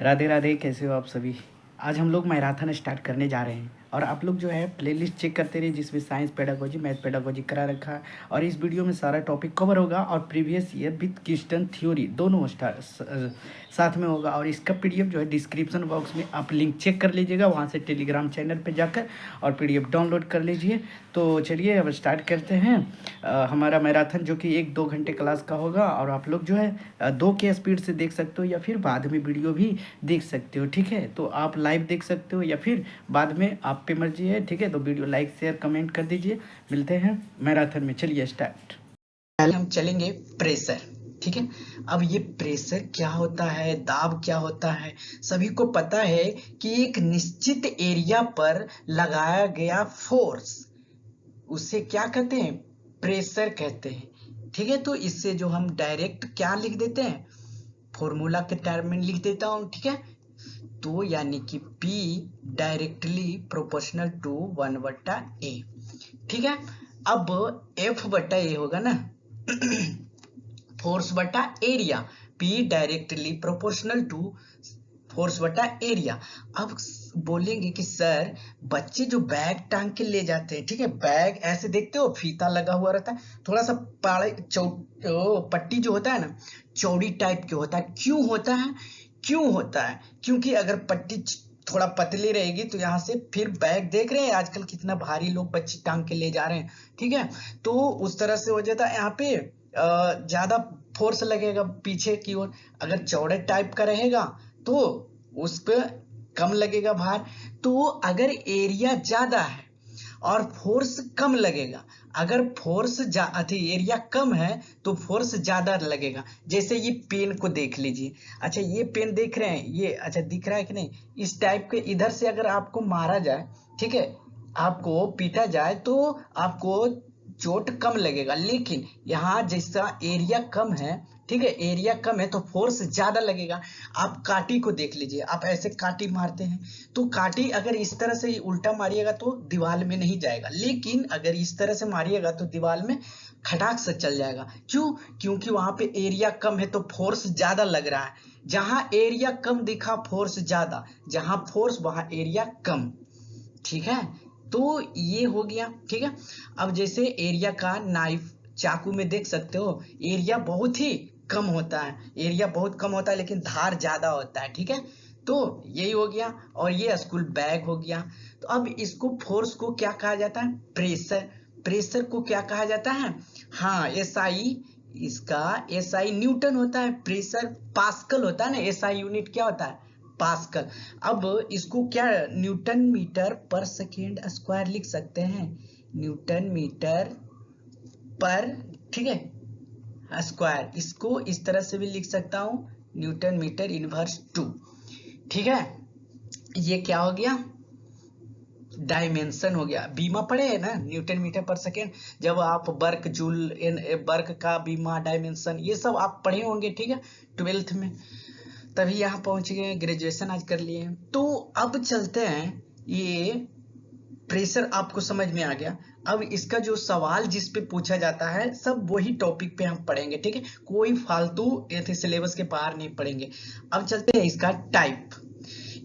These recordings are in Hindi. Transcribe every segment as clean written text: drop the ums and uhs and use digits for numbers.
राधे राधे, कैसे हो आप सभी। आज हम लोग मैराथन स्टार्ट करने जा रहे हैं और आप लोग जो है प्लेलिस्ट चेक करते रहिए जिसमें साइंस पेडागोजी मैथ पेडागोजी करा रखा है। और इस वीडियो में सारा टॉपिक कवर होगा और previous year with question theory दोनों साथ में होगा। और इसका पीडीएफ जो है डिस्क्रिप्शन बॉक्स में आप लिंक चेक कर लीजिएगा, वहाँ से टेलीग्राम चैनल पर जाकर और पीडीएफ डाउनलोड कर लीजिए। तो चलिए अब स्टार्ट करते हैं हमारा मैराथन, जो कि 1-2 घंटे क्लास का होगा। और आप लोग जो है 2 के स्पीड से देख सकते हो या फिर बाद में वीडियो भी देख सकते हो, ठीक है। तो आप लाइव देख सकते हो या फिर बाद में, आप पे मर्जी है, ठीक है। तो वीडियो लाइक शेयर कमेंट कर दीजिए। मिलते हैं मैराथन में, चलिए स्टार्ट। पहले हम चलेंगे प्रेशर, ठीक है। अब ये प्रेशर क्या होता है, दाब क्या होता है, सभी को पता है कि एक निश्चित एरिया पर लगाया गया फोर्स, उसे क्या कहते हैं, प्रेशर कहते हैं, ठीक है। तो इससे जो हम डायरेक्ट क्या लिख देते हैं, फॉर्मूला के टर्म में लिख देता हूं, ठीक है। तो यानी कि P directly proportional to 1/A, ठीक है। अब F/A होगा ना फोर्स बटा area, P directly proportional to force बटा एरिया। अब बोलेंगे कि सर बच्चे जो बैग टांग के ले जाते हैं, ठीक है, बैग ऐसे देखते हो फीता लगा हुआ रहता है, थोड़ा सा पट्टी जो होता है ना चौड़ी टाइप के होता है। क्यों होता है, क्यों होता है, क्योंकि अगर पट्टी थोड़ा पतली रहेगी तो यहाँ से फिर बैग देख रहे हैं आजकल कितना भारी लोग बच्चे टांग के ले जा रहे हैं, ठीक है। तो उस तरह से हो जाता है, यहाँ पे ज्यादा फोर्स लगेगा पीछे की ओर। अगर चौड़े टाइप का रहेगा तो उस पर कम लगेगा भार। तो अगर एरिया ज्यादा है और फोर्स कम लगेगा, अगर फोर्स एरिया कम है तो फोर्स ज्यादा लगेगा। जैसे ये पेन को देख लीजिए, अच्छा ये पेन देख रहे हैं, ये अच्छा दिख रहा है कि नहीं, इस टाइप के इधर से अगर आपको मारा जाए, ठीक है, आपको पीटा जाए तो आपको चोट कम लगेगा। लेकिन यहाँ जैसा एरिया कम है, ठीक है, एरिया कम है तो फोर्स ज्यादा लगेगा। आप काटी को देख लीजिए, आप ऐसे काटी मारते हैं तो काटी अगर इस तरह से उल्टा मारिएगा तो दीवार में नहीं जाएगा, लेकिन अगर इस तरह से मारिएगा तो दीवार में खटाक से चल जाएगा। क्यों, क्योंकि वहां पे एरिया कम है तो फोर्स ज्यादा लग रहा है। जहां एरिया कम दिखा फोर्स ज्यादा, जहां फोर्स वहां एरिया कम, ठीक है। तो ये हो गया, ठीक है। अब जैसे एरिया का नाइफ चाकू में देख सकते हो, एरिया बहुत ही कम होता है, एरिया बहुत कम होता है लेकिन धार ज्यादा होता है, ठीक है। तो यही हो गया। और ये स्कूल बैग हो गया। तो अब इसको फोर्स को क्या कहा जाता है, प्रेशर। प्रेशर को क्या कहा जाता है, हाँ एसआई, इसका एसआई न्यूटन होता है, प्रेशर पास्कल होता है ना, एसआई यूनिट क्या होता है, पास्कल। अब इसको क्या न्यूटन मीटर पर सेकेंड स्क्वायर लिख सकते हैं, न्यूटन मीटर पर, ठीक है, स्क्वायर। इसको इस तरह से भी लिख सकता हूं, न्यूटन मीटर इनवर्स 2, ठीक है। ये क्या हो गया, डायमेंशन हो गया। बीमा पढ़े है ना, न्यूटन मीटर पर सेकेंड, जब आप वर्क जूल वर्क का बीमा डायमेंशन ये सब आप पढ़े होंगे, ठीक है, 12th में, तभी यहाँ पहुंच गए, ग्रेजुएशन आज कर लिए। तो अब चलते हैं, ये प्रेशर आपको समझ में आ गया। अब इसका जो सवाल जिस पे पूछा जाता है सब वही टॉपिक पे हम पढ़ेंगे, ठीक है, कोई फालतू सिलेबस के बाहर नहीं पढ़ेंगे। अब चलते हैं इसका टाइप।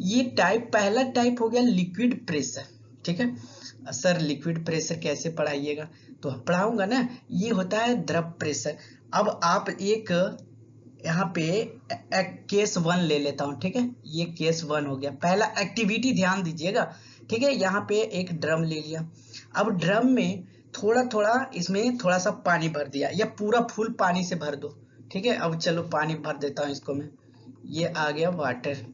ये टाइप, पहला टाइप हो गया लिक्विड प्रेशर, ठीक है। सर लिक्विड प्रेशर कैसे पढ़ाइएगा, तो पढ़ाऊंगा ना। ये होता है द्रव प्रेशर। अब आप एक यहाँ पे केस 1 ले लेता हूँ, ठीक है, ये केस 1 हो गया। पहला एक्टिविटी ध्यान दीजिएगा, ठीक है। यहाँ पे एक ड्रम ले लिया, अब ड्रम में थोड़ा थोड़ा इसमें थोड़ा सा पानी भर दिया, या पूरा फुल पानी से भर दो, ठीक है। अब चलो पानी भर देता हूँ इसको मैं, ये आ गया वाटर।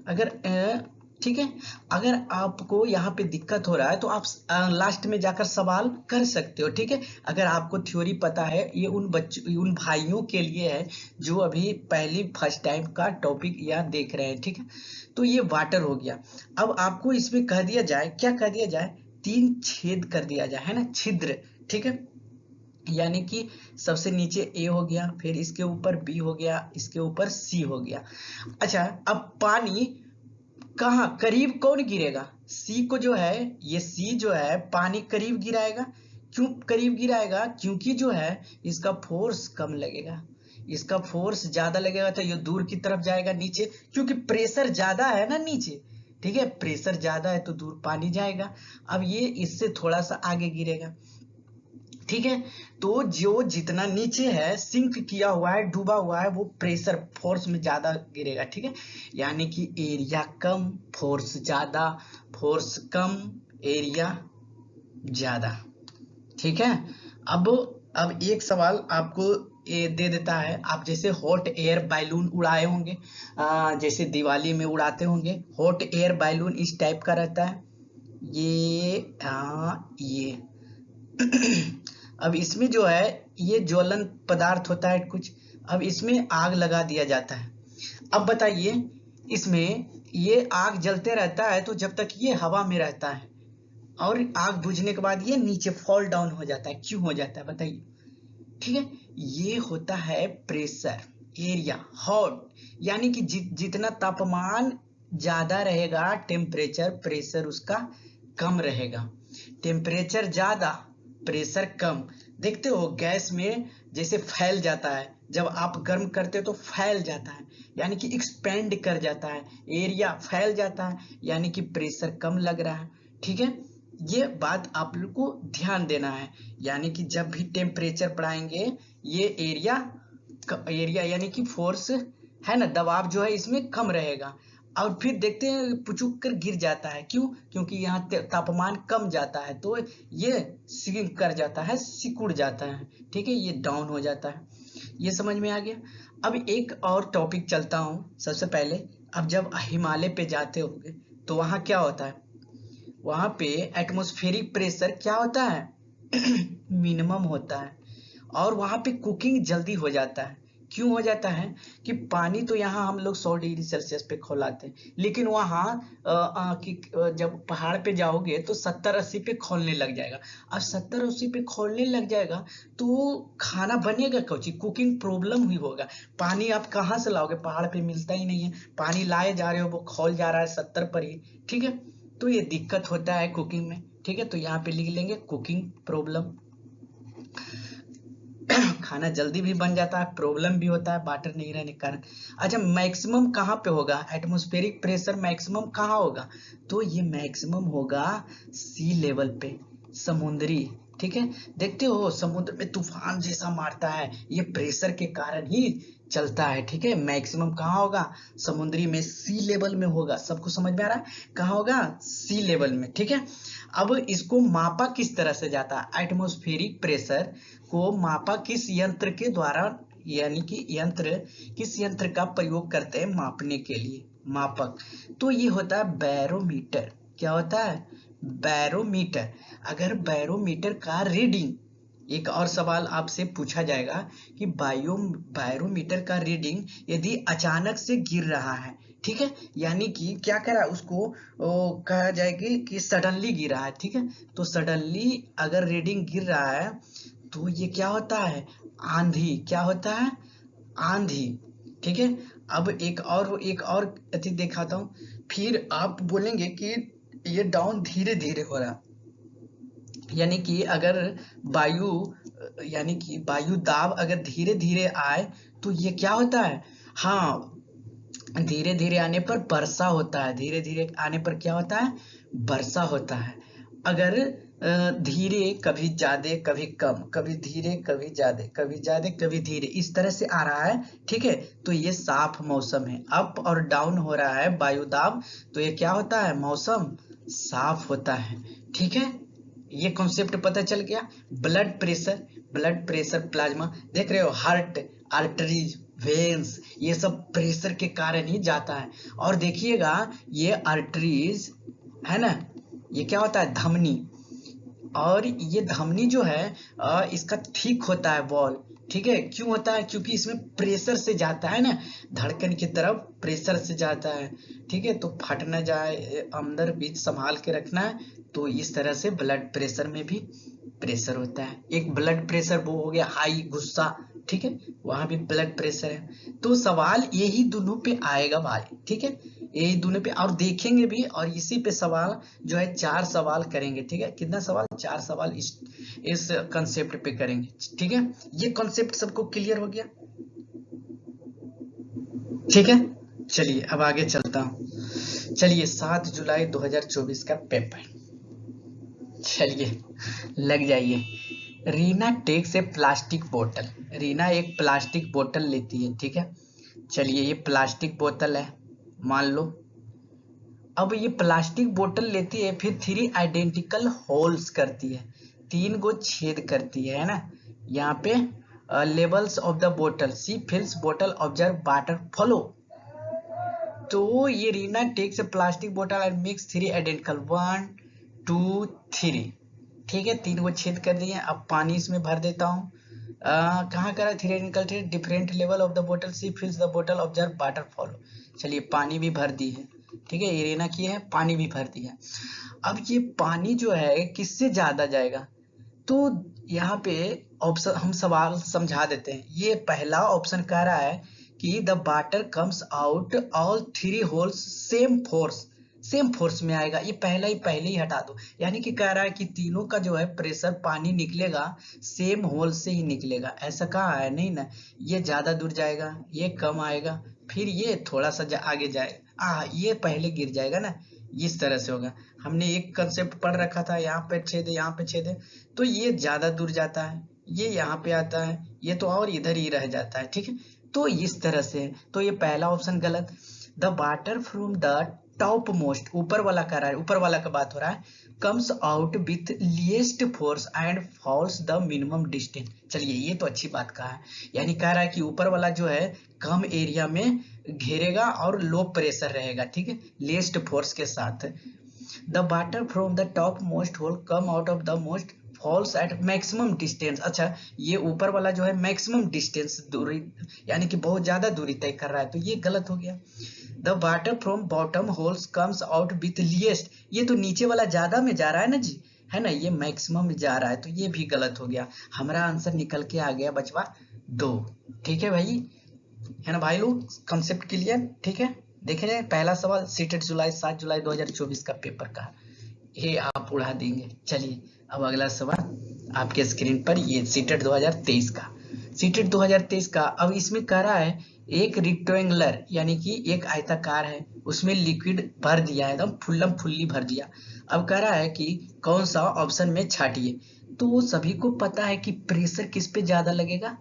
अगर ठीक है, अगर आपको यहाँ पे दिक्कत हो रहा है तो आप लास्ट में जाकर सवाल कर सकते हो, ठीक है। अगर आपको थ्योरी पता है, ये उन बच्चों, उन भाइयों के लिए है जो अभी पहली फर्स्ट टाइम का टॉपिक यहाँ देख रहे हैं, ठीक है। तो ये वाटर हो गया। अब आपको इसमें कह दिया जाए, क्या कह दिया जाए, 3 छेद कर दिया जाए, है ना, छिद्र, ठीक है। यानी कि सबसे नीचे ए हो गया, फिर इसके ऊपर बी हो गया, इसके ऊपर सी हो गया। अच्छा, अब पानी कहाँ करीब कौन गिरेगा, सी को जो है, ये सी जो है पानी करीब गिराएगा। क्यों करीब गिराएगा, क्योंकि जो है इसका फोर्स कम लगेगा, इसका फोर्स ज्यादा लगेगा तो ये दूर की तरफ जाएगा नीचे, क्योंकि प्रेशर ज्यादा है ना नीचे, ठीक है, प्रेशर ज्यादा है तो दूर पानी जाएगा। अब ये इससे थोड़ा सा आगे गिरेगा, ठीक है। तो जो जितना नीचे है, सिंक किया हुआ है, डूबा हुआ है, वो प्रेशर फोर्स में ज्यादा गिरेगा, ठीक है। यानी कि एरिया कम, फोर्स ज्यादा, फोर्स कम, एरिया ज्यादा, ठीक है। अब एक सवाल आपको ये दे देता है, आप जैसे हॉट एयर बैलून उड़ाए होंगे, जैसे दिवाली में उड़ाते होंगे, हॉट एयर बैलून इस टाइप का रहता है, ये अब इसमें जो है ये ज्वलन पदार्थ होता है कुछ, अब इसमें आग लगा दिया जाता है। अब बताइए, इसमें ये आग जलते रहता है तो जब तक ये हवा में रहता है, और आग बुझने के बाद ये नीचे फॉल डाउन हो जाता है, क्यों हो जाता है बताइए, ठीक है। ये होता है प्रेशर, एरिया, हॉट, यानी कि जितना तापमान ज्यादा रहेगा, टेम्परेचर प्रेशर उसका कम रहेगा, टेम्परेचर ज्यादा प्रेशर कम। देखते हो गैस में जैसे फैल जाता है, जब आप गर्म करते हो तो फैल जाता है, यानी कि एक्सपेंड कर जाता है, एरिया फैल जाता है, यानी कि प्रेशर कम लग रहा है, ठीक है। ये बात आप लोग को ध्यान देना है, यानी कि जब भी टेम्परेचर बढ़ाएंगे, ये एरिया यानी कि फोर्स है ना, दबाव जो है इसमें कम रहेगा, और फिर देखते हैं पुचुक कर गिर जाता है, क्यों, क्योंकि यहाँ तापमान कम जाता है तो ये सिंक कर जाता है, सिकुड़ जाता है, ठीक है, ये डाउन हो जाता है। ये समझ में आ गया। अब एक और टॉपिक चलता हूँ सबसे पहले। अब जब हिमालय पे जाते होंगे तो वहाँ क्या होता है, वहां पे एटमॉस्फेरिक प्रेशर क्या होता है मिनिमम होता है, और वहां पे कुकिंग जल्दी हो जाता है। क्यों हो जाता है कि पानी तो यहाँ हम लोग 100 डिग्री सेल्सियस पे खौलाते हैं, लेकिन वहाँ जब पहाड़ पे जाओगे तो 70-80 पे खौलने लग जाएगा। अब 70-80 पे खौलने लग जाएगा तो खाना बनेगा कौची, कुकिंग प्रॉब्लम हुई होगा। पानी आप कहाँ से लाओगे, पहाड़ पे मिलता ही नहीं है, पानी लाए जा रहे हो वो खौल जा रहा है 70 पर ही, ठीक है। तो ये दिक्कत होता है कुकिंग में, ठीक है। तो यहाँ पे लिख लेंगे कुकिंग प्रॉब्लम खाना जल्दी भी बन जाता है, प्रॉब्लम भी होता है वाटर नहीं रहने के कारण। अच्छा, मैक्सिमम कहाँ पे होगा, एटमॉस्फेरिक प्रेशर मैक्सिमम कहाँ होगा, तो ये मैक्सिमम होगा सी लेवल पे, समुद्री, ठीक है। देखते हो समुद्र में तूफान जैसा मारता है, ये प्रेशर के कारण ही चलता है, ठीक है। मैक्सिमम कहाँ होगा, समुद्री में, सी लेवल में होगा। सबको समझ में आ रहा है, कहाँ होगा, सी लेवल में, ठीक है। अब इसको मापा किस तरह से जाता है, एटमॉस्फेरिक प्रेशर को मापा किस यंत्र के द्वारा, यानी कि किस यंत्र का प्रयोग करते हैं मापने के लिए, मापक, तो ये होता है बैरोमीटर। क्या होता है, बैरोमीटर। अगर बैरोमीटर का रीडिंग, एक और सवाल आपसे पूछा जाएगा कि बैरोमीटर का रीडिंग यदि अचानक से गिर रहा है, ठीक है, यानी कि क्या करा उसको कहा जाएगा कि सडनली गिरा है, ठीक है। तो सडनली अगर रीडिंग गिर रहा है तो ये क्या होता है, आंधी, क्या होता है, आंधी, ठीक है। अब एक और अति दिखाता हूँ, फिर आप बोलेंगे कि ये डाउन धीरे धीरे हो रहा, यानी कि अगर वायु यानी कि वायु दाब अगर धीरे धीरे आए तो ये क्या होता है, हाँ, धीरे धीरे आने पर वर्षा होता है, धीरे धीरे आने पर क्या होता है, वर्षा होता है। अगर धीरे, कभी ज्यादा कभी कम, कभी धीरे कभी ज्यादा, कभी ज्यादा कभी धीरे, इस तरह से आ रहा है, ठीक है, तो ये साफ मौसम है। अप और डाउन हो रहा है वायु दाब, तो ये क्या होता है, मौसम साफ होता है, ठीक है। ये कॉन्सेप्ट पता चल गया। ब्लड प्रेशर प्लाज्मा, देख रहे हो, हार्ट, आर्टरीज, वेन्स, ये सब प्रेशर के कारण ही जाता है। और देखिएगा ये आर्टरीज है ना, ये क्या होता है, धमनी, और ये धमनी जो है इसका ठीक होता है वॉल, ठीक है। क्यों होता है, क्योंकि इसमें प्रेशर से जाता है ना, धड़कन की तरफ प्रेशर से जाता है, ठीक है, तो फट ना जाए, अंदर बीच संभाल के रखना है। तो इस तरह से ब्लड प्रेशर में भी प्रेशर होता है। एक ब्लड प्रेशर वो हो गया हाई, गुस्सा, ठीक है, वहां भी ब्लड प्रेशर है। तो सवाल यही दोनों पे आएगा भाई, ठीक है, यही दोनों पे, और देखेंगे भी, और इसी पे सवाल जो है 4 सवाल करेंगे, ठीक है। कितना सवाल, 4 सवाल इस कंसेप्ट पे करेंगे, ठीक है। ये कंसेप्ट सबको क्लियर हो गया। ठीक है, चलिए अब आगे चलता हूँ। चलिए 7 जुलाई 2024 का पेपर, चलिए लग जाइए। रीना टेक्स ए प्लास्टिक बोतल। रीना एक प्लास्टिक बोतल लेती है, ठीक है। चलिए ये प्लास्टिक बोतल है, मान लो। अब ये प्लास्टिक बोतल लेती है, फिर 3 आइडेंटिकल होल्स करती है, 3 गो छेद करती है ना। यहाँ पे लेवल्स ऑफ द बोतल, सी फिल्स बोतल, ऑब्जर्व वाटर फॉलो। तो ये रीना टेक्स ए प्लास्टिक बोतल एंड मिक्स 3 आइडेंटिकल, 1 2 3, ठीक है। 3 गो छेद कर दिए। अब पानी इसमें भर देता हूँ। कहाँ करा, 3 identical, different level of the बोतल, सी फिल्स द बोतल, ऑब्जर्व वाटर फॉलो। चलिए पानी भी भर दी है, ठीक है। ये रीना की है, पानी भी भर दिया। अब ये पानी जो है किससे ज्यादा जाएगा, तो यहाँ पे ऑप्शन हम सवाल समझा देते हैं। ये पहला ऑप्शन कह रहा है कि the water comes out all 3 holes same force, same force में आएगा। ये पहले ही हटा दो, यानी कि कह रहा है कि तीनों का जो है प्रेशर पानी निकलेगा सेम होल से ही निकलेगा। ऐसा कहा है नहीं ना, ये ज्यादा दूर जाएगा, ये कम आएगा, फिर ये थोड़ा सा आगे जाएगा, ये पहले गिर जाएगा ना। इस तरह से होगा। हमने एक कंसेप्ट पढ़ रखा था, यहाँ पे छेद है, यहाँ पे छेद है, तो ये ज्यादा दूर जाता है, ये यहाँ पे आता है, ये तो और इधर ही रह जाता है, ठीक है। तो इस तरह से, तो ये पहला ऑप्शन गलत। The water from the top most, ऊपर वाला कर रहा है, ऊपर वाला का बात हो रहा है, comes out with least force and falls the minimum distance. चलिए ये तो अच्छी बात कहा है, यानी कह रहा है कि ऊपर वाला जो है कम एरिया में घेरेगा और लो प्रेशर रहेगा, ठीक है, लीस्ट फोर्स के साथ। The water from the top most hole come out of the most falls at maximum distance. अच्छा, ये ऊपर वाला जो है मैक्सिमम डिस्टेंस, दूरी, यानी कि बहुत ज्यादा दूरी तय कर रहा है, तो ये गलत हो गया। The water from bottom holes comes out with least, ये तो नीचे वाला ज्यादा में जा रहा है ना जी, है ना, ये मैक्सिमम में जा रहा है, तो ये भी गलत हो गया। हमारा आंसर निकल के आ गया बचवा 2, ठीक है भाई, है ना भाई लोग, कंसेप्ट क्लियर, ठीक है। देखे जाए पहला सवाल सीटेड जुलाई 7 जुलाई 2024 का पेपर का, ये आप उड़ा देंगे। चलिए अब अगला सवाल आपके स्क्रीन पर, ये सीटेड 2023 का, सीटेड 2023 का। अब इसमें कह रहा है एक रिक्टेंगुलर, यानी कि एक आयताकार है, उसमें लिक्विड भर दिया है, एकदम फुल्लम फुल्ली भर दिया। अब कह रहा है कि कौन सा ऑप्शन में छाटिए। तो सभी को पता है कि प्रेशर किस पे ज्यादा लगेगा।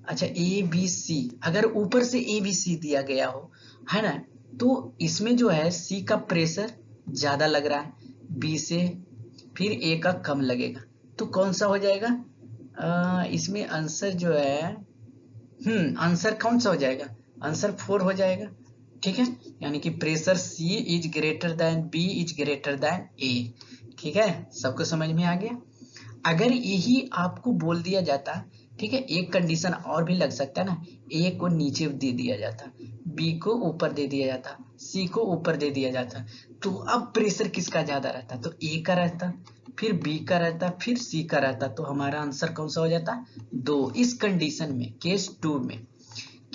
अच्छा, ए बी सी, अगर ऊपर से ए बी सी दिया गया हो, है ना, तो इसमें जो है सी का प्रेशर ज्यादा लग रहा है, बी से फिर ए का कम लगेगा, तो कौन सा हो जाएगा। इसमें आंसर जो है, आंसर कौन सा हो जाएगा, आंसर 4 हो जाएगा, ठीक है। यानी कि pressure C is greater than B is greater than A, ठीक है, सबको समझ में आ गया। अगर यही आपको बोल दिया जाता, ठीक है, एक कंडीशन और भी लग सकता है ना, ए को नीचे दे दिया जाता, बी को ऊपर दे दिया जाता, सी को ऊपर दे दिया जाता, तो अब प्रेशर किसका ज्यादा रहता, तो ए का रहता, फिर बी का रहता, फिर सी का रहता, तो हमारा आंसर कौन सा हो जाता, 2, इस कंडीशन में, केस 2 में,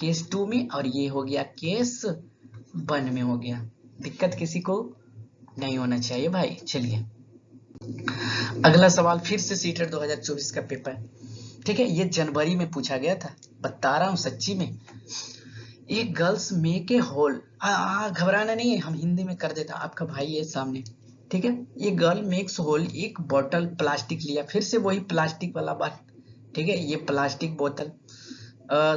केस 2 में, और ये हो गया केस 1 में हो गया। दिक्कत किसी को नहीं होना चाहिए भाई। चलिए अगला सवाल फिर से सीटेट 2024 का पेपर, ठीक है, ये जनवरी में पूछा गया था, बता रहा हूँ सच्ची में। एक गर्ल्स मेक ए होल, घबराना नहीं है, हम हिंदी में कर देता, आपका भाई है सामने, ठीक है। ये गर्ल मेक्स होल, एक बोतल प्लास्टिक लिया, फिर से वही प्लास्टिक वाला बात, ठीक है, ये प्लास्टिक बोतल।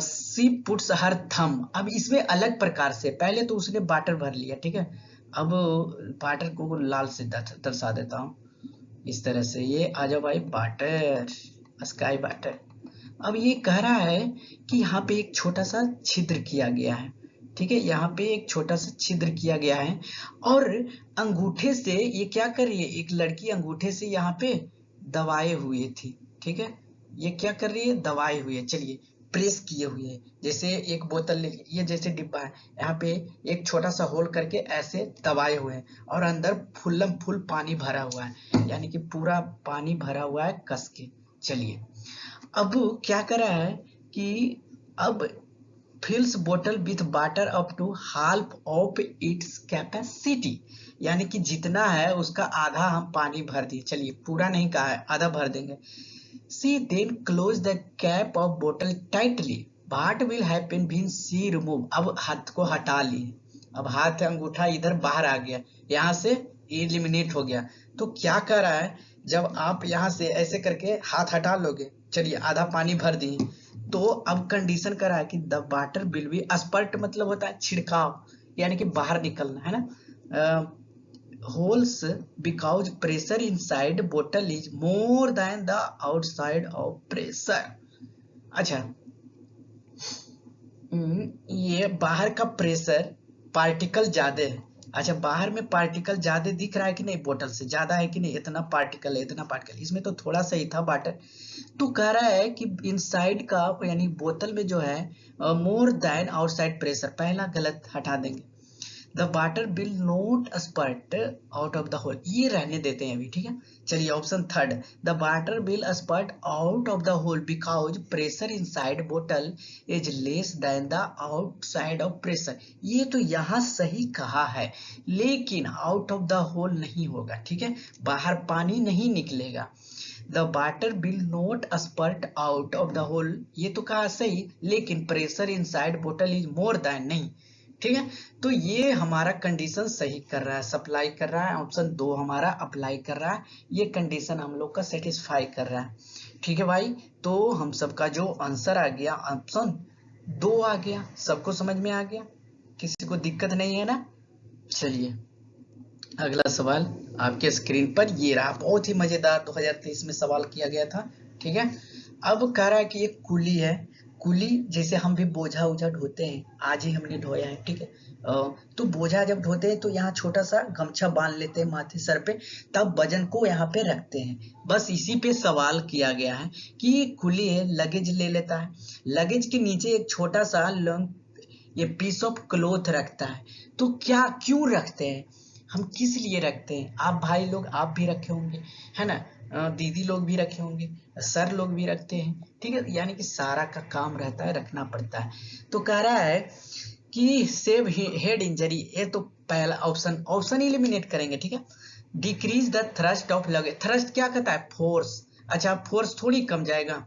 सी पुट्स हर थम, अब इसमें अलग प्रकार से, पहले तो उसने वाटर भर लिया, ठीक है, अब वाटर को लाल से दर्शा देता हूँ इस तरह से, ये आ जाओ भाई, वाटर, स्काई वाटर। अब ये कह रहा है कि यहाँ पे एक छोटा सा छिद्र किया गया है, ठीक है, यहाँ पे एक छोटा सा छिद्र किया गया है, और अंगूठे से ये क्या कर रही है, एक लड़की अंगूठे से यहाँ पे दबाए हुए थी, ठीक है, ये क्या कर रही है, दबाए हुए, चलिए प्रेस किए हुए है, जैसे एक बोतल ये जैसे डिब्बा है, यहाँ पे एक छोटा सा होल करके ऐसे दबाए हुए हैं, और अंदर फुल्लम फुल पानी भरा हुआ है, यानी कि पूरा पानी भरा हुआ है कस के। चलिए अब क्या कर रहा है कि अब फिल्स बोतल with water up to half of its capacity, यानी कि जितना है उसका आधा हम पानी भर दिए, चलिए पूरा नहीं कहा है, आधा भर देंगे। C then close the cap of बोतल tightly what will happen when she remove, अब हाथ को हटा लिए, अब हाथ अंगूठा इधर बाहर आ गया, यहाँ से एलिमिनेट हो गया। तो क्या कर रहा है, जब आप यहाँ से ऐसे करके हाथ हटा लोगे, चलिए आधा पानी भर दिए, तो अब कंडीशन करा है कि the water will be spurt, मतलब होता है छिड़काव, यानी कि बाहर निकलना है ना। होल्स बिकॉज प्रेशर इनसाइड बोतल is more then the outside of pressure. अच्छा, ये बाहर का प्रेशर पार्टिकल ज्यादा है। अच्छा, बाहर में पार्टिकल ज्यादा दिख रहा है कि नहीं, बोतल से ज्यादा है कि नहीं, इतना पार्टिकल है, इतना पार्टिकल, इसमें तो थोड़ा सा ही था वाटर। तो कह रहा है कि इनसाइड का यानी बोतल में जो है मोर देन आउटसाइड प्रेशर, पहला गलत हटा देंगे। The water will not spurt out of the hole, ये रहने देते हैं अभी, ठीक है। चलिए option third, the water will spurt out of the hole because pressure inside बोतल is less than the outside of pressure, ये तो यहाँ सही कहा है, लेकिन आउट ऑफ द होल नहीं होगा, ठीक है, बाहर पानी नहीं निकलेगा। The water will not spurt out of the hole, ये तो कहा सही, लेकिन प्रेशर इनसाइड बोतल इज मोर देन नहीं, ठीक है। तो ये हमारा कंडीशन सही कर रहा है, सप्लाई कर रहा है, ऑप्शन 2 हमारा अप्लाई कर रहा है, ये कंडीशन हम लोग का सेटिस्फाई कर रहा है, ठीक है भाई। तो हम सबका जो आंसर आ गया ऑप्शन 2 आ गया, सबको समझ में आ गया, किसी को दिक्कत नहीं है ना। चलिए अगला सवाल आपके स्क्रीन पर ये रहा, बहुत ही मजेदार 2023 में सवाल किया गया था, ठीक है। अब कह रहा है कि एक कुली है, कुली जैसे हम भी बोझा उझा ढोते हैं, आज ही हमने ढोया है, ठीक है। तो बोझा जब ढोते हैं तो यहाँ छोटा सा गमछा बांध लेते हैं माथे सर पे, तब वजन को यहाँ पे रखते हैं। बस इसी पे सवाल किया गया है कि कुली है, लगेज ले लेता है, लगेज के नीचे एक छोटा सा ये पीस ऑफ क्लोथ रखता है। तो क्या क्यों रखते हैं, हम किस लिए रखते हैं, आप भाई लोग आप भी रखे होंगे, है ना, दीदी लोग भी रखे होंगे, सर लोग भी रखते हैं, ठीक है, यानी कि सारा का काम रहता है, रखना पड़ता है। तो कह रहा है कि सेव हेड इंजरी, ये तो पहला ऑप्शन एलिमिनेट करेंगे, ठीक है। Decrease the thrust of luggage, thrust क्या कहता है, फोर्स। अच्छा, फोर्स थोड़ी कम जाएगा,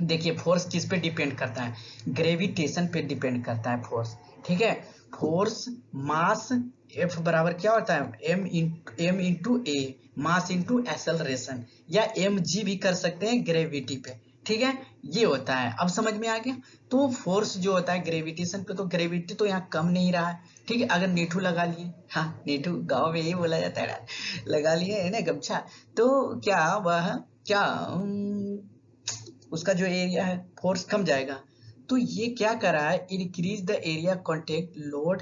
देखिए फोर्स किस पे डिपेंड करता है, ग्रेविटेशन पे डिपेंड करता है फोर्स, ठीक है। फोर्स मास एफ बराबर क्या होता है, एम इंटू ए, मास इंटू एक्सेलरेशन, या एम जी भी कर सकते हैं ग्रेविटी पे, ठीक है, ये होता है। अब समझ में आ गया। तो फोर्स जो होता है ग्रेविटेशन पे, तो ग्रेविटी तो यहाँ कम नहीं रहा है, ठीक है। अगर नीठू लगा लिए, हाँ नीठू गांव में यही बोला जाता है, लगा लिए है ना गमछा, तो क्या वह क्या उसका जो एरिया है फोर्स कम जाएगा। तो ये क्या कर रहा है, increase the area contact load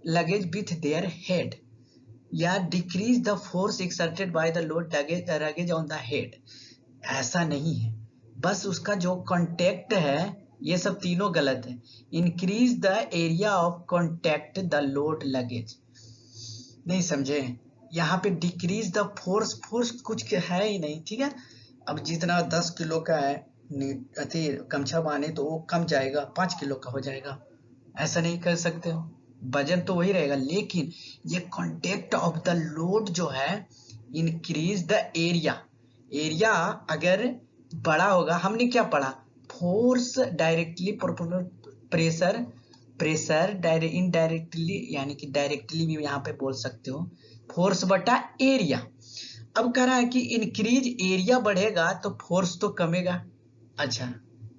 luggage with their head, या decrease the force exerted by the load luggage on the head, ऐसा नहीं है, बस उसका जो कॉन्टेक्ट है, ये सब तीनों गलत है। Increase the area of contact the load luggage, नहीं समझे, यहाँ पे डिक्रीज द फोर्स, फोर्स कुछ है ही नहीं, ठीक है। अब जितना 10 किलो का है अति गमछा बांधे तो वो कम जाएगा, 5 किलो का हो जाएगा, ऐसा नहीं कर सकते हो, वजन तो वही रहेगा, लेकिन ये कॉन्टेक्ट ऑफ द लोड जो है, इंक्रीज द एरिया, एरिया अगर बड़ा होगा, हमने क्या पढ़ा, force directly proportional pressure, pressure indirectly, यानी कि डायरेक्टली भी यहाँ पे बोल सकते हो, फोर्स बटा एरिया। अब कह रहा है कि इंक्रीज एरिया बढ़ेगा तो फोर्स तो कमेगा। अच्छा,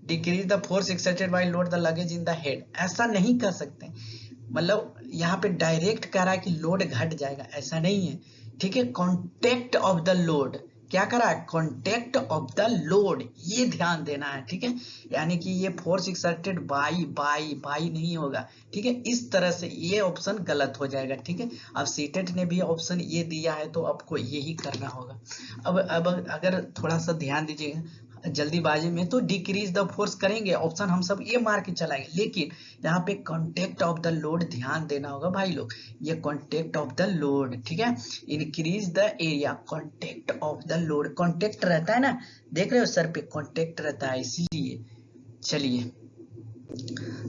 decrease the force exerted by load the luggage in the head, ऐसा नहीं कर सकते, मतलब यहाँ पे डायरेक्ट कह रहा है कि लोड घट जाएगा, ऐसा नहीं है, ठीक है। कॉन्टेक्ट ऑफ द लोड, क्या करा है, कॉन्टेक्ट ऑफ द लोड, ये ध्यान देना है, ठीक है। यानी कि ये force exerted by by by नहीं होगा, ठीक है, इस तरह से ये ऑप्शन गलत हो जाएगा, ठीक है। अब सीटेट ने भी ऑप्शन ये दिया है तो आपको यही करना होगा। अब अगर थोड़ा सा ध्यान दीजिएगा जल्दीबाजी में, तो डिक्रीज द फोर्स करेंगे, ऑप्शन हम सब ये मार के चलाएंगे, लेकिन यहाँ पे कॉन्टेक्ट ऑफ द लोड ध्यान देना होगा भाई लोग, ये कॉन्टेक्ट ऑफ द लोड, ठीक है। Increase the area, contact of the load, contact रहता है ना, देख रहे हो सर पे कॉन्टेक्ट रहता है, इसीलिए। चलिए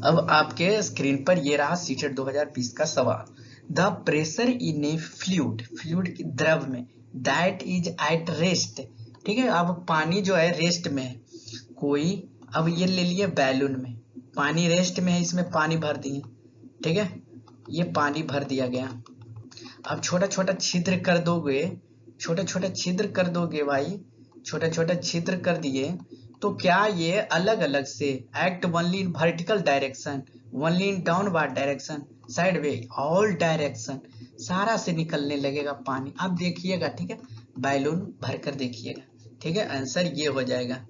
अब आपके स्क्रीन पर ये रहा सीटेट 2020 का सवाल, the pressure in A fluid, fluid की द्रव में, दैट इज एट रेस्ट, ठीक है। अब पानी जो है रेस्ट में है, कोई अब ये ले लिए बैलून में, पानी रेस्ट में है, इसमें पानी भर दिए, ठीक है, ये पानी भर दिया गया। अब छोटा छोटा छिद्र कर दोगे, छोटे छोटे छिद्र कर दोगे भाई, छोटे छोटे छिद्र कर दिए, तो क्या ये अलग अलग से act only in vertical direction, only in downward direction, side all direction, सारा से निकलने लगेगा पानी। अब देखिएगा, ठीक है, बैलून भर कर देखिएगा, ठीक है, आंसर ये हो जाएगा।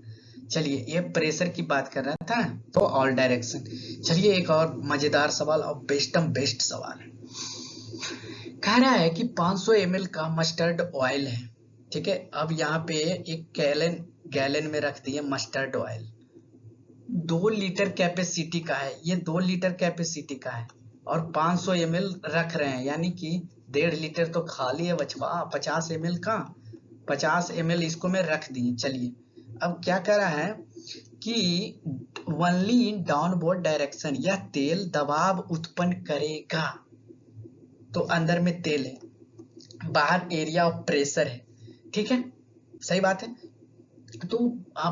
चलिए, ये प्रेशर की बात कर रहा था, तो ऑल डायरेक्शन। चलिए एक और मजेदार सवाल और बेस्टम बेस्ट सवाल है। कह रहा है कि 500 ml का मस्टर्ड ऑयल है, ठीक है, अब यहाँ पे एक गैलन गैलन में रख दिए मस्टर्ड ऑयल, 2 लीटर कैपेसिटी का है, ये 2 लीटर कैपेसिटी का है, और 500 ml रख रहे हैं, यानी कि 1.5 लीटर तो खाली है बचवा, 50 ml का, 50 ml इसको मैं रख दिए। चलिए, अब क्या कर रहा है कि ओनली इन डाउनवर्ड डायरेक्शन, यह तेल दबाव उत्पन्न करेगा, तो अंदर में तेल है, बाहर एरिया ऑफ प्रेशर है, ठीक है, सही बात है, तो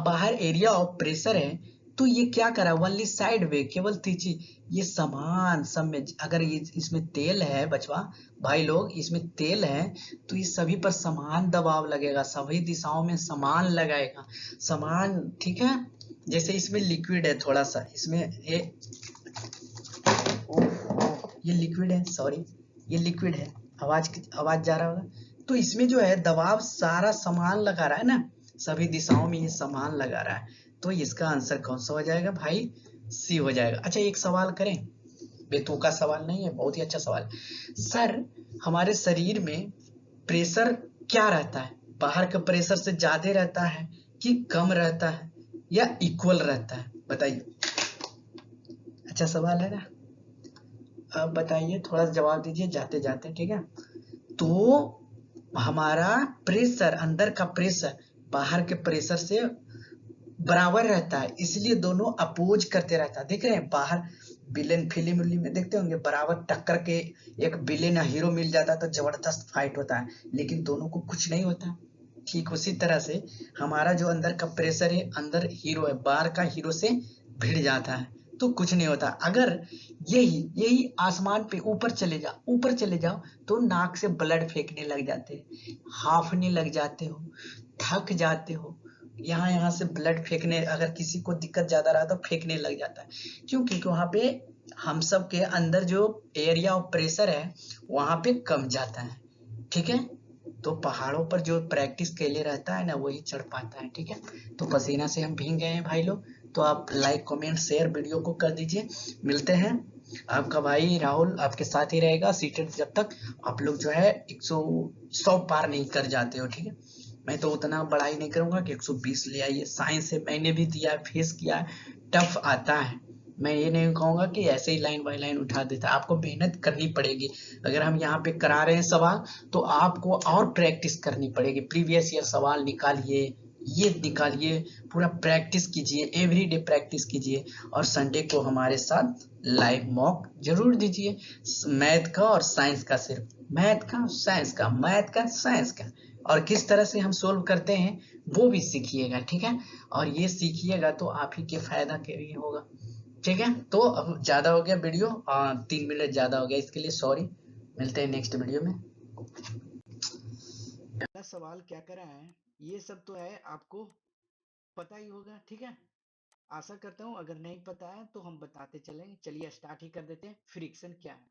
बाहर एरिया ऑफ प्रेशर है, तो ये क्या करा, ओनली साइड वे, केवल तीची, ये समान सब में, अगर ये इसमें तेल है बचवा, भाई लोग इसमें तेल है, तो ये सभी पर समान दबाव लगेगा, सभी दिशाओं में समान लगाएगा, समान, ठीक है, जैसे इसमें लिक्विड है थोड़ा सा, इसमें ये लिक्विड है, सॉरी, ये लिक्विड है, आवाज जा रहा होगा, तो इसमें जो है दबाव सारा समान लगा रहा है ना, सभी दिशाओं में ये समान लगा रहा है, तो इसका आंसर कौन सा हो जाएगा भाई, सी हो जाएगा। अच्छा, एक सवाल करें, बेतुका सवाल नहीं है, बहुत ही अच्छा सवाल। सर, हमारे शरीर में प्रेशर क्या रहता है, बाहर का प्रेशर से ज्यादा रहता है कि कम रहता है या इक्वल रहता है, बताइए, अच्छा सवाल है ना, अब बताइए, थोड़ा सा जवाब दीजिए जाते जाते, ठीक है, तो हमारा प्रेशर, अंदर का प्रेशर बाहर के प्रेशर से बराबर रहता है, इसलिए दोनों अपोज करते रहता है, देख रहे हैं बाहर विलेन फिल्म में देखते होंगे, बराबर टक्कर के एक विलेन या हीरो मिल जाता है तो जबरदस्त फाइट होता है, लेकिन दोनों को कुछ नहीं होता, ठीक उसी तरह से हमारा जो अंदर का प्रेशर है, अंदर हीरो है, बाहर का हीरो से भिड़ जाता है, तो कुछ नहीं होता। अगर यही यही आसमान पे ऊपर चले जाओ, ऊपर चले जाओ, तो नाक से ब्लड फेंकने लग जाते हैं, हाफने लग जाते हो, थक जाते हो, यहाँ यहाँ से ब्लड फेंकने, अगर किसी को दिक्कत ज्यादा रहा तो फेंकने लग जाता है, क्यों, क्योंकि वहां पे हम सब के अंदर जो एरिया ऑफ प्रेशर है वहां पे कम जाता है, ठीक है, तो पहाड़ों पर जो प्रैक्टिस के लिए रहता है ना, वही चढ़ पाता है, ठीक है, तो पसीना से हम भीग गए हैं भाई लोग, तो आप लाइक कमेंट शेयर वीडियो को कर दीजिए। मिलते हैं, आपका भाई राहुल आपके साथ ही रहेगा सीटेड, जब तक आप लोग जो है 100 पार नहीं कर जाते हो, ठीक है, मैं तो उतना बड़ाई नहीं करूंगा कि 120 ले आइए, साइंस से मैंने भी दिया है, फेस किया है, टफ आता है, मैं ये नहीं कहूंगा कि ऐसे ही लाइन बाय लाइन उठा देता, आपको मेहनत करनी पड़ेगी, अगर हम यहाँ पे करा रहे हैं सवाल, तो आपको और प्रैक्टिस करनी पड़ेगी, प्रीवियस ईयर सवाल निकालिए, ये निकालिए, पूरा प्रैक्टिस कीजिए, एवरीडे प्रैक्टिस कीजिए, और संडे को हमारे साथ लाइव मॉक जरूर दीजिए, मैथ का और साइंस का, सिर्फ मैथ का साइंस का, मैथ का साइंस का, और किस तरह से हम सोल्व करते हैं वो भी सीखिएगा, ठीक है, और ये सीखिएगा तो आप ही के फायदा के लिए होगा, ठीक है, तो अब ज्यादा हो गया वीडियो, 3 मिनट ज्यादा हो गया, इसके लिए सॉरी, मिलते हैं नेक्स्ट वीडियो में। पहला सवाल क्या कर रहा है, ये सब तो है आपको पता ही होगा, ठीक है, आशा करता हूँ, अगर नहीं पता है तो हम बताते चलेंगे, चलिए स्टार्ट ही कर देते हैं। फ्रिक्शन क्या है,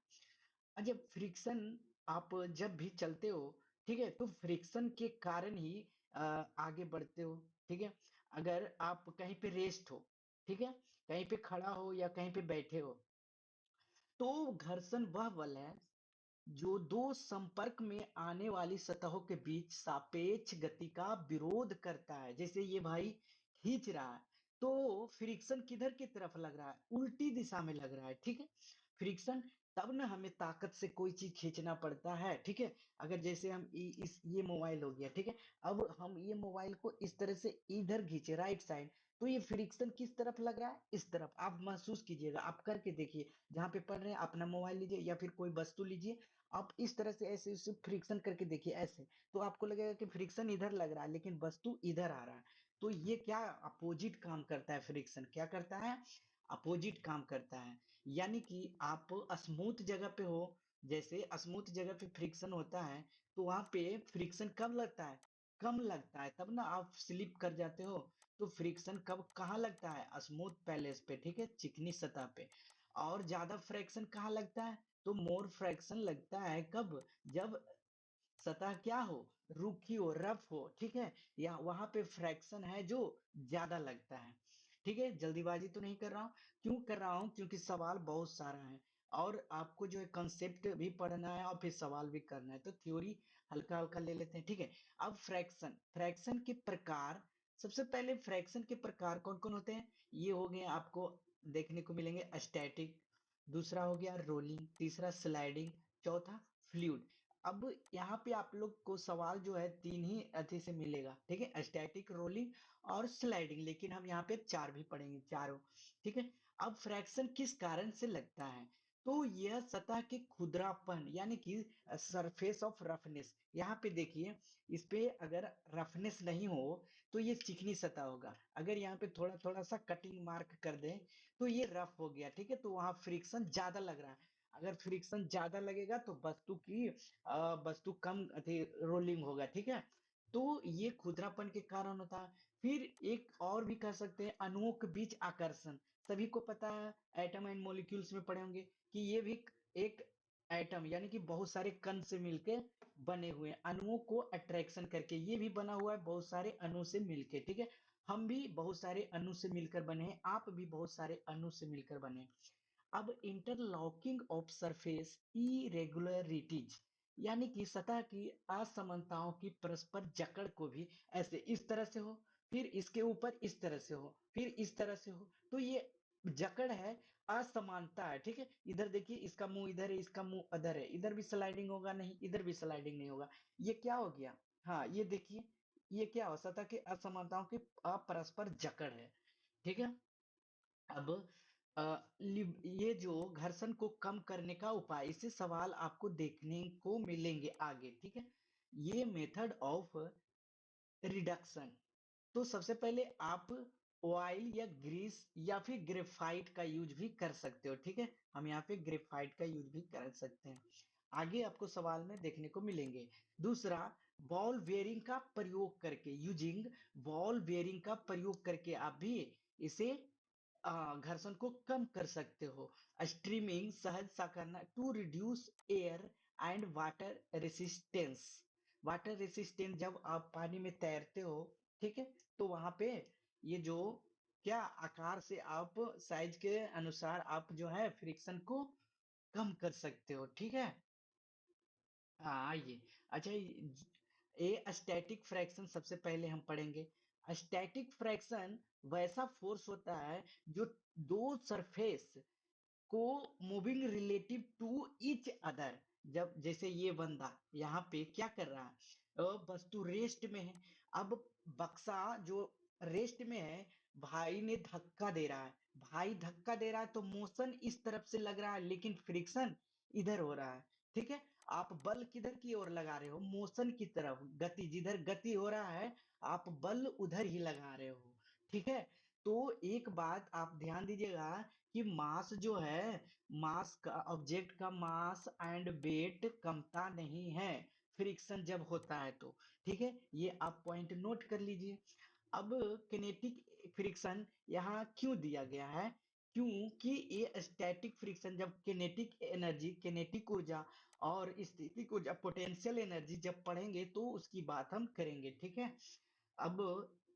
अच्छा, फ्रिक्शन, आप जब भी चलते हो, ठीक है, तो फ्रिक्शन के कारण ही अ, आगे बढ़ते हो, ठीक है, अगर आप कहीं पे रेस्ट हो, ठीक है, कहीं पे खड़ा हो या कहीं पे बैठे हो, तो घर्षण वह बल है जो दो संपर्क में आने वाली सतहों के बीच सापेक्ष गति का विरोध करता है, जैसे ये भाई खींच रहा है, तो फ्रिक्शन किधर की तरफ लग रहा है, उल्टी दिशा में लग रहा है, ठीक है, फ्रिक्शन, तब ना हमें ताकत से कोई चीज खींचना पड़ता है, ठीक है, अगर जैसे हम ये मोबाइल हो गया, ठीक है, अब हम ये मोबाइल को इस तरह से इधर खींचे राइट साइड, तो ये फ्रिक्शन किस तरफ लग रहा है, इस तरफ, आप महसूस कीजिएगा, आप करके देखिए, जहां पे पढ़ रहे हैं अपना मोबाइल लीजिए या फिर कोई वस्तु लीजिए, आप इस तरह से ऐसे फ्रिक्शन करके देखिए, ऐसे, तो आपको लगेगा कि फ्रिक्शन इधर लग रहा है लेकिन वस्तु इधर आ रहा है, तो ये क्या अपोजिट काम करता है, फ्रिक्शन क्या करता है, अपोजिट काम करता है। यानी कि आप स्मूथ जगह पे हो, जैसे स्मूथ जगह पे फ्रिक्शन होता है, तो वहां पे फ्रिक्शन कब लगता है, कम लगता है, तब ना आप स्लिप कर जाते हो। तो फ्रिक्शन कब कहाँ लगता है, स्मूथ पैलेस पे, ठीक है, चिकनी सतह पे। और ज्यादा फ्रैक्शन कहाँ लगता है, तो मोर फ्रैक्शन लगता है कब, जब सतह क्या हो, रूखी हो, रफ हो, ठीक है, या वहां पे फ्रैक्शन है जो ज्यादा लगता है। ठीक है, जल्दीबाजी तो नहीं कर रहा हूं, क्यों कर रहा हूं, क्योंकि सवाल बहुत सारा है और आपको जो है कंसेप्ट भी पढ़ना है और फिर सवाल भी करना है, तो थ्योरी हल्का हल्का ले लेते हैं, ठीक है। अब फ्रैक्शन, फ्रैक्शन के प्रकार, सबसे पहले फ्रैक्शन के प्रकार कौन कौन होते हैं, ये हो गए आपको देखने को मिलेंगे, स्टैटिक, दूसरा हो गया रोलिंग, तीसरा स्लाइडिंग, चौथा फ्लूइड। अब यहाँ पे आप लोग को सवाल जो है तीन ही अथी से मिलेगा, ठीक है, स्टैटिक, रोलिंग और स्लाइडिंग, लेकिन हम यहाँ पे चार भी पढ़ेंगे, चारों, ठीक है। अब फ्रैक्शन किस कारण से लगता है, तो यह सतह के खुरदरापन यानी कि सरफेस ऑफ रफनेस, यहाँ पे देखिए, इस पे अगर रफनेस नहीं हो तो ये चिकनी सतह होगा, अगर यहाँ पे थोड़ा थोड़ा सा कटिंग मार्क कर दें तो ये रफ हो गया, ठीक है, तो वहां फ्रिक्शन ज्यादा लग रहा है। अगर फ्रिक्शन ज्यादा लगेगा तो वस्तु की वस्तु कम अथी रोलिंग होगा, ठीक है। तो ये खुरदरापन के कारण होता है। फिर एक और भी कह सकते हैं, अणुओं के बीच आकर्षण, सभी को पता है, एटम एंड मॉलिक्यूल्स में पढ़े होंगे कि ये भी एक एटम यानी कि बहुत सारे कण से मिलके बने हुए हैं, अणुओं को अट्रैक्शन करके ये भी बना हुआ है बहुत सारे अणु से मिलके, ठीक है। हम भी बहुत सारे अणु से मिलकर बने हैं, आप भी बहुत सारे अणु से मिलकर बने हैं। अब इंटरलॉकिंग ऑफ सरफेस इरेगुलरिटीज, यानी कि सतह की असमानताओं की परस्पर जकड़ को भी ऐसे इस तरह से हो, फिर इसके ऊपर इस तरह से हो, फिर इस तरह से हो, तो ये जकड़ है, असमानता है, ठीक है। इधर देखिए, इसका मुंह इधर है, इसका मुंह अधर है, इधर भी स्लाइडिंग होगा नहीं, इधर भी स्लाइडिंग नहीं होगा, ये क्या हो गया, हाँ ये देखिए, ये क्या हो, सतह की असमानताओं की परस्पर जकड़ है, ठीक है। अब ये जो घर्षण को कम करने का उपाय, इससे सवाल आपको देखने को मिलेंगे आगे, ठीक है। ये मेथड ऑफ रिडक्शन, तो सबसे पहले आप ऑयल या ग्रीस या फिर ग्रेफाइट का यूज भी कर सकते हो, ठीक है, हम यहाँ पे ग्रेफाइट का यूज भी कर सकते हैं, आगे आपको सवाल में देखने को मिलेंगे। दूसरा, बॉल बेयरिंग का प्रयोग करके, यूजिंग बॉल बेयरिंग का प्रयोग करके आप भी इसे घर्षण को कम कर सकते हो। स्ट्रीमिंग सहज सा करना to reduce air and water resistance, water resistant, जब आप पानी में तैरते हो, ठीक है, तो वहां पे ये जो क्या आकार से आप साइज के अनुसार आप जो है फ्रिक्शन को कम कर सकते हो, ठीक है। हाँ ये, अच्छा, ये स्टैटिक फ्रैक्शन सबसे पहले हम पढ़ेंगे। स्टैटिक फ्रैक्शन वैसा फोर्स होता है जो दो सरफेस को moving relative to each other, जब जैसे ये बंदा यहाँ पे क्या कर रहा है, वस्तु रेस्ट में है, अब बक्सा जो रेस्ट में है, भाई ने धक्का दे रहा है, भाई धक्का दे रहा है तो मोशन इस तरफ से लग रहा है, लेकिन फ्रिक्शन इधर हो रहा है, ठीक है। आप बल किधर की ओर लगा रहे हो, मोशन की तरफ, गति जिधर गति हो रहा है आप बल उधर ही लगा रहे हो, ठीक है। तो एक बात आप ध्यान दीजिएगा कि मास जो है, मास का, ऑब्जेक्ट का मास एंड वेट कमता नहीं है फ्रिक्शन जब होता है तो, ठीक है, ये आप पॉइंट नोट कर लीजिए। अब किनेटिक फ्रिक्शन यहाँ क्यों दिया गया है, क्योंकि ये स्टैटिक फ्रिक्शन, जब किनेटिक एनर्जी, किनेटिक ऊर्जा और स्टैटिक ऊर्जा, पोटेंशियल एनर्जी जब पढ़ेंगे तो उसकी बात हम करेंगे, ठीक है। अब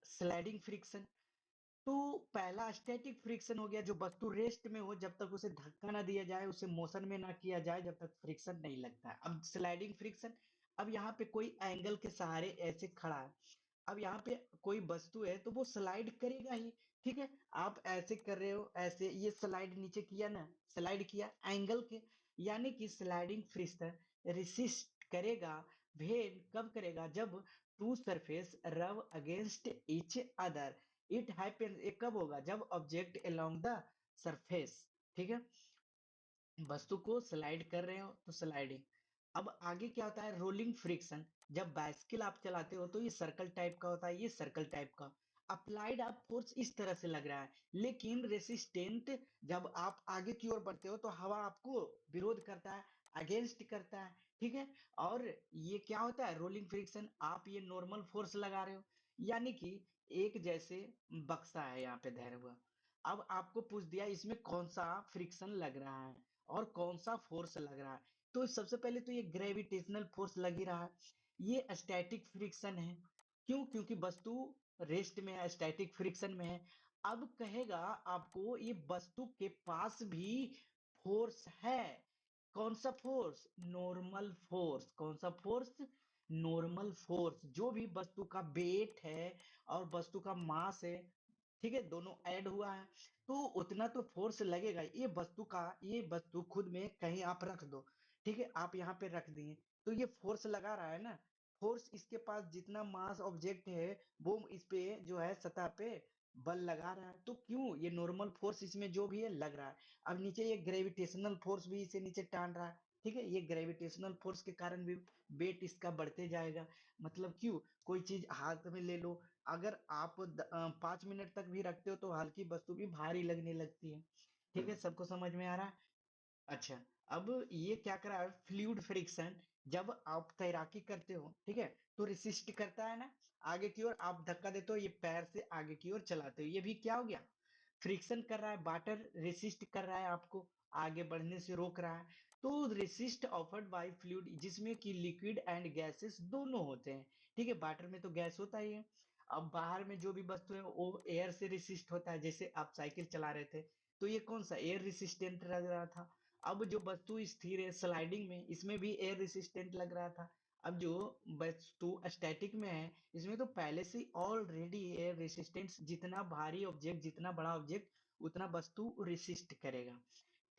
स्लाइडिंग फ्रिक्शन, तो पहला स्टैटिक फ्रिक्शन हो गया, जो वस्तु रेस्ट में हो, जब तक उसे धक्का ना दिया जाए, उसे मोशन में ना किया जाए, जब तक फ्रिक्शन नहीं लगता है। अब स्लाइडिंग फ्रिक्शन, अब यहाँ पे कोई एंगल के सहारे ऐसे खड़ा है, अब यहाँ पे कोई वस्तु है तो वो स्लाइड करेगा ही, ठीक है। आप ऐसे कर रहे हो, ऐसे ये स्लाइड नीचे किया ना, स्लाइड किया एंगल के, यानी कि स्लाइडिंग फ्रिक्शन रेसिस्ट करेगा, भेद कब करेगा, जब टू सरफेस रब against each other, it happens, ये कब होगा, जब ऑब्जेक्ट अलोंग द सरफेस, ठीक है, वस्तु को स्लाइड कर रहे हो तो स्लाइडिंग। अब आगे क्या होता है, रोलिंग फ्रिक्शन, जब बाइसिकल आप चलाते हो तो ये सर्कल टाइप का होता है, ये सर्कल टाइप का, अप्लाइड आप फोर्स इस तरह से लग रहा है, लेकिन रेसिस्टेंट जब आप आगे की ओर बढ़ते हो तो हवा आपको विरोध करता है, अगेंस्ट करता है, ठीक है। और ये क्या होता है, रोलिंग फ्रिक्शन, आप ये नॉर्मल फोर्स लगा रहे हो, यानी कि एक जैसे बक्सा है यहाँ पे धैर्य हुआ। अब आपको पूछ दिया इसमें कौन सा फ्रिक्शन लग रहा है और कौन सा फोर्स लग रहा है। तो सबसे पहले तो ये ग्रेविटेशनल फोर्स लग ही रहा है, ये स्टैटिक फ्रिक्शन है। क्यों? क्योंकि वस्तु रेस्ट में है, स्टैटिक फ्रिक्शन में है। अब कहेगा आपको ये वस्तु के पास भी फोर्स है। कौन सा फोर्स? Normal force. कौन सा फोर्स? Normal force. जो भी वस्तु का वेट है और वस्तु का मास है, ठीक है, दोनों ऐड हुआ है तो उतना तो फोर्स लगेगा। ये वस्तु खुद में कहीं आप रख दो, ठीक है, आप यहाँ पे रख दिए तो ये फोर्स लगा रहा है ना। फोर्स, इसके पास जितना मास ऑब्जेक्ट है वो इस पे जो है सतह पे बल लगा रहा है, तो क्यों? ये नॉर्मल फोर्स इसमें जो भी है लग रहा है। अब नीचे ये ग्रेविटेशनल फोर्स भी इसे नीचे टान रहा है, ठीक है, ये ग्रेविटेशनल फोर्स के कारण भी वेट इसका बढ़ते जाएगा। मतलब क्यों? कोई चीज हाथ में ले लो, अगर आप 5 मिनट तक भी रखते हो तो हल्की वस्तु भी भारी लगने लगती है। ठीक है, सबको समझ में आ रहा है? अच्छा, अब ये क्या करा है, फ्लूइड फ्रिक्शन। जब आप तैराकी करते हो, ठीक है, तो रेसिस्ट करता है ना, आगे की ओर आप धक्का देते हो, ये पैर से आगे की ओर चलाते हो, ये भी क्या हो गया, फ्रिक्शन कर रहा है। वाटर रेसिस्ट कर रहा है, आपको आगे बढ़ने से रोक रहा है। तो रेसिस्ट ऑफर्ड बाय फ्लूइड, जिसमें कि लिक्विड एंड गैसेस दोनों होते हैं, ठीक है, वाटर में तो गैस होता ही है। अब बाहर में जो भी वस्तु है वो एयर से रेसिस्ट होता है, जैसे आप साइकिल चला रहे थे तो ये कौन सा एयर रेसिस्टेंट लग रहा था। अब जो वस्तु स्थिर है स्लाइडिंग में, इसमें भी एयर रेसिस्टेंट लग रहा था। अब जो वस्तु स्टैटिक में है, इसमें तो पहले से ऑलरेडी एयर रेसिस्टेंस, जितना भारी ऑब्जेक्ट, जितना बड़ा ऑब्जेक्ट, उतना वस्तु रेसिस्ट करेगा।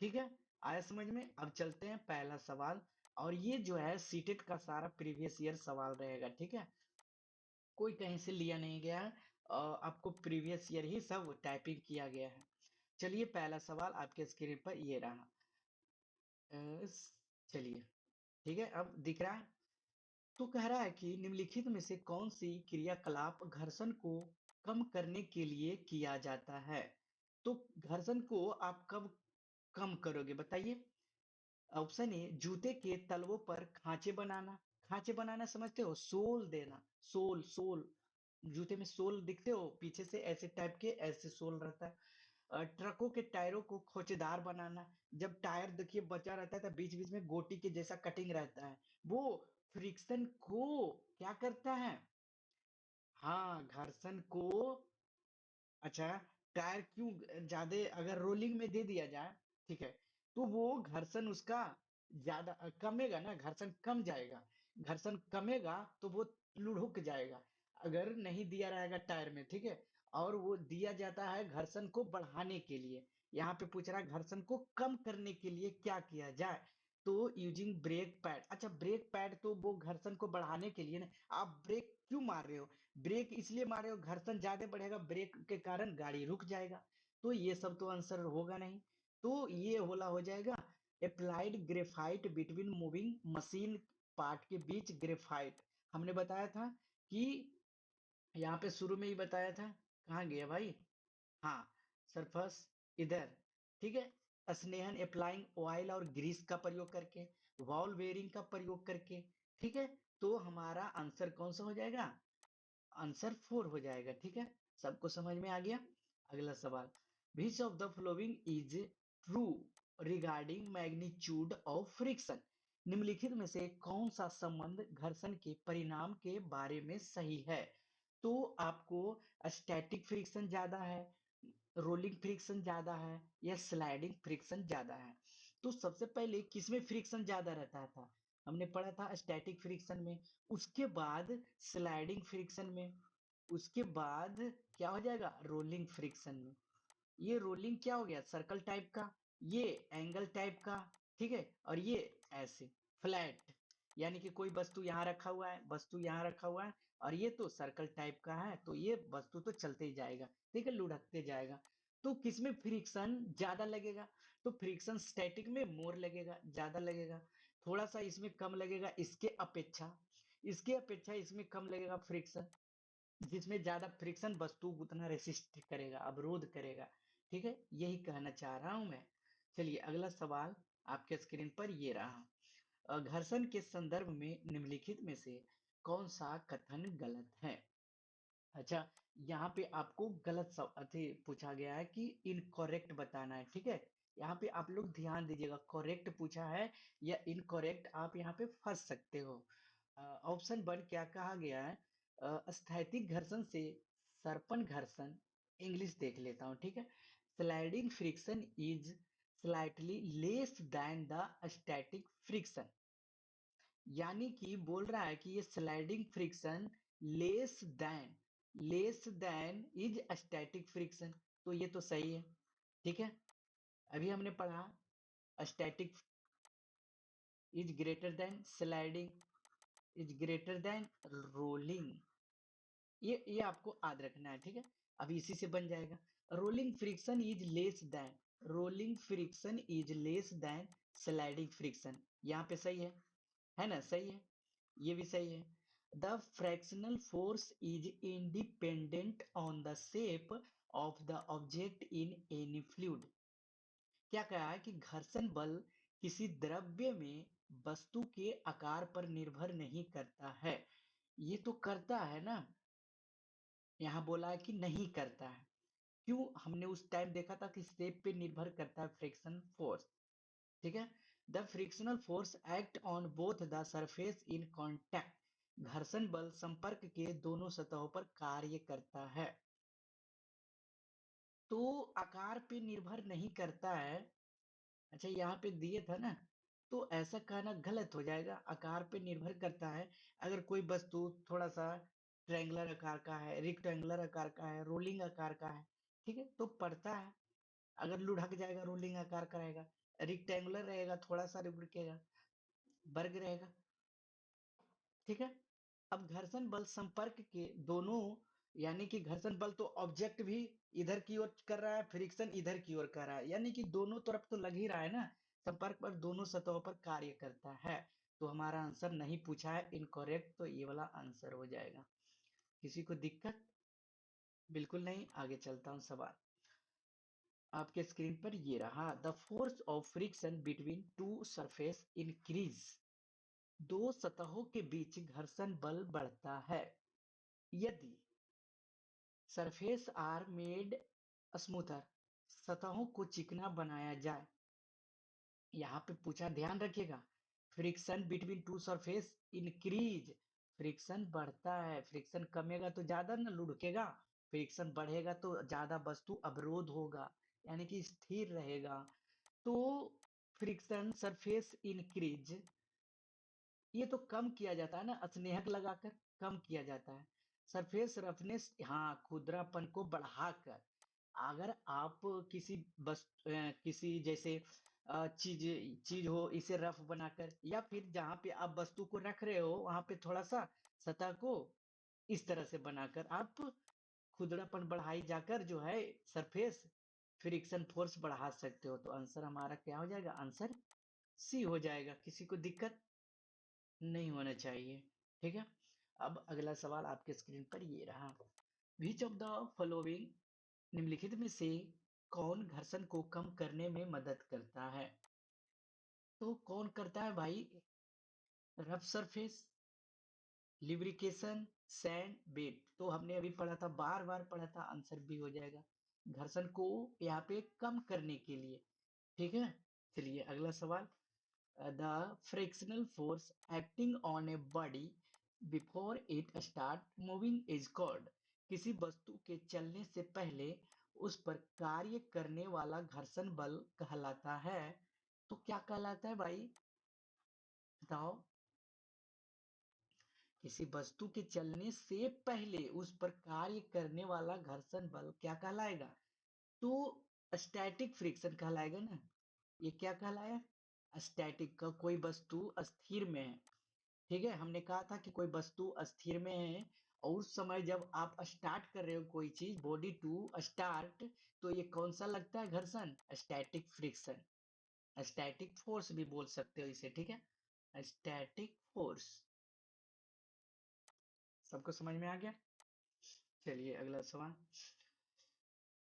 ठीक है, आया समझ में? अब चलते हैं पहला सवाल। और ये जो है सीटेट का सारा प्रीवियस ईयर सवाल रहेगा, ठीक है, कोई कहीं से लिया नहीं गया है। आपको प्रीवियस ईयर ही सब टाइपिंग किया गया है। चलिए, पहला सवाल आपके स्क्रीन पर ये रहा। चलिए, ठीक है, अब दिख रहा है। तो कह रहा है कि निम्नलिखित में से कौन सी क्रियाकलाप घर्षण को कम करने के लिए किया जाता है। तो घर्षण को आप कब कम करोगे बताइए? ऑप्शन ए, जूते के तलवों पर खांचे बनाना। खांचे बनाना समझते हो? सोल देना, सोल सोल। जूते में सोल दिखते हो, पीछे से ऐसे टाइप के ऐसे सोल रहता है। ट्रकों के टायरों को खोचेदार बनाना। जब टायर देखिए बचा रहता है तो बीच बीच में गोटी के जैसा कटिंग रहता है, वो फ्रिक्शन को क्या करता है? हाँ, घर्षण को। अच्छा, टायर क्यों ज्यादा अगर रोलिंग में दे दिया जाए, ठीक है, तो वो घर्षण उसका ज्यादा कमेगा ना, घर्षण कम जाएगा। घर्षण कमेगा तो वो लुढ़क जाएगा। अगर नहीं दिया रहेगा टायर में, ठीक है, और वो दिया जाता है घर्षण को बढ़ाने के लिए। यहाँ पे पूछ रहा है घर्षण को कम करने के लिए क्या किया जाए। तो यूजिंग ब्रेक पैड। अच्छा, ब्रेक पैड तो वो घर्षण को बढ़ाने के लिए ना। आप ब्रेक क्यों मार रहे हो? ब्रेक इसलिए मारे हो, घर्षण ज्यादा बढ़ेगा, ब्रेक के कारण गाड़ी रुक जाएगा। तो ये सब तो आंसर होगा नहीं। तो ये होला हो जाएगा applied graphite between moving machine part के बीच ग्रेफाइट। हमने बताया था कि यहाँ पे शुरू में ही बताया था। कहाँ गया भाई? हाँ, सरफस इधर, ठीक है, स्नेहन अप्लाइंग ऑयल और ग्रीस का प्रयोग करके, वॉल बेयरिंग का प्रयोग करके, ठीक है। तो हमारा आंसर कौन सा हो जाएगा? आंसर 4 हो जाएगा, ठीक है, सबको समझ में आ गया। अगला सवाल, विच of the following is true regarding magnitude of friction. निम्नलिखित में से कौन सा संबंध घर्षण के परिणाम के बारे में सही है। तो आपको स्टैटिक फ्रिक्शन ज्यादा है, रोलिंग फ्रिक्शन ज्यादा है, या स्लाइडिंग फ्रिक्शन ज्यादा है। तो सबसे पहले किसमें फ्रिक्शन ज्यादा रहता था? हमने पढ़ा था स्टैटिक फ्रिक्शन में, उसके बाद स्लाइडिंग फ्रिक्शन में, उसके बाद क्या हो जाएगा, रोलिंग फ्रिक्शन में। ये रोलिंग क्या हो गया, सर्कल टाइप का, ये एंगल टाइप का, ठीक है, और ये ऐसे फ्लैट, यानी कि कोई वस्तु यहाँ रखा हुआ है, वस्तु यहाँ रखा हुआ है, और ये तो सर्कल टाइप का है, तो ये वस्तु तो चलते ही जाएगा, ठीक है, लुढ़कते जाएगा। तो किसमें फ्रिक्शन ज्यादा लगेगा? तो फ्रिक्शन स्टैटिक में मोर लगेगा, ज्यादा लगेगा। थोड़ा सा इसमें कम लगेगा, इसके अपेक्षा इसमें कम लगेगा फ्रिक्शन। जिसमें ज्यादा फ्रिक्शन वस्तु उतना रेसिस्ट करेगा, अवरोध करेगा। ठीक है, यही कहना चाह रहा हूं मैं। चलिए अगला सवाल आपके स्क्रीन पर ये रहा। घर्षण के संदर्भ में निम्नलिखित में से कौन सा कथन गलत है? अच्छा, यहाँ पे आपको गलत सब अथी पूछा गया है कि इनकरेक्ट बताना है। ठीक है, यहाँ पे आप लोग ध्यान दीजिएगा, करेक्ट पूछा है या इनकरेक्ट, आप यहाँ पे फंस सकते हो। ऑप्शन वन क्या कहा गया है? स्थैतिक घर्षण से सर्पण घर्षण, इंग्लिश देख लेता हूँ। ठीक है, sliding friction is slightly less than the static friction, यानी कि बोल रहा है कि ये sliding friction less than is static friction, तो ये तो सही है। ठीक है, अभी हमने पढ़ा static is greater than sliding is greater than rolling, ये आपको याद रखना है। ठीक है, अभी इसी से बन जाएगा। Rolling friction is less then, rolling friction is less than sliding friction, यहाँ पे सही है ना? सही है, ये भी सही है। The fractional force is independent on the shape of the object in any fluid, क्या कहा है कि घर्षण बल किसी द्रव्य में वस्तु के आकार पर निर्भर नहीं करता है। ये तो करता है ना, यहाँ बोला है कि नहीं करता है। क्यों? हमने उस टाइम देखा था कि शेप पे निर्भर करता है फ्रिक्शन फोर्स। ठीक है, the frictional force act on both the surface in contact, घर्षण बल संपर्क के दोनों सतहों पर कार्य करता है। तो आकार पे निर्भर नहीं करता है। अच्छा, यहाँ पे दिए था ना, तो ऐसा कहना गलत हो जाएगा, आकार पे निर्भर करता है। अगर कोई वस्तु थोड़ा सा ट्रायंगुलर आकार का है, रेक्टेंगुलर आकार का है, रोलिंग आकार का है, ठीक है, तो पड़ता है। अगर लुढ़क जाएगा, रोलिंग आकार का रहेगा। रेक्टेंगुलर रहेगा, थोड़ा सा रुकेगा, वर्ग रहेगा। ठीक है, अब घर्षण बल संपर्क के दोनों, यानी कि घर्षण बल तो ऑब्जेक्ट भी इधर की ओर कर रहा है, फ्रिक्शन इधर की ओर कर रहा है, यानी कि दोनों तरफ तो लग ही रहा है ना, संपर्क पर दोनों सतहों पर कार्य करता है। तो हमारा आंसर नहीं पूछा है, इनकरेक्ट, तो ये वाला आंसर हो जाएगा। किसी को दिक्कत? बिल्कुल नहीं। आगे चलता हूं सवाल आपके स्क्रीन पर ये रहा। The force of friction between two surface increase, दो सतहों के बीच घर्षण बल बढ़ता है यदि सरफेस आर मेड स्मूथर, सतहों को चिकना बनाया जाए। यहाँ पे पूछा, ध्यान रखिएगा, friction between two surface increase, friction बढ़ता है, फ्रिक्शन कमेगा तो ज्यादा ना लुढ़केगा, फ्रिक्शन बढ़ेगा तो ज्यादा वस्तु अवरोध होगा, यानी कि स्थिर रहेगा। तो फ्रिक्शन सरफेस इंक्रीज, ये तो कम किया जाता है ना, स्नेहक लगाकर कम किया जाता है। सरफेस रफनेस, हाँ, खुरदरापन को बढ़ाकर। अगर आप किसी किसी जैसे चीज चीज हो, इसे रफ बनाकर, या फिर जहां पे आप वस्तु को रख रहे हो वहां पे थोड़ा सा सतह को इस तरह से बनाकर आप खुरदरापन बढ़ाई जाकर जो है सरफेस फ्रिक्शन फोर्स बढ़ा सकते हो। तो आंसर हमारा क्या हो जाएगा? आंसर सी हो जाएगा। किसी को दिक्कत नहीं होना चाहिए। ठीक है, अब अगला सवाल आपके स्क्रीन पर ये रहा। विच ऑफ द फॉलोइंग, निम्नलिखित में से कौन घर्षण को कम करने में मदद करता है? तो कौन करता है भाई? Rough surface, lubrication, sand, bed, तो हमने अभी पढ़ा था, बार बार पढ़ा था, आंसर भी हो जाएगा घर्षण को यहाँ पे कम करने के लिए। ठीक है, चलिए अगला सवाल। The frictional force acting on a body before it start moving is called, किसी वस्तु के चलने से पहले उस पर कार्य करने वाला घर्षण बल कहलाता है। तो क्या कहलाता है भाई? बताओ। किसी वस्तु के चलने से पहले उस पर कार्य करने वाला घर्षण बल क्या कहलाएगा? तो स्टैटिक फ्रिक्शन कहलाएगा ना। ये क्या कहलाया? स्टैटिक का, कोई वस्तु स्थिर में है। ठीक है, हमने कहा था कि कोई वस्तु अस्थिर में है और उस समय जब आप स्टार्ट कर रहे हो कोई चीज, बॉडी टू स्टार्ट, तो ये कौन सा लगता है घर्षण? स्टैटिक फ्रिक्शन, स्टैटिक फोर्स भी बोल सकते हो इसे। ठीक है, स्टैटिक फोर्स। सबको समझ में आ गया? चलिए अगला सवाल।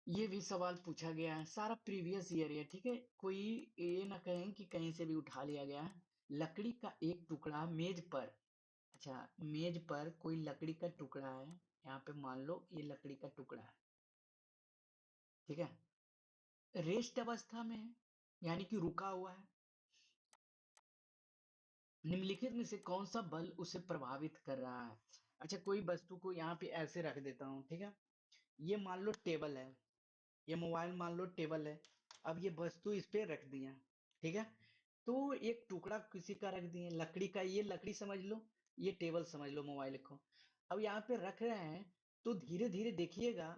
ये भी सवाल पूछा गया है, सारा प्रीवियस ईयर है, ठीक है, कोई ये ना कहें कि कहीं से भी उठा लिया गया है। लकड़ी का एक टुकड़ा मेज पर, अच्छा मेज पर कोई लकड़ी का टुकड़ा है, यहाँ पे मान लो ये लकड़ी का टुकड़ा है, ठीक है, रेस्ट अवस्था में है, यानी कि रुका हुआ है। निम्नलिखित में से कौन सा बल उसे प्रभावित कर रहा है? अच्छा कोई वस्तु को यहाँ पे ऐसे रख देता हूँ, ठीक है, ये मान लो टेबल है, ये मोबाइल मान लो टेबल है, अब ये वस्तु इस पे रख दिया, ठीक है, तो एक टुकड़ा किसी का रख दिए लकड़ी का, ये लकड़ी समझ लो, ये टेबल समझ लो मोबाइल को। अब यहाँ पे रख रहे हैं तो धीरे धीरे देखिएगा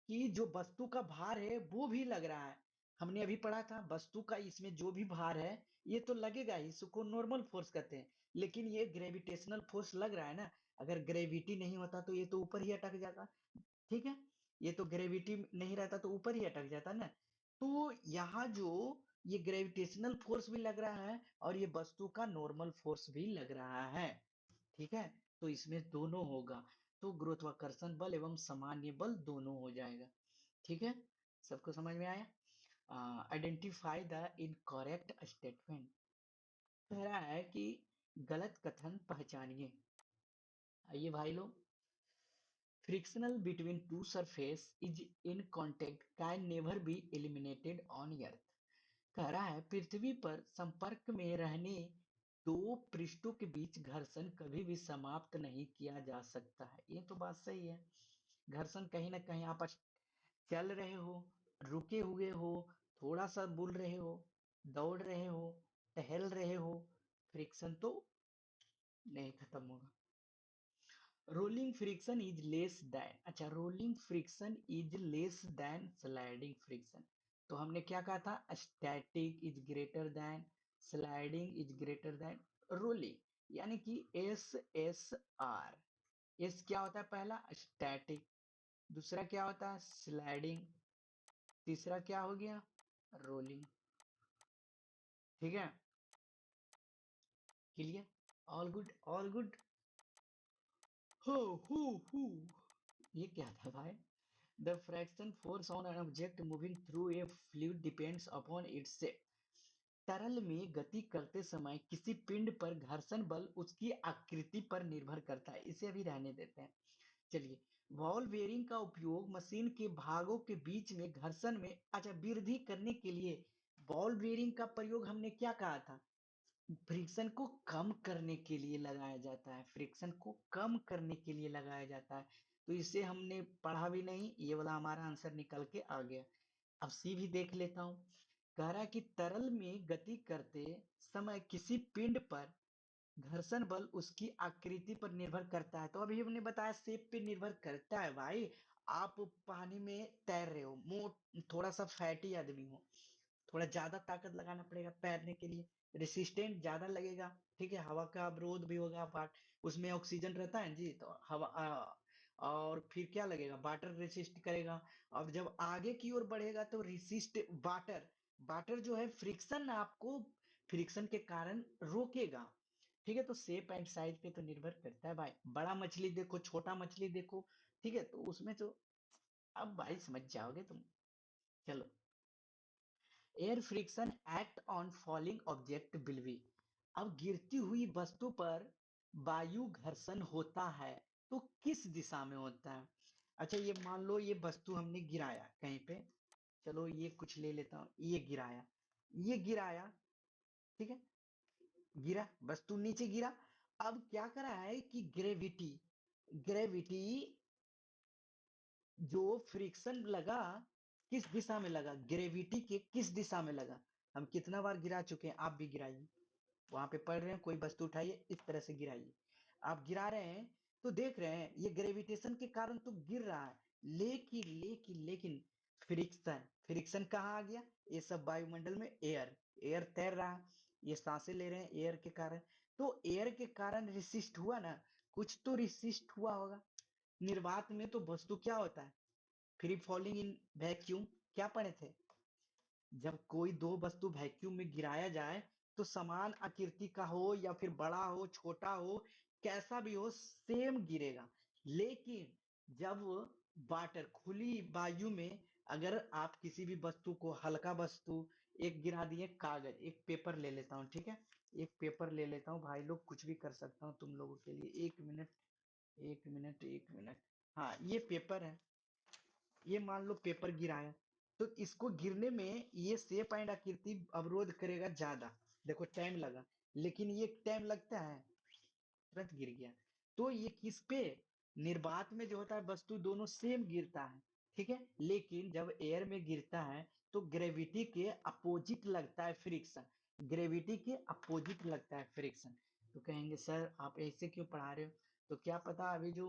कि जो वस्तु का भार है वो भी लग रहा है। हमने अभी पढ़ा था वस्तु का इसमें जो भी भार है ये तो लगेगा ही, इसको नॉर्मल फोर्स कहते हैं, लेकिन ये ग्रेविटेशनल फोर्स लग रहा है ना, अगर ग्रेविटी नहीं होता तो ये तो ऊपर ही अटक जाता, ठीक है, ये तो ग्रेविटी नहीं रहता तो ऊपर ही अटक जाता ना। तो यहाँ जो ये ग्रेविटेशनल फोर्स भी लग रहा है और ये वस्तु का नॉर्मल फोर्स भी लग रहा है, ठीक है, तो इसमें दोनों होगा, तो गुरुत्वाकर्षण बल एवं सामान्य बल दोनों हो जाएगा, ठीक है, सबको समझ में आया। आइडेंटिफाई द इनकरेक्ट स्टेटमेंट, कह रहा है कि गलत कथन पहचानिए। आइए भाई लोग, frictional between two surface is in contact can never be eliminated on earth, कह रहा है पृथ्वी पर संपर्क में रहने दो पृष्ठों के बीच घर्षण कभी भी समाप्त नहीं किया जा सकता है। ये तो बात सही है, घर्षण कहीं ना कहीं आप चल रहे हो, रुके हुए हो, थोड़ा सा बुल रहे हो, दौड़ रहे हो, टहल रहे हो, फ्रिक्शन तो नहीं खत्म होगा। Rolling friction is less than, अच्छा rolling friction is less than sliding friction, तो हमने क्या कहा था, static is greater than, sliding is greater than rolling, यानी कि SSR। एस क्या होता है, पहला स्टैटिक, दूसरा क्या होता है स्लाइडिंग, तीसरा क्या हो गया रोलिंग, ठीक है, clear, all good all good. हो हु हु, ये क्या था भाई? The fraction force on an object moving through a fluid depends upon its shape. तरल में गति करते समय किसी पिंड पर घर्षण बल उसकी आकृति पर निर्भर करता है, इसे अभी रहने देते हैं। चलिए, बॉल बेयरिंग का उपयोग मशीन के भागों के बीच में घर्षण में, अच्छा वृद्धि करने के लिए बॉल बेयरिंग का प्रयोग हमने क्या कहा था, फ्रिक्शन को कम करने के लिए लगाया जाता है, फ्रिक्शन को कम करने के लिए लगाया जाता है, तो इसे हमने पढ़ा भी नहीं, ये वाला हमारा आंसर निकल के आ गया। अब सी भी देख लेता हूं, कह रहा है कि तरल में गति करते समय किसी पिंड पर घर्षण बल उसकी आकृति पर निर्भर करता है, तो अभी हमने बताया शेप पे निर्भर करता है भाई। आप पानी में तैर रहे हो, मोट थोड़ा सा फैटी आदमी हो, थोड़ा ज्यादा ताकत लगाना पड़ेगा तैरने के लिए, रेसिस्टेंट ज्यादा लगेगा, ठीक है, हवा का अवरोध भी होगा, उसमें ऑक्सीजन रहता है जी, तो हवा और फिर क्या लगेगा, वाटर रेसिस्ट करेगा। अब जब आगे की ओर बढ़ेगा तो रेसिस्ट वाटर, वाटर जो है फ्रिक्शन आपको फ्रिक्शन के कारण रोकेगा, ठीक है, तो शेप एंड साइज पे तो निर्भर करता है भाई, बड़ा मछली देखो छोटा मछली देखो, ठीक है, तो उसमें तो अब भाई समझ जाओगे तुम। चलो, air friction act on falling object बिल्वी, अब गिरती हुई वस्तु पर वायु घर्षण होता है तो किस दिशा में होता है? अच्छा ये मान लो ये वस्तु हमने गिराया कहीं पे, चलो ये कुछ ले लेता हूं, ये गिराया, ये गिराया, ठीक है, गिरा वस्तु नीचे गिरा, अब क्या करा है कि ग्रेविटी, ग्रेविटी जो फ्रिक्शन लगा किस दिशा में लगा, ग्रेविटी के किस दिशा में लगा, हम कितना बार गिरा चुके हैं, आप भी गिराइए, वहां पे पढ़ रहे हैं कोई वस्तु उठाइए इस तरह से गिराइए, आप गिरा रहे हैं तो देख रहे हैं ये ग्रेविटेशन के कारण तो गिर रहा है, लेकिन फ्रिक्शन, फ्रिक्शन कहाँ आ गया, ये सब वायुमंडल में एयर, एयर तैर रहा है, ये सांसें ले रहे हैं एयर के कारण, तो एयर के कारण रिसिस्ट हुआ ना, कुछ तो रिसिस्ट हुआ होगा। निर्वात में तो वस्तु क्या होता है, फ्री फॉलिंग इन वैक्यूम, क्या पढ़े थे, जब कोई दो वस्तु वैक्यूम में गिराया जाए तो समान आकृति का हो या फिर बड़ा हो छोटा हो कैसा भी हो सेम गिरेगा, लेकिन जब वाटर, खुली वायु में अगर आप किसी भी वस्तु को, हल्का वस्तु, एक गिरा दिए कागज, एक पेपर ले लेता हूँ, ठीक है, एक पेपर ले लेता हूँ भाई लोग, कुछ भी कर सकता हूँ तुम लोगों के लिए, 1 मिनट, 1 मिनट, 1 मिनट। हाँ, ये पेपर है, ये मान लो पेपर गिराया, तो इसको गिरने में ये शेप एंड आकृति अवरोध करेगा ज्यादा, देखो टाइम लगा, लेकिन ये टाइम लगता है, तुरंत गिर गया। तो ये किस पे, निर्वात में जो होता है वस्तु दोनों सेम गिरता है, ठीक है, लेकिन जब एयर में गिरता है तो ग्रेविटी के अपोजिट लगता है फ्रिक्शन, ग्रेविटी के अपोजिट लगता है फ्रिक्शन। तो कहेंगे सर आप ऐसे क्यों पढ़ा रहे हो, तो क्या पता अभी जो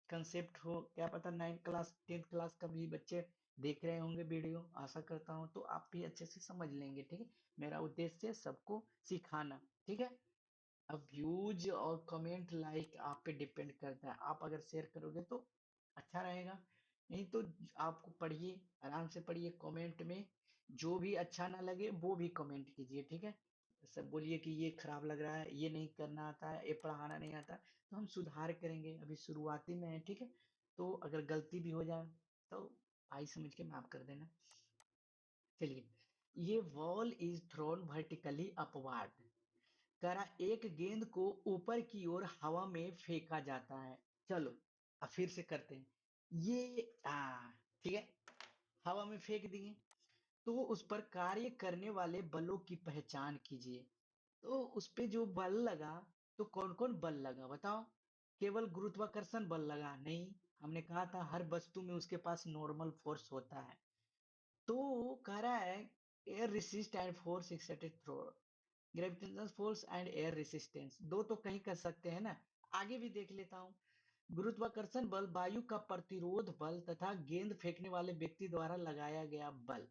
कंसेप्ट हो, क्या पता 9th क्लास 10th क्लास का भी बच्चे देख रहे होंगे वीडियो, आशा करता हूँ तो आप भी अच्छे से समझ लेंगे, ठीक है, मेरा उद्देश्य है सबको सिखाना, ठीक है। अब व्यूज और कमेंट लाइक आप पे डिपेंड करता है, आप अगर शेयर करोगे तो अच्छा रहेगा, नहीं तो आपको पढ़िए, आराम से पढ़िए, कमेंट में जो भी अच्छा ना लगे वो भी कमेंट कीजिए, ठीक है, सब बोलिए कि ये खराब लग रहा है, ये नहीं करना आता है, ये पढ़ाना नहीं आता, तो हम सुधार करेंगे, अभी शुरुआती में है, ठीक है, तो अगर गलती भी हो जाए तो भाई समझ के माफ कर देना। चलिए, ये wall is thrown vertically upward, करा एक गेंद को ऊपर की ओर हवा में फेंका जाता है, चलो अब फिर से करते हैं, ये ठीक है, हवा में फेंक दिए, तो उस पर कार्य करने वाले बलों की पहचान कीजिए, तो उस पे जो बल लगा, तो कौन कौन बल लगा बताओ, केवल गुरुत्वाकर्षण बल लगा नहीं, हमने कहा था हर वस्तु में उसके पास नॉर्मल फोर्स होता है, तो कह रहा है air resist and force exerted through gravitational force and air resistance, दो तो कहीं कर सकते हैं ना, आगे भी देख लेता हूँ, गुरुत्वाकर्षण बल वायु का प्रतिरोध बल तथा गेंद फेंकने वाले व्यक्ति द्वारा लगाया गया बल।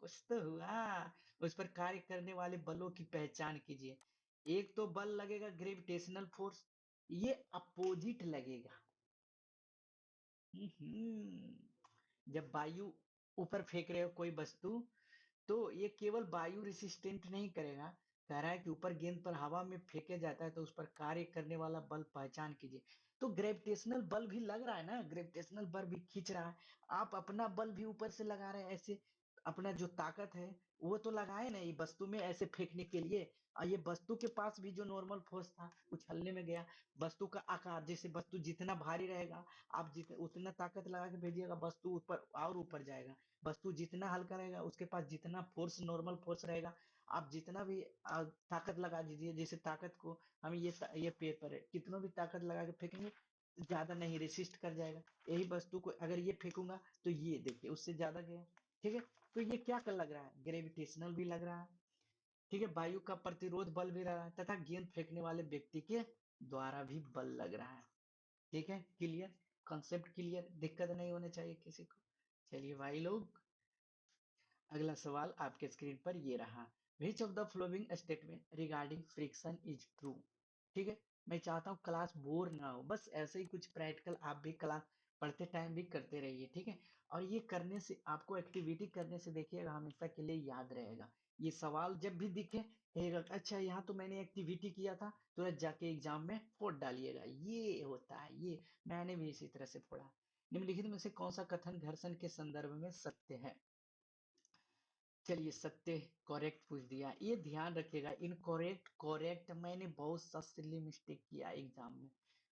कुछ तो हुआ, उस पर कार्य करने वाले बलों की पहचान कीजिए, एक तो बल लगेगा ग्रेविटेशनल फोर्स, ये अपोजिट लगेगा। जब वायु ऊपर फेंक रहे हो कोई वस्तु, तो ये केवल वायु रेसिस्टेंट नहीं करेगा, कह रहा है कि ऊपर गेंद पर हवा में फेंके जाता है तो उस पर कार्य करने वाला बल पहचान कीजिए, तो ग्रेविटेशनल बल भी लग रहा है ना, ग्रेविटेशनल बल भी खींच रहा है, आप अपना बल भी ऊपर से लगा रहे हैं ऐसे, अपना जो ताकत है वो तो लगाए ना ये वस्तु में ऐसे फेंकने के लिए, और ये वस्तु के पास भी जो नॉर्मल फोर्स था उछलने में गया, वस्तु का आकार, जैसे वस्तु जितना भारी रहेगा आप जितना उतना ताकत लगा के भेजिएगा वस्तु ऊपर और ऊपर जाएगा, वस्तु जितना हल्का रहेगा उसके पास जितना फोर्स नॉर्मल फोर्स रहेगा, आप जितना भी ताकत लगा दीजिए, जैसे ताकत को हम ये पेपर है, कितना भी ताकत लगा के फेंकेंगे ज्यादा नहीं रेसिस्ट कर जाएगा, यही वस्तु को अगर ये फेंकूंगा तो ये देखिए उससे ज्यादा गया, ठीक है, तो ये क्या कर लग रहा है, ग्रेविटेशनल भी लग रहा है, ठीक है, वायु का प्रतिरोध बल भी लग रहा है तथा गेंद फेंकने वाले व्यक्ति के द्वारा भी बल लग रहा है, ठीक है, क्लियर, कॉन्सेप्ट क्लियर, दिक्कत नहीं होने चाहिए किसी को। चलिए भाई लोग, अगला सवाल आपके स्क्रीन पर ये रहा, विच of the following statement regarding friction is true, ठीक है, मैं चाहता हूँ क्लास बोर ना हो, बस ऐसे ही कुछ प्रैक्टिकल आप भी क्लास पढ़ते टाइम भी करते रहिए, ठीक है, और ये करने से आपको एक्टिविटी करने से देखिएगा हमेशा के लिए याद रहेगा, ये सवाल जब भी दिखे कहिएगा अच्छा यहाँ तो मैंने एक्टिविटी किया था, तुरंत जाके एग्जाम में फोड़ डालिएगा, ये होता है, ये मैंने भी इसी तरह से पढ़ा। निम्नलिखित में से कौन सा कथन घर्षण के संदर्भ में सत्य है, चलिए सत्य करेक्ट पूछ दिया, ये ध्यान रखिएगा, इनकरेक्ट करेक्ट मैंने बहुत सा सिली मिस्टेक किया एग्जाम में,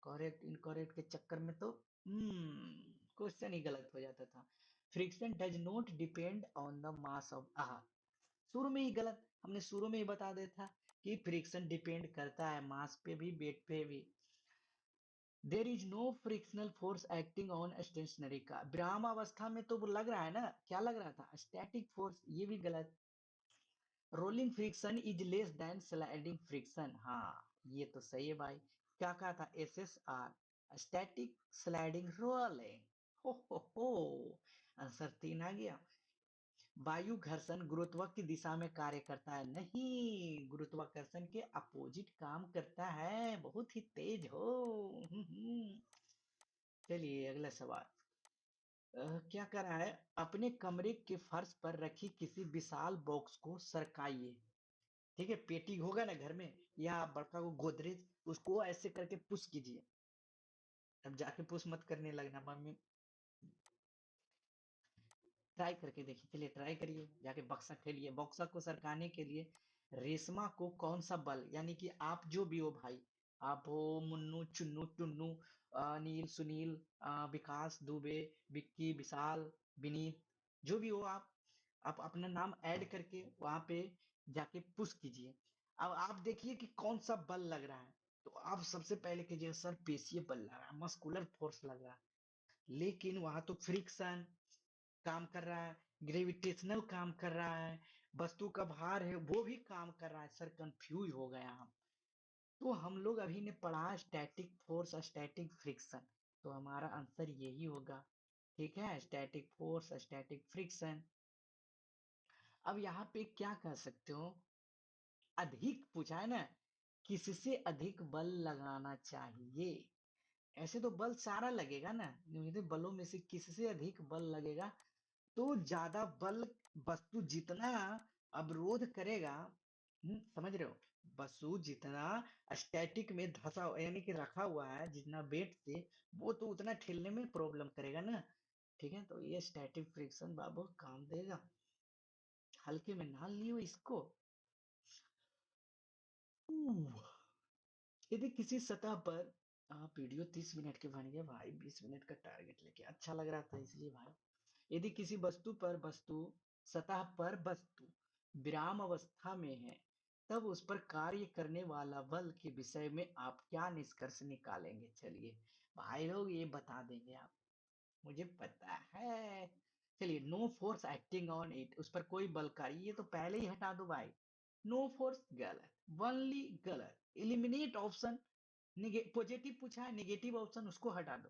करेक्ट इनकरेक्ट के चक्कर में तो क्वेश्चन ही गलत हो जाता था। Friction does not depend on the mass of शुरू में ही गलत, हमने शुरू में ही बता दिया था कि फ्रिक्शन डिपेंड करता है मास पे भी वेट पे भी, there is no frictional force acting on stationary का, विराम अवस्था में तो वो लग रहा है ना, क्या लग रहा था स्टैटिक फोर्स, ये भी गलत, rolling friction is less than sliding friction, हाँ ये तो सही है भाई, क्या कहा था SSR स्टैटिक स्लाइडिंग रोलिंग, हो आंसर 3 आ गया। वायु घर्षण गुरुत्व की दिशा में कार्य करता है, नहीं गुरुत्वाकर्षण के अपोजिट काम करता है, बहुत ही तेज हो। चलिए अगला सवाल, क्या कर रहा है, अपने कमरे के फर्श पर रखी किसी विशाल बॉक्स को सरकाइए, ठीक है, पेटी होगा ना घर में या बड़का को गोदरेज, उसको ऐसे करके पुश कीजिए, अब जाके पुश मत करने लगना मम्मी। ट्राई करके देखिए, चलिए ट्राई करिए, जाके बक्सा खेलिए। बक्सा को सरकाने के लिए रेशमा को कौन सा बल, यानी कि आप जो भी हो भाई, आप हो मुन्नू चुन्नू टुन्नू, नील सुनील, विकास दुबे, विक्की विशाल विनीत, जो भी हो आप अपना नाम ऐड करके वहां पे जाके पुश कीजिए। अब आप देखिए कि कौन सा बल लग रहा है। तो आप सबसे पहले कीजिए सर पेशीय बल लग रहा है, मस्कुलर फोर्स लग रहा है, लेकिन वहां तो फ्रिक्शन काम कर रहा है, ग्रेविटेशनल काम कर रहा है, वस्तु का भार है वो भी काम कर रहा है। सर कंफ्यूज हो गया हम। तो हम लोग अभी ने पढ़ा स्टैटिक फोर्स स्टैटिक फ्रिक्शन, तो हमारा आंसर यही होगा। ठीक है, स्टैटिक फोर्स स्टैटिक फ्रिक्शन। अब यहाँ पे क्या कर सकते हो, अधिक पूछा है ना, किससे अधिक बल लगाना चाहिए। ऐसे तो बल सारा लगेगा ना, बलों में से किससे अधिक बल लगेगा। तो ज्यादा बल वस्तु जितना अवरोध करेगा, समझ रहे हो, वस्तु जितना स्टैटिक में धसा यानी कि रखा हुआ है जितना वेट से, वो तो उतना ठेलने में प्रॉब्लम करेगा ना। ठीक है, तो ये स्टैटिक फ्रिक्शन बाबू काम देगा, हल्के में ना लियो इसको। यदि किसी सतह पर, आप वीडियो 30 मिनट के बन गए भाई, 20 मिनट का टारगेट लेके अच्छा लग रहा था इसलिए भाई। यदि किसी वस्तु सतह पर वस्तु विराम अवस्था में है, तब उस पर कार्य करने वाला बल के विषय में आप क्या निष्कर्ष निकालेंगे। चलिए भाई लोग ये बता देंगे आप, मुझे पता है। चलिए, no force acting on it, उस पर कोई बल कार्य, ये तो पहले ही हटा दो भाई। नो फोर्स गलत, वनली गलत। एलिमिनेट ऑप्शन, पॉजिटिव पूछा है, नेगेटिव ऑप्शन उसको हटा दो।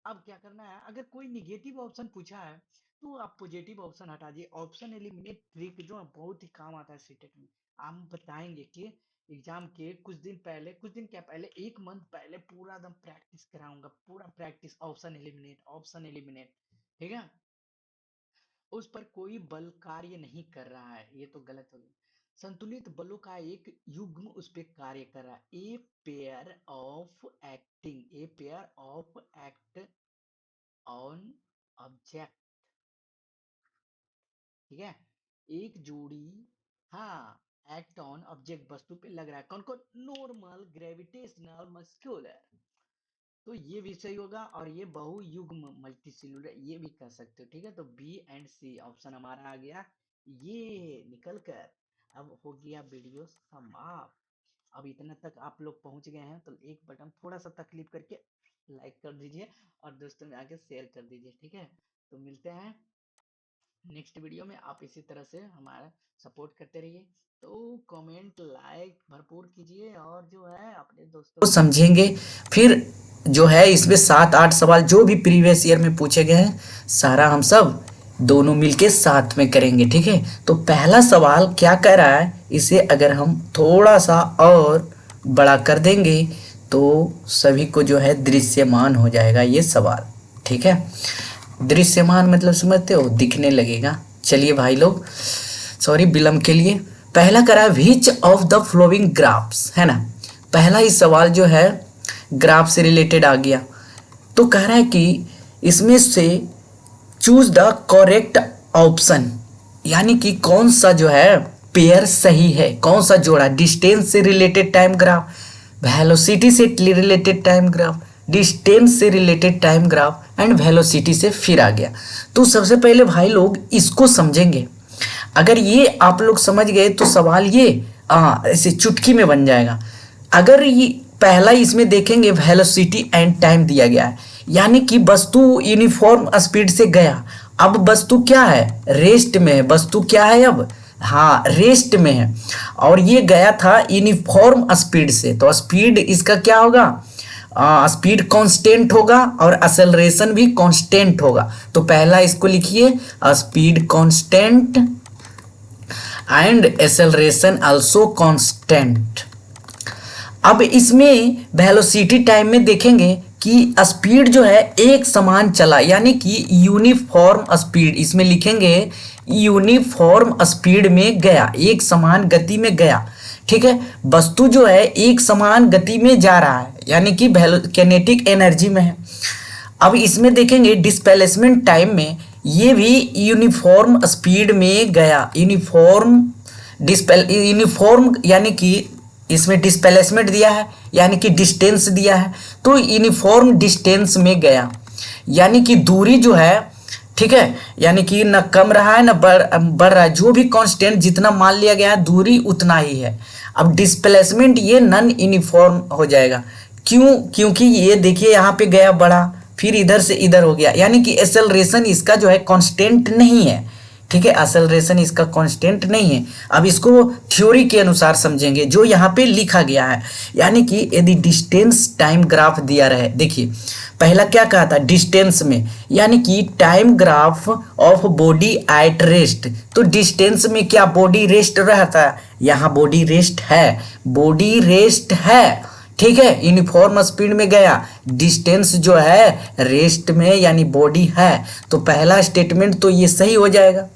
अब क्या करना है, अगर कोई निगेटिव ऑप्शन पूछा है तो आप पॉजिटिव ऑप्शन हटा दिए। ऑप्शन एलिमिनेट ट्रिक जो है बहुत ही काम आता है सीटेट में। हम बताएंगे कि एग्जाम के कुछ दिन क्या पहले, 1 मंथ पहले पूरा एकदम प्रैक्टिस कराऊंगा, पूरा practice, option eliminate option eliminate. ठीक है, उस पर कोई बल कार्य नहीं कर रहा है, ये तो गलत हो गया। संतुलित बलों का एक युग्म उस पर कार्य कर रहा है। A pair of acting, a pair of act on object. ठीक है, एक जोड़ी, हाँ, एक्ट ऑन ऑब्जेक्ट वस्तु पे लग रहा है। कौन कौन, नॉर्मल, ग्रेविटेशनल, मस्कुलर। तो ये भी सही होगा, और ये बहुयुग्म मल्टीसेलुलर ये भी कर सकते हो। ठीक है, तो बी एंड सी ऑप्शन हमारा आ गया ये निकल कर। अब हो गया वीडियो समाप्त। अब इतना तक आप लोग पहुंच गए हैं तो एक बटन थोड़ा सा तकलीफ करके लाइक कर दीजिए और दोस्तों में आगे शेयर कर दीजिए। ठीक है, तो मिलते हैं नेक्स्ट वीडियो में। आप इसी तरह से हमारा सपोर्ट करते रहिए। तो कमेंट लाइक भरपूर कीजिए, और जो है अपने दोस्तों को समझेंगे। फिर जो है इसमें 7-8 सवाल जो भी प्रीवियस ईयर में पूछे गए हैं, सारा हम सब दोनों मिलके साथ में करेंगे। ठीक है, तो पहला सवाल क्या कह रहा है, इसे अगर हम थोड़ा सा और बड़ा कर देंगे तो सभी को जो है दृश्यमान हो जाएगा ये सवाल। ठीक है, दृश्यमान मतलब समझते हो, दिखने लगेगा। चलिए भाई लोग, सॉरी विलम्ब के लिए। पहला करा विच ऑफ द फ्लोइंग ग्राफ्स, है ना, पहला ही सवाल जो है ग्राफ से रिलेटेड आ गया। तो कह रहा है कि इसमें से चूज द करेक्ट ऑप्शन, यानी कि कौन सा जो है पेयर सही है, कौन सा जोड़ा, डिस्टेंस से रिलेटेड टाइम ग्राफ, वेलोसिटी से रिलेटेड टाइम ग्राफ, डिस्टेंस से related time graph and velocity से फिर आ गया। तो सबसे पहले भाई लोग इसको समझेंगे। अगर ये आप लोग समझ गए तो सवाल ये ऐसे चुटकी में बन जाएगा। अगर ये पहला इसमें देखेंगे वेलोसिटी एंड टाइम दिया गया है, यानी कि वस्तु यूनिफॉर्म स्पीड से गया। अब वस्तु क्या है, रेस्ट में है। वस्तु क्या है अब, हाँ रेस्ट में है, और ये गया था यूनिफॉर्म स्पीड से। तो स्पीड इसका क्या होगा, स्पीड कांस्टेंट होगा और एक्सेलरेशन भी कांस्टेंट होगा। तो पहला इसको लिखिए, speed constant and acceleration also constant. अब इसमें वेलोसिटी टाइम में देखेंगे कि स्पीड जो है एक समान चला, यानी कि यूनिफॉर्म स्पीड, इसमें लिखेंगे यूनिफॉर्म स्पीड में गया, एक समान गति में गया। ठीक है, वस्तु जो है एक समान गति में जा रहा है, यानी कि किनेटिक एनर्जी में है। अब इसमें देखेंगे डिस्प्लेसमेंट टाइम में ये भी यूनिफॉर्म स्पीड में गया, यूनिफॉर्म यानी कि इसमें डिस्प्लेसमेंट दिया है यानी कि डिस्टेंस दिया है, तो यूनिफॉर्म डिस्टेंस में गया, यानी कि दूरी जो है, ठीक है, यानी कि न कम रहा है न बढ़ रहा है, जो भी कांस्टेंट जितना मान लिया गया है दूरी उतना ही है। अब डिस्प्लेसमेंट ये नॉन यूनिफॉर्म हो जाएगा, क्यों? क्योंकि ये देखिए यहाँ पे गया बढ़ा, फिर इधर से इधर हो गया, यानी कि एक्सेलरेशन इसका जो है कांस्टेंट नहीं है, ठीक है, एक्सेलरेशन इसका कांस्टेंट नहीं है। अब इसको थ्योरी के अनुसार समझेंगे जो यहाँ पे लिखा गया है, यानी कि यदि डिस्टेंस टाइम ग्राफ दिया रहे, देखिए पहला क्या कहा था डिस्टेंस में, यानी कि time graph of body at rest, तो डिस्टेंस में क्या बॉडी रेस्ट रहता है, यहाँ बॉडी रेस्ट है, बॉडी रेस्ट है, ठीक है, यूनिफॉर्म स्पीड में गया, डिस्टेंस जो है रेस्ट में यानी बॉडी है, तो पहला स्टेटमेंट तो ये सही हो जाएगा।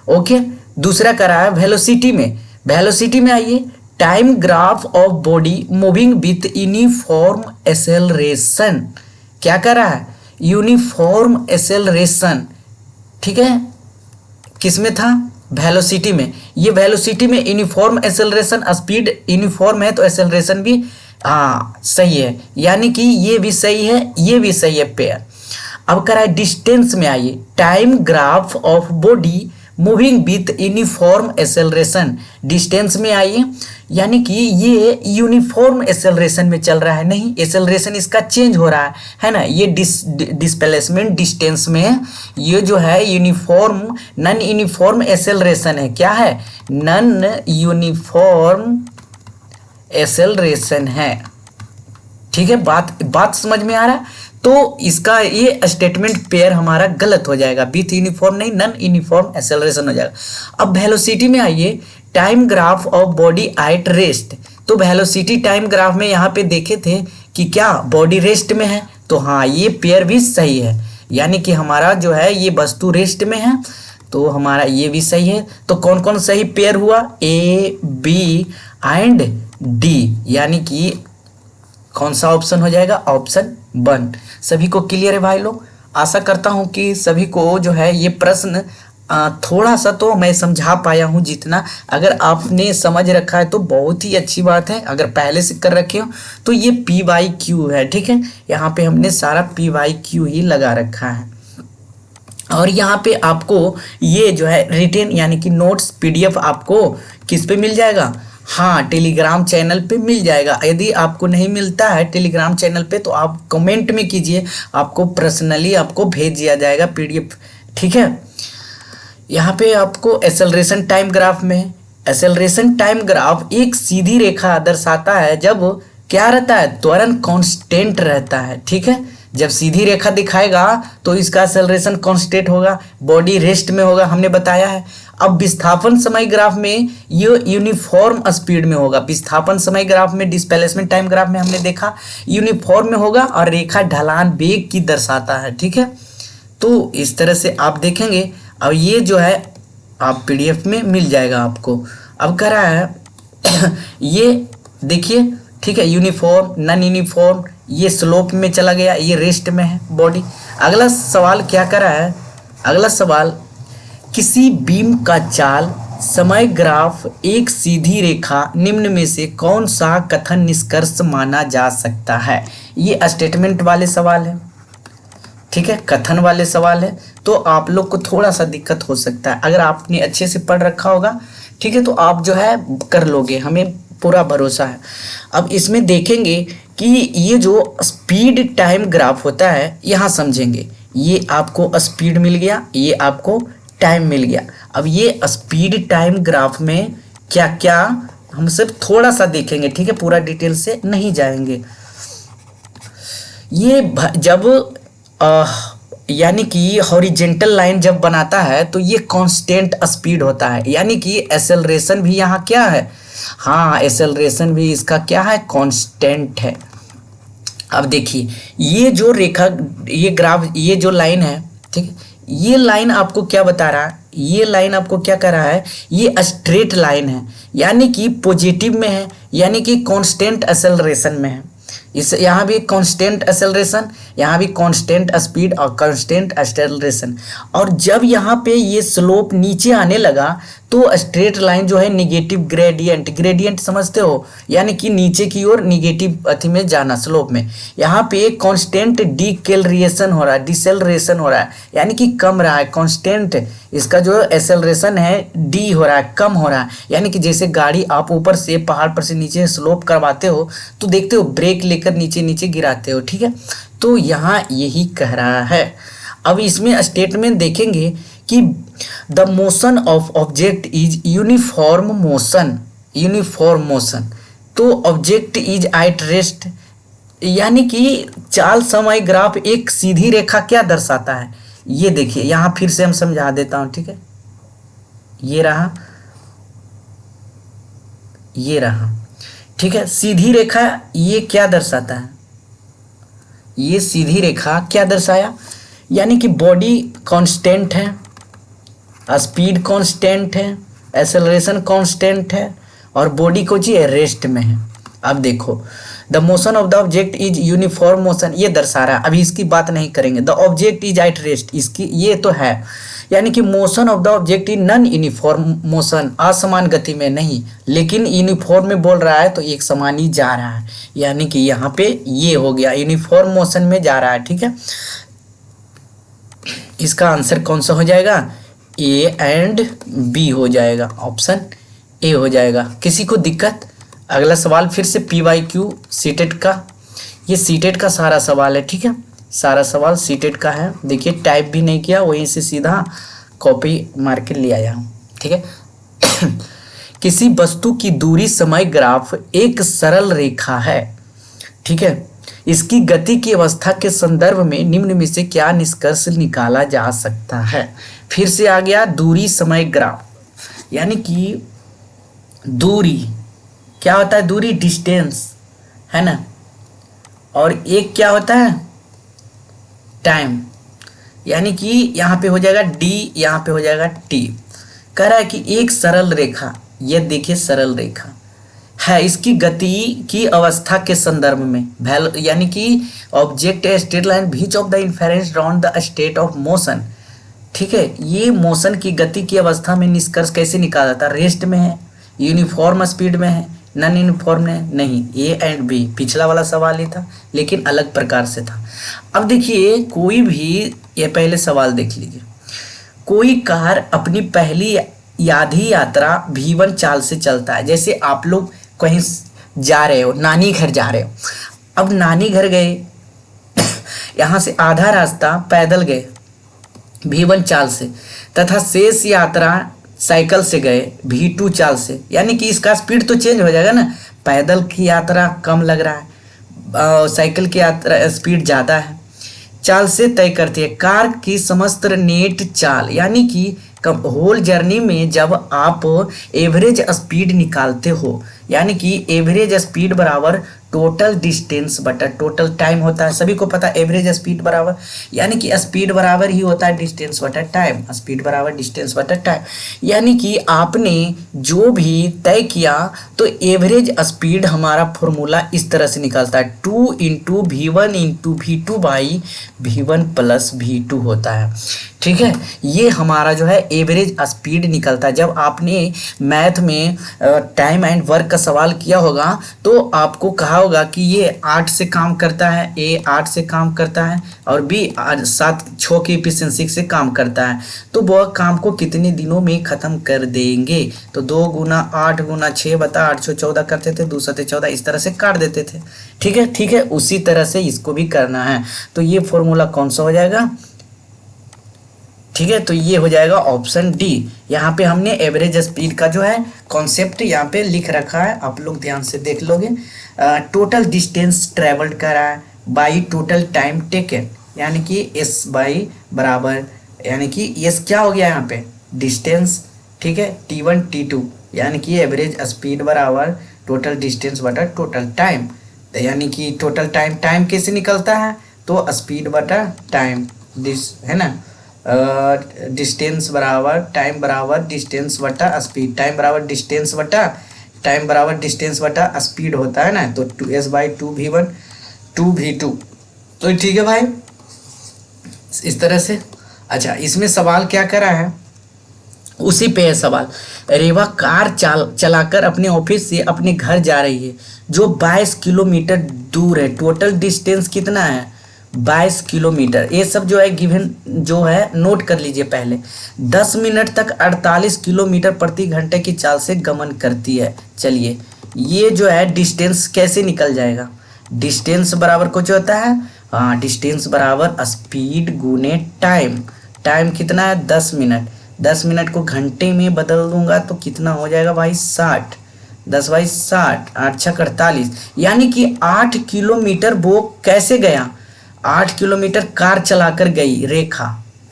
ओके, दूसरा करा है वेलोसिटी में, वेलोसिटी में आइए, time graph of body moving with uniform acceleration, क्या कर रहा है, यूनिफॉर्म एक्सेलरेशन, ठीक है, किसमें था, वेलोसिटी में। ये वेलोसिटी में यूनिफॉर्म एक्सेलरेशन, स्पीड यूनिफॉर्म है तो एक्सेलरेशन भी हाँ सही है, यानी कि ये भी सही है, ये भी सही है पेयर। अब करा है डिस्टेंस में आइए, time graph of body moving with uniform acceleration, distance में आइए, यानी कि ये यूनिफॉर्म एक्सेलरेशन में चल रहा है, नहीं एक्सेलरेशन इसका चेंज हो रहा है ना, ये डिस्प्लेसमेंट डिस्टेंस में, ये जो है यूनिफॉर्म नॉन यूनिफॉर्म एक्सेलरेशन है, क्या है, नॉन यूनिफॉर्म एक्सेलरेशन है, ठीक है, बात समझ में आ रहा है। तो इसका ये स्टेटमेंट पेयर हमारा गलत हो जाएगा, विथ यूनिफॉर्म नहीं नॉन यूनिफॉर्म एक्सेलरेशन हो जाएगा। अब वेलोसिटी में आइए, time graph of body at rest, तो वेलोसिटी टाइम ग्राफ में यहाँ पे देखे थे कि क्या बॉडी रेस्ट में है, तो हाँ ये पेयर भी सही है, यानी कि हमारा जो है ये वस्तु रेस्ट में है, तो हमारा ये भी सही है। तो कौन कौन सही पेयर हुआ, ए बी एंड डी, यानी कि कौन सा ऑप्शन हो जाएगा, ऑप्शन 1। सभी को क्लियर है भाई लोग, आशा करता हूं कि सभी को जो है ये प्रश्न थोड़ा सा तो मैं समझा पाया हूं जितना, अगर आपने समझ रखा है तो बहुत ही अच्छी बात है, अगर पहले से कर रखे हो तो ये PYQ है, ठीक है, यहाँ पे हमने सारा PYQ ही लगा रखा है। और यहाँ पे आपको ये जो है रिटेन यानी कि नोट्स PDF आपको किस पे मिल जाएगा, हाँ टेलीग्राम चैनल पे मिल जाएगा। यदि आपको नहीं मिलता है टेलीग्राम चैनल पे तो आप कमेंट में कीजिए, आपको पर्सनली आपको भेज दिया जाएगा PDF, ठीक है। यहाँ पे आपको एक्सेलरेशन टाइम ग्राफ में, एक्सेलरेशन टाइम ग्राफ एक सीधी रेखा दर्शाता है जब क्या रहता है, त्वरण कांस्टेंट रहता है, ठीक है, जब सीधी रेखा दिखाएगा तो इसका एक्सेलरेशन कांस्टेंट होगा, बॉडी रेस्ट में होगा, हमने बताया है। अब विस्थापन समय ग्राफ में ये यूनिफॉर्म स्पीड में होगा, विस्थापन समय ग्राफ में, डिस्प्लेसमेंट टाइम ग्राफ में हमने देखा यूनिफॉर्म में होगा और रेखा ढलान वेग की दर्शाता है, ठीक है। तो इस तरह से आप देखेंगे, अब ये जो है आप PDF में मिल जाएगा आपको। अब कह रहा है ये देखिए, ठीक है, यूनिफॉर्म नॉन यूनिफॉर्म, ये स्लोप में चला गया, ये रेस्ट में है बॉडी। अगला सवाल क्या कर रहा है, अगला सवाल, किसी बीम का चाल समय ग्राफ एक सीधी रेखा, निम्न में से कौन सा कथन निष्कर्ष माना जा सकता है। ये स्टेटमेंट वाले सवाल है, ठीक है, कथन वाले सवाल है, तो आप लोग को थोड़ा सा दिक्कत हो सकता है, अगर आपने अच्छे से पढ़ रखा होगा, ठीक है, तो आप जो है कर लोगे, हमें पूरा भरोसा है। अब इसमें देखेंगे कि ये जो स्पीड टाइम ग्राफ होता है, यहाँ समझेंगे, ये आपको स्पीड मिल गया, ये आपको टाइम मिल गया। अब ये स्पीड टाइम ग्राफ में क्या क्या हम सब थोड़ा सा देखेंगे, ठीक है, पूरा डिटेल से नहीं जाएंगे। ये जब यानी कि हॉरिजेंटल लाइन जब बनाता है तो ये कांस्टेंट स्पीड होता है, यानी कि एक्सेलरेशन भी यहाँ क्या है, हाँ एक्सेलरेशन भी इसका क्या है, कांस्टेंट है। अब देखिए ये जो रेखा, ये ग्राफ, ये जो लाइन है, ठीक है, ये लाइन आपको क्या बता रहा है, ये लाइन आपको क्या कर रहा है, ये स्ट्रेट लाइन है, यानी कि पॉजिटिव में है, यानी कि कांस्टेंट एक्सेलरेशन में है। इस यहाँ भी कांस्टेंट एक्सेलरेशन, यहाँ भी कांस्टेंट स्पीड और कांस्टेंट एक्सेलरेशन। और जब यहाँ पे ये स्लोप नीचे आने लगा तो स्ट्रेट लाइन जो है निगेटिव ग्रेडियंट, ग्रेडियंट समझते हो, यानी कि नीचे की ओर निगेटिव अथी में जाना स्लोप में। यहाँ पे कांस्टेंट डिकेलरेशन हो रहा है, डिसेलरेशन हो रहा है, यानी कि कम रहा है कांस्टेंट, इसका जो एक्सेलरेशन है डी हो रहा है, कम हो रहा है। यानी कि जैसे गाड़ी आप ऊपर से पहाड़ पर से नीचे स्लोप करवाते हो तो देखते हो ब्रेक लेकर नीचे नीचे गिराते हो, ठीक है। तो यहाँ यही कह रहा है। अब इसमें स्टेटमेंट देखेंगे कि the motion of object is uniform motion, uniform motion. तो ऑब्जेक्ट इज एट रेस्ट, यानी कि चाल समय ग्राफ एक सीधी रेखा क्या दर्शाता है, ये देखिए यहाँ फिर से हम समझा देता हूँ, ठीक है। ये रहा, ये रहा, ठीक है। सीधी रेखा ये क्या दर्शाता है, ये सीधी रेखा क्या दर्शाया, यानी कि बॉडी कांस्टेंट है, स्पीड कांस्टेंट है, एक्सेलरेशन कांस्टेंट है और बॉडी को जी रेस्ट में है। अब देखो the motion of the object is uniform motion, ये दर्शा रहा है, अभी इसकी बात नहीं करेंगे। The object is at rest, इसकी ये तो है, यानी कि motion of the object is non uniform motion, असमान गति में नहीं, लेकिन यूनिफॉर्म में बोल रहा है तो एक समान ही जा रहा है, यानी कि यहाँ पे ये हो गया यूनिफॉर्म मोशन में जा रहा है, ठीक है। इसका आंसर कौन सा हो जाएगा, ए एंड बी हो जाएगा, ऑप्शन ए हो जाएगा। किसी को दिक्कत? अगला सवाल फिर से PYQ सीटेट का, ये सीटेट का सारा सवाल है, ठीक है, सारा सवाल सीटेट का है। देखिए टाइप भी नहीं किया, वहीं से सीधा कॉपी मार के ले आया हूँ, ठीक है। किसी वस्तु की दूरी समय ग्राफ एक सरल रेखा है, ठीक है। इसकी गति की अवस्था के संदर्भ में निम्न में से क्या निष्कर्ष निकाला जा सकता है। फिर से आ गया दूरी समय ग्राफ, यानी कि दूरी क्या होता है, दूरी डिस्टेंस है ना, और एक क्या होता है टाइम, यानी कि यहाँ पे हो जाएगा डी, यहाँ पे हो जाएगा टी। कह रहा है कि एक सरल रेखा, ये देखिए सरल रेखा है, इसकी गति की अवस्था के संदर्भ में यानी कि object a straight line beach of the inference round the state of motion, ठीक है। ये मोशन की गति की अवस्था में निष्कर्ष कैसे निकाला जाता है, रेस्ट में है, यूनिफॉर्म स्पीड में है, नॉन यूनिफॉर्म में नहीं। ए एंड बी पिछला वाला सवाल ही था लेकिन अलग प्रकार से था। अब देखिए कोई भी, ये पहले सवाल देख लीजिए, कोई कार अपनी पहली आधी यात्रा V1 चाल से चलता है। जैसे आप लोग कहीं जा रहे हो, नानी घर जा रहे हो, अब नानी घर गए, यहाँ से आधा रास्ता पैदल गए V1 चाल से, तथा शेष यात्रा साइकिल से गए V2 चाल से, यानी कि इसका स्पीड तो चेंज हो जाएगा ना, पैदल की यात्रा कम लग रहा है, साइकिल की यात्रा स्पीड ज़्यादा है, चाल से तय करती है। कार की समस्त नेट चाल, यानी कि होल जर्नी में जब आप एवरेज स्पीड निकालते हो, यानी कि एवरेज स्पीड बराबर टोटल डिस्टेंस बटा टोटल टाइम होता है, सभी को पता है एवरेज स्पीड बराबर, यानी कि स्पीड बराबर ही होता है डिस्टेंस बटा टाइम, स्पीड बराबर डिस्टेंस बटा टाइम। यानी कि आपने जो भी तय किया तो एवरेज स्पीड हमारा फॉर्मूला इस तरह से निकलता है 2 into V1 into V2 by V1 plus V2 होता है, ठीक है। ये हमारा जो है एवरेज स्पीड निकलता है। जब आपने मैथ में टाइम एंड वर्क का सवाल किया होगा तो आपको कहा होगा कि ये 8 से काम करता है, ए 8 से काम करता है और बी 6 की एफिशिएंसी से काम करता है, तो वह काम को कितने दिनों में ख़त्म कर देंगे। तो 2 गुना 8 गुना 6 बता 8 14 करते थे, 2 7 14 इस तरह से काट देते थे, ठीक है, ठीक है। उसी तरह से इसको भी करना है। तो ये फॉर्मूला कौन सा हो जाएगा, ठीक है, तो ये हो जाएगा ऑप्शन डी। यहाँ पे हमने एवरेज स्पीड का जो है कॉन्सेप्ट यहाँ पे लिख रखा है, आप लोग ध्यान से देख लोगे। टोटल डिस्टेंस ट्रेवल्ड करा है बाई टोटल टाइम टेकन, यानी कि एस बाई बराबर, यानी कि एस क्या हो गया यहाँ पे डिस्टेंस, ठीक है, T1 T2, यानी कि एवरेज स्पीड बराबर टोटल डिस्टेंस बटा टोटल टाइम, यानी कि टोटल टाइम, टाइम कैसे निकलता है तो स्पीड बटा टाइम, दिस है ना, डिस्टेंस बराबर टाइम बराबर डिस्टेंस बटा स्पीड, टाइम बराबर डिस्टेंस बटा टाइम बराबर डिस्टेंस बटा स्पीड होता है ना, तो 2s/2v1 2v2। तो ठीक है भाई, इस तरह से। अच्छा, इसमें सवाल क्या करा है, उसी पे है सवाल। रेवा कार चलाकर अपने ऑफिस से अपने घर जा रही है, जो 22 किलोमीटर दूर है। टोटल डिस्टेंस कितना है, 22 किलोमीटर। ये सब जो है गिवन जो है नोट कर लीजिए पहले। 10 मिनट तक 48 किलोमीटर प्रति घंटे की चाल से गमन करती है। चलिए, ये जो है डिस्टेंस कैसे निकल जाएगा, डिस्टेंस बराबर कुछ होता है, हाँ, डिस्टेंस बराबर स्पीड गुने टाइम। टाइम कितना है, 10 मिनट। 10 मिनट को घंटे में बदल दूंगा तो कितना हो जाएगा भाई, 60। 10/60, 8×6 = 48, यानी कि 8 किलोमीटर वो कैसे गया, 8 किलोमीटर कार चलाकर गई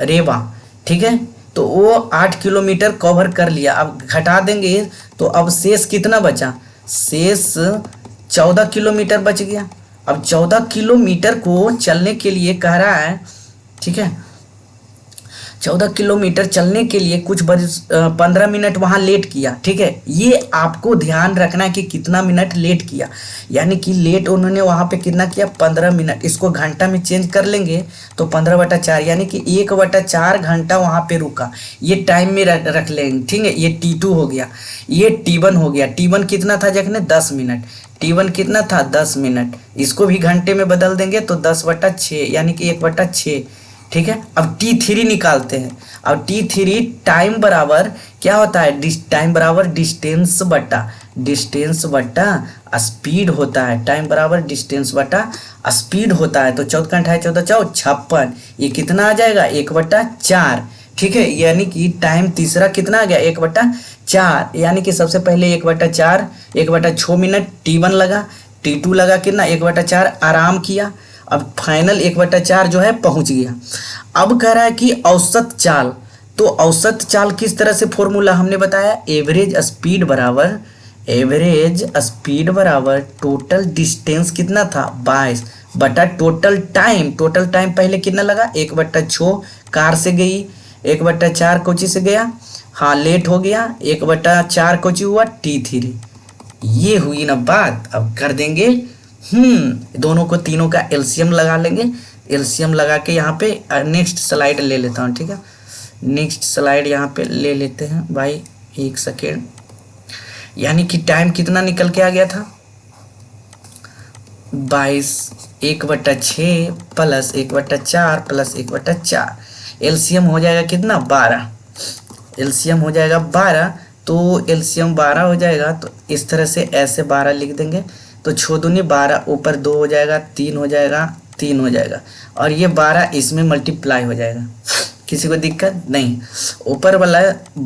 रेवा, ठीक है। तो वो 8 किलोमीटर कवर कर लिया। अब घटा देंगे तो अब शेष कितना बचा, शेष 14 किलोमीटर बच गया। अब 14 किलोमीटर को चलने के लिए कह रहा है, ठीक है, 14 किलोमीटर चलने के लिए कुछ 15 मिनट वहाँ लेट किया, ठीक है। ये आपको ध्यान रखना है कि कितना मिनट लेट किया, यानी कि लेट उन्होंने वहाँ पे कितना किया, 15 मिनट। इसको घंटा में चेंज कर लेंगे तो 15/4, यानी कि 1/4 घंटा वहाँ पे रुका। ये टाइम में रख लेंगे, ठीक है। ये T2 हो गया, ये T1 हो गया। T1 कितना था जखने, 10 मिनट। T1 कितना था, 10 मिनट। इसको भी घंटे में बदल देंगे तो 10/6, यानी कि 1/6, ठीक है। अब T3 निकालते हैं। अब T3 टाइम बराबर क्या होता है, टाइम बराबर डिस्टेंस बटा स्पीड होता है। टाइम बराबर डिस्टेंस बटा स्पीड होता है। तो 14×14 = 56। ये कितना आ जाएगा, 1/4, ठीक है। यानी कि टाइम तीसरा कितना आ गया, 1/4, यानी कि सबसे पहले 1/4, 1/6 मिनट T1 लगा, T2 लगा कितना, 1/4, आराम किया। अब फाइनल 1/4 जो है पहुंच गया। अब कह रहा है कि औसत चाल, तो औसत चाल किस तरह से फॉर्मूला हमने बताया, एवरेज स्पीड बराबर टोटल डिस्टेंस कितना था, 22 बटा टोटल टाइम। टोटल टाइम पहले कितना लगा, 1/6 कार से गई, 1/4 कोची से गया, हाँ लेट हो गया, 1/4 कोची हुआ, T3। ये हुई ना बात। अब कर देंगे दोनों को, तीनों का एलसीएम लगा लेंगे। एलसीएम लगा के यहाँ पे नेक्स्ट स्लाइड ले लेता हूँ, ठीक है। नेक्स्ट स्लाइड यहाँ पे ले लेते हैं भाई, 1 सेकेंड। यानी कि टाइम कितना निकल के आ गया था, 22, 1/6 प्लस 1/4 प्लस 1/4। एलसीएम हो जाएगा कितना, 12। एलसीएम हो जाएगा 12, तो एलसीएम 12 हो जाएगा। तो इस तरह से ऐसे 12 लिख देंगे, तो 6 दूनी 12, ऊपर 2 हो जाएगा, 3 हो जाएगा, 3 हो जाएगा, और ये 12 इसमें मल्टीप्लाई हो जाएगा। किसी को दिक्कत नहीं। ऊपर वाला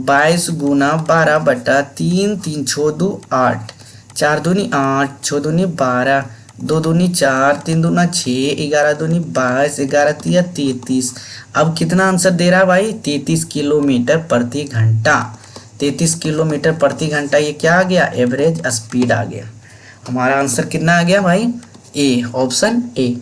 22 गुना 12/3, 3 6 2 8, 4 दूनी 8, 6 दूनी 12, 2 दूनी 4, 3 दूना 6, 11 दूनी 22, 11 तिया 33। अब कितना आंसर दे रहा है भाई, 33 किलोमीटर प्रति घंटा। 33 किलोमीटर प्रति घंटा, ये क्या आ गया, एवरेज स्पीड आ गया। हमारा आंसर कितना आ गया भाई, ए, ऑप्शन ए।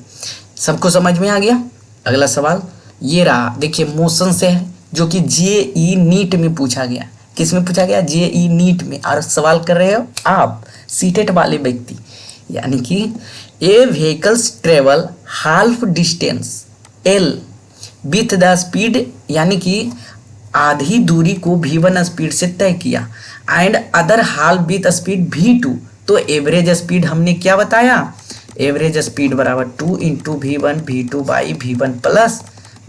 सबको समझ में आ गया। अगला सवाल ये रहा, देखिए मोशन से है, जो कि जेई नीट में पूछा गया। किस में पूछा गया, जेई नीट में। और सवाल कर रहे हो आप सीटेट वाले व्यक्ति, यानी कि a vehicles travel half distance L with the speed, यानी कि आधी दूरी को v1 स्पीड से तय किया, and other half with speed v2। तो एवरेज स्पीड हमने क्या बताया, एवरेज स्पीड बराबर 2 × v1 v2 by v1 plus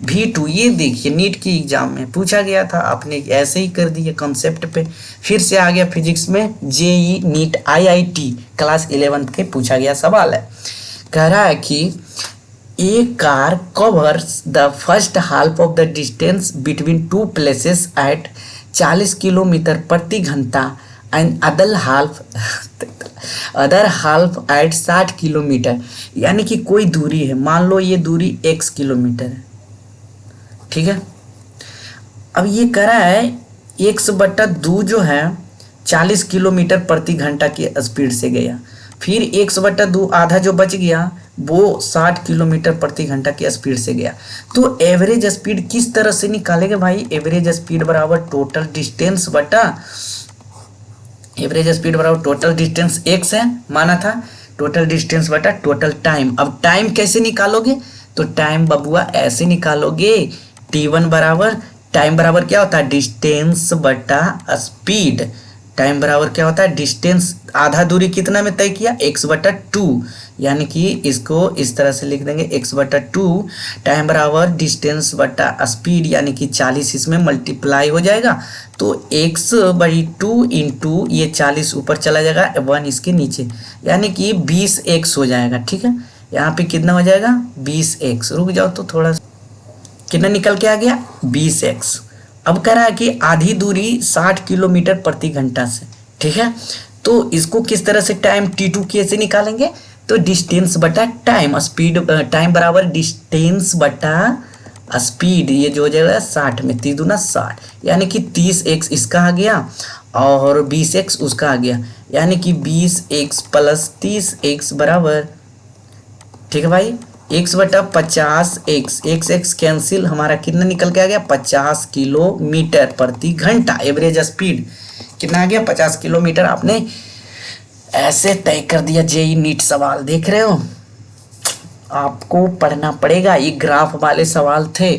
v2। ये देखिए नीट की एग्जाम में पूछा गया था, आपने ऐसे ही कर दिए कंसेप्ट पे। फिर से आ गया फिजिक्स में, जेई नीट IIT क्लास 11 के पूछा गया सवाल है। कह रहा है कि a car covers the first half of the distance between two places at 40 kilometre प्रति घंटा and other half at 60 kilometre. यानी कि कोई दूरी है, मान लो ये दूरी x किलोमीटर है, ठीक है। अब ये कह रहा है x/2 जो है 40 किलोमीटर प्रति घंटा की स्पीड से गया, फिर 1/2 आधा जो बच गया वो 60 किलोमीटर प्रति घंटा की स्पीड से गया। तो एवरेज स्पीड किस तरह से निकालेंगे भाई? एवरेज स्पीड बराबर टोटल डिस्टेंस बटा एवरेज स्पीड बराबर टोटल डिस्टेंस x है माना था, टोटल डिस्टेंस बटा टोटल टाइम। अब टाइम कैसे निकालोगे? तो टाइम बबुआ ऐसे निकालोगे, t1 बराबर, टाइम बराबर क्या होता है? डिस्टेंस बटा स्पीड। टाइम बराबर क्या होता है? डिस्टेंस, आधा दूरी कितना में तय किया? x/2, यानी कि इसको इस तरह से लिख देंगे x/2। टाइम बराबर डिस्टेंस बटा स्पीड, यानी कि 40 इसमें मल्टीप्लाई हो जाएगा, तो x/2 इंटू ये 40 ऊपर चला जाएगा, 1 इसके नीचे, यानी कि 20x हो जाएगा। ठीक है, यहाँ पे कितना हो जाएगा? 20x। रुक जाओ तो थोड़ा, कितना निकल के आ गया? 20x। अब कह रहा है कि आधी दूरी 60 किलोमीटर प्रति घंटा से। ठीक है, तो इसको किस तरह से टाइम t2 कैसे निकालेंगे? तो डिस्टेंस बटा टाइम, स्पीड, टाइम बराबर डिस्टेंस बटा स्पीड, ये जो हो जाएगा 60 में 30 दूना 60, यानी कि 30x इसका आ गया और 20x उसका आ गया, यानी कि 20x प्लस 30x बराबर, ठीक है भाई, x/50x, x कैंसिल, हमारा कितना निकल के आ गया? 50 किलोमीटर प्रति घंटा। एवरेज स्पीड कितना आ गया? 50 किलोमीटर। आपने ऐसे तय कर दिया जेई नीट सवाल। देख रहे हो, आपको पढ़ना पड़ेगा, ये ग्राफ वाले सवाल थे,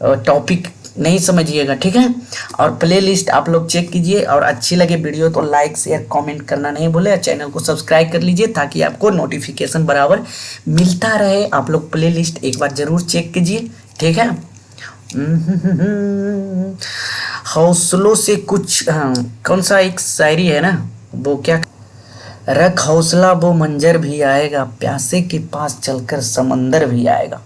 टॉपिक नहीं समझिएगा। ठीक है, और प्ले लिस्ट आप लोग चेक कीजिए, और अच्छी लगे वीडियो तो लाइक शेयर कमेंट करना नहीं भूले, चैनल को सब्सक्राइब कर लीजिए ताकि आपको नोटिफिकेशन बराबर मिलता रहे। आप लोग प्ले लिस्ट एक बार जरूर चेक कीजिए। ठीक है, हौसलों से कुछ, कौन सा एक शायरी है ना, वो क्या, रख हौसला वो मंजर भी आएगा, प्यासे के पास चलकर समंदर भी आएगा,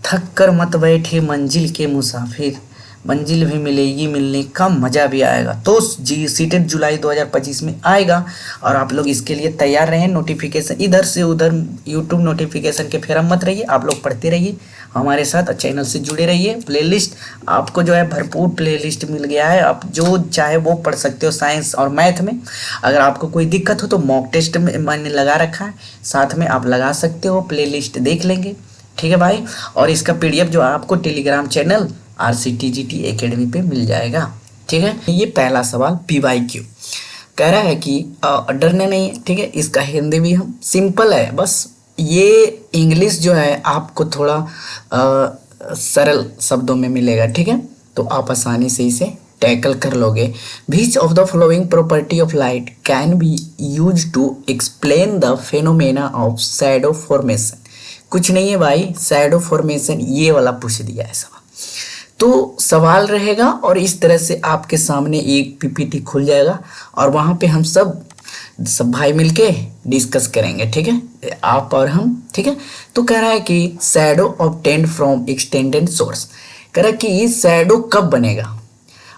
थक कर मत बैठे मंजिल के मुसाफिर, मंजिल भी मिलेगी, मिलने का मज़ा भी आएगा। तो जी सीटेट जुलाई 2025 में आएगा, और आप लोग इसके लिए तैयार रहें। नोटिफिकेशन इधर से उधर यूट्यूब नोटिफिकेशन के फेरम मत रहिए, आप लोग पढ़ते रहिए हमारे साथ, चैनल से जुड़े रहिए। प्लेलिस्ट आपको जो है भरपूर प्लेलिस्ट मिल गया है, आप जो चाहे वो पढ़ सकते हो साइंस और मैथ में। अगर आपको कोई दिक्कत हो तो मॉक टेस्ट में मैंने लगा रखा है, साथ में आप लगा सकते हो, प्लेलिस्ट देख लेंगे। ठीक है भाई, और इसका पीडीएफ जो आपको टेलीग्राम चैनल RCTGT एकेडमी पे मिल जाएगा। ठीक है, ये पहला सवाल PYQ कह रहा है कि डरना नहीं है। ठीक है, इसका हिंदी भी हम सिंपल है, बस ये इंग्लिश जो है आपको थोड़ा सरल शब्दों में मिलेगा। ठीक है, तो आप आसानी से इसे टैकल कर लोगे। Which of the following property of light can be use to explain the phenomena of shadow formation? कुछ नहीं है भाई, शैडो फॉर्मेशन ये वाला पूछ दिया है सवाल। तो सवाल रहेगा और इस तरह से आपके सामने एक PPT खुल जाएगा, और वहाँ पे हम सब भाई मिलके डिस्कस करेंगे। ठीक है, आप और हम। ठीक है, तो कह रहा है कि shadow obtained from extended source, कह रहा है कि शैडो कब बनेगा।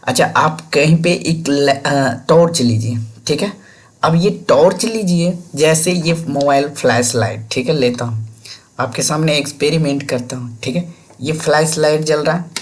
अच्छा, आप कहीं पे एक टॉर्च लीजिए। ठीक है, अब ये टॉर्च लीजिए, जैसे ये मोबाइल फ्लैश लाइट, ठीक है, लेता हूँ आपके सामने एक्सपेरिमेंट करता हूँ। ठीक है, ये फ्लैश लाइट जल रहा है,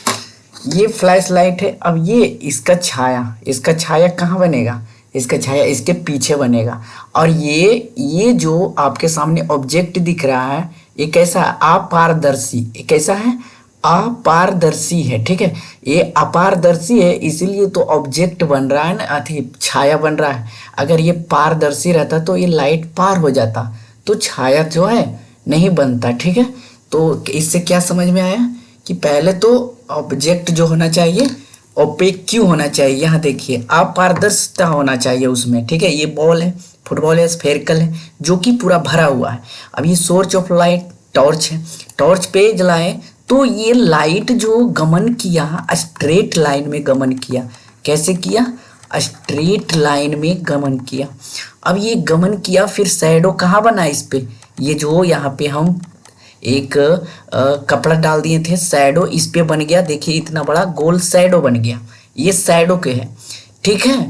ये फ्लैश लाइट है। अब ये इसका छाया कहाँ बनेगा? इसका छाया इसके पीछे बनेगा। और ये जो आपके सामने ऑब्जेक्ट दिख रहा है, ये कैसा है? अपारदर्शी। ये कैसा है? अपारदर्शी है। ठीक है, ये अपारदर्शी है, इसीलिए तो ऑब्जेक्ट बन रहा है ना, अथी छाया बन रहा है। अगर ये पारदर्शी रहता तो ये लाइट पार हो जाता, तो छाया जो है नहीं बनता। ठीक है, तो इससे क्या समझ में आया कि पहले तो ऑब्जेक्ट जो होना चाहिए ओपेक क्यों होना चाहिए? यहाँ देखिए, अपारदर्शिता होना चाहिए उसमें। ठीक है, ये बॉल है, फुटबॉल है, स्फेरिकल है, जो कि पूरा भरा हुआ है। अब ये सोर्स ऑफ लाइट टॉर्च है, टॉर्च पे जलाएं तो ये लाइट जो गमन किया स्ट्रेट लाइन में गमन किया। कैसे किया? स्ट्रेट लाइन में गमन किया। अब ये गमन किया, फिर शैडो कहाँ बना इस पे? ये जो यहाँ पे हम एक कपड़ा डाल दिए थे, शैडो इस पे बन गया। देखिए इतना बड़ा गोल शैडो बन गया, ये शैडो के है। ठीक है,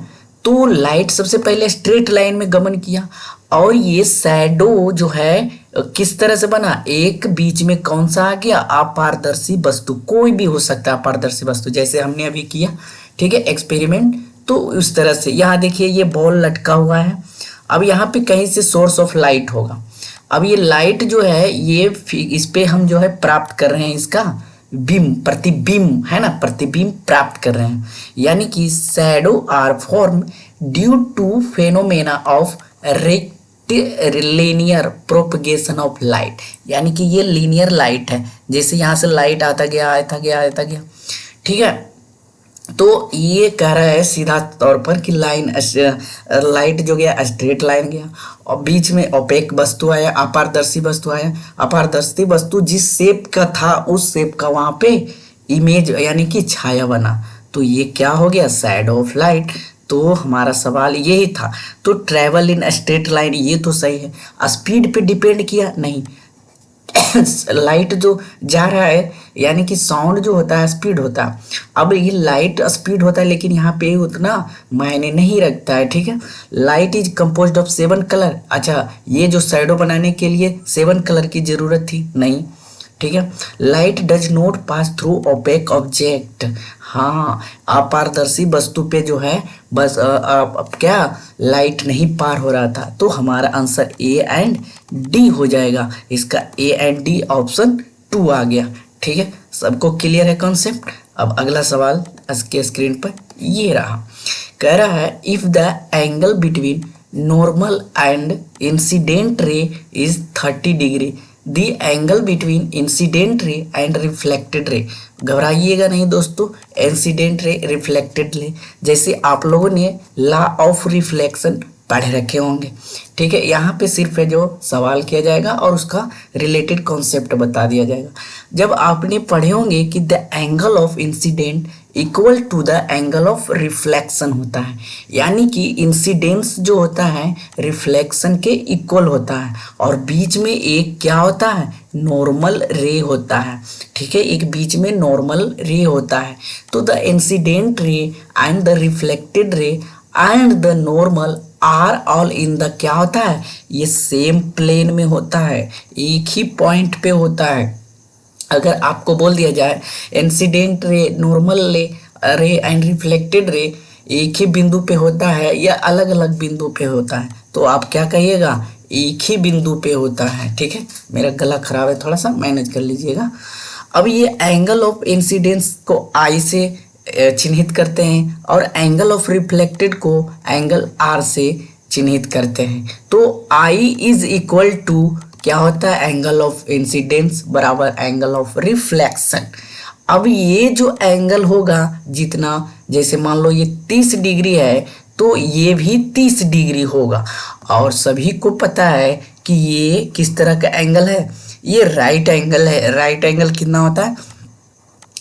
तो लाइट सबसे पहले स्ट्रेट लाइन में गमन किया, और ये शैडो जो है किस तरह से बना? एक बीच में कौन सा आ गया? अपारदर्शी वस्तु, कोई भी हो सकता है अपारदर्शी वस्तु, जैसे हमने अभी किया। ठीक है, एक्सपेरिमेंट। तो उस तरह से यहाँ देखिए ये बॉल लटका हुआ है, अब यहाँ पे कहीं से सोर्स ऑफ लाइट होगा। अब ये लाइट जो है ये इस पे हम जो है प्राप्त कर रहे हैं इसका प्रतिबिंब है ना, प्रतिबिंब प्राप्त कर रहे हैं। यानी कि shadow are form due to phenomena of linear propagation of light. यानी कि ये लीनियर लाइट है, जैसे यहाँ से लाइट आता गया आता गया आता गया, ठीक है। तो ये कह रहा है सीधा तौर पर कि लाइट जो गया स्ट्रेट लाइन गया और बीच में ओपेक वस्तु आया, अपारदर्शी वस्तु आया। अपारदर्शी वस्तु जिस शेप का था उस शेप का वहां पे इमेज यानी कि छाया बना, तो ये क्या हो गया, शैडो ऑफ लाइट। तो हमारा सवाल यही था। तो ट्रेवल इन स्ट्रेट लाइन ये तो सही है। स्पीड पे डिपेंड किया नहीं, लाइट जो जा रहा है यानी कि साउंड जो होता है स्पीड होता है। अब ये लाइट स्पीड होता है लेकिन यहाँ पे उतना मायने नहीं रखता है, ठीक है। Light is composed of 7 colour. अच्छा, ये जो शैडो बनाने के लिए 7 कलर की जरूरत थी नहीं, ठीक है। Light does not pass through opaque object. हाँ, अपारदर्शी वस्तु पे जो है बस क्या लाइट नहीं पार हो रहा था। तो हमारा आंसर ए एंड डी हो जाएगा। इसका ए एंड डी ऑप्शन 2 आ गया, ठीक है। सबको क्लियर है कॉन्सेप्ट। अब अगला सवाल इसके स्क्रीन पर ये रहा, कह रहा है if the angle between normal and incident ray is 30 degree, the angle between incident ray and reflected ray. घबराइएगा नहीं दोस्तों, इंसिडेंट रे रिफ्लेक्टेड रे जैसे आप लोगों ने लॉ ऑफ रिफ्लेक्शन पढ़े रखे होंगे, ठीक है। यहाँ पे सिर्फ है जो सवाल किया जाएगा और उसका रिलेटेड कॉन्सेप्ट बता दिया जाएगा। जब आपने पढ़े होंगे कि the angle of incident equal to the angle of reflection होता है, यानी कि इंसिडेंस जो होता है रिफ्लेक्शन के इक्वल होता है और बीच में एक क्या होता है, नॉर्मल रे होता है, ठीक है। एक बीच में नॉर्मल रे होता है। तो the incident ray and the reflected ray and the normal are all in the क्या होता है, ये सेम प्लेन में होता है, एक ही पॉइंट पे होता है। अगर आपको बोल दिया जाए इंसिडेंट रे, नॉर्मल रे एंड रिफ्लेक्टेड रे एक ही बिंदु पे होता है या अलग अलग बिंदु पे होता है, तो आप क्या कहिएगा, एक ही बिंदु पे होता है, ठीक है। मेरा गला खराब है, थोड़ा सा मैनेज कर लीजिएगा। अब ये एंगल ऑफ इंसिडेंस को आई से चिन्हित करते हैं और एंगल ऑफ रिफ्लेक्टेड को एंगल आर से चिन्हित करते हैं। तो आई इज इक्वल टू क्या होता है, एंगल ऑफ इंसिडेंस बराबर एंगल ऑफ रिफ्लेक्शन। अब ये जो एंगल होगा जितना, जैसे मान लो ये 30 डिग्री है तो ये भी 30 डिग्री होगा। और सभी को पता है कि ये किस तरह का एंगल है, ये राइट एंगल है। राइट एंगल कितना होता है,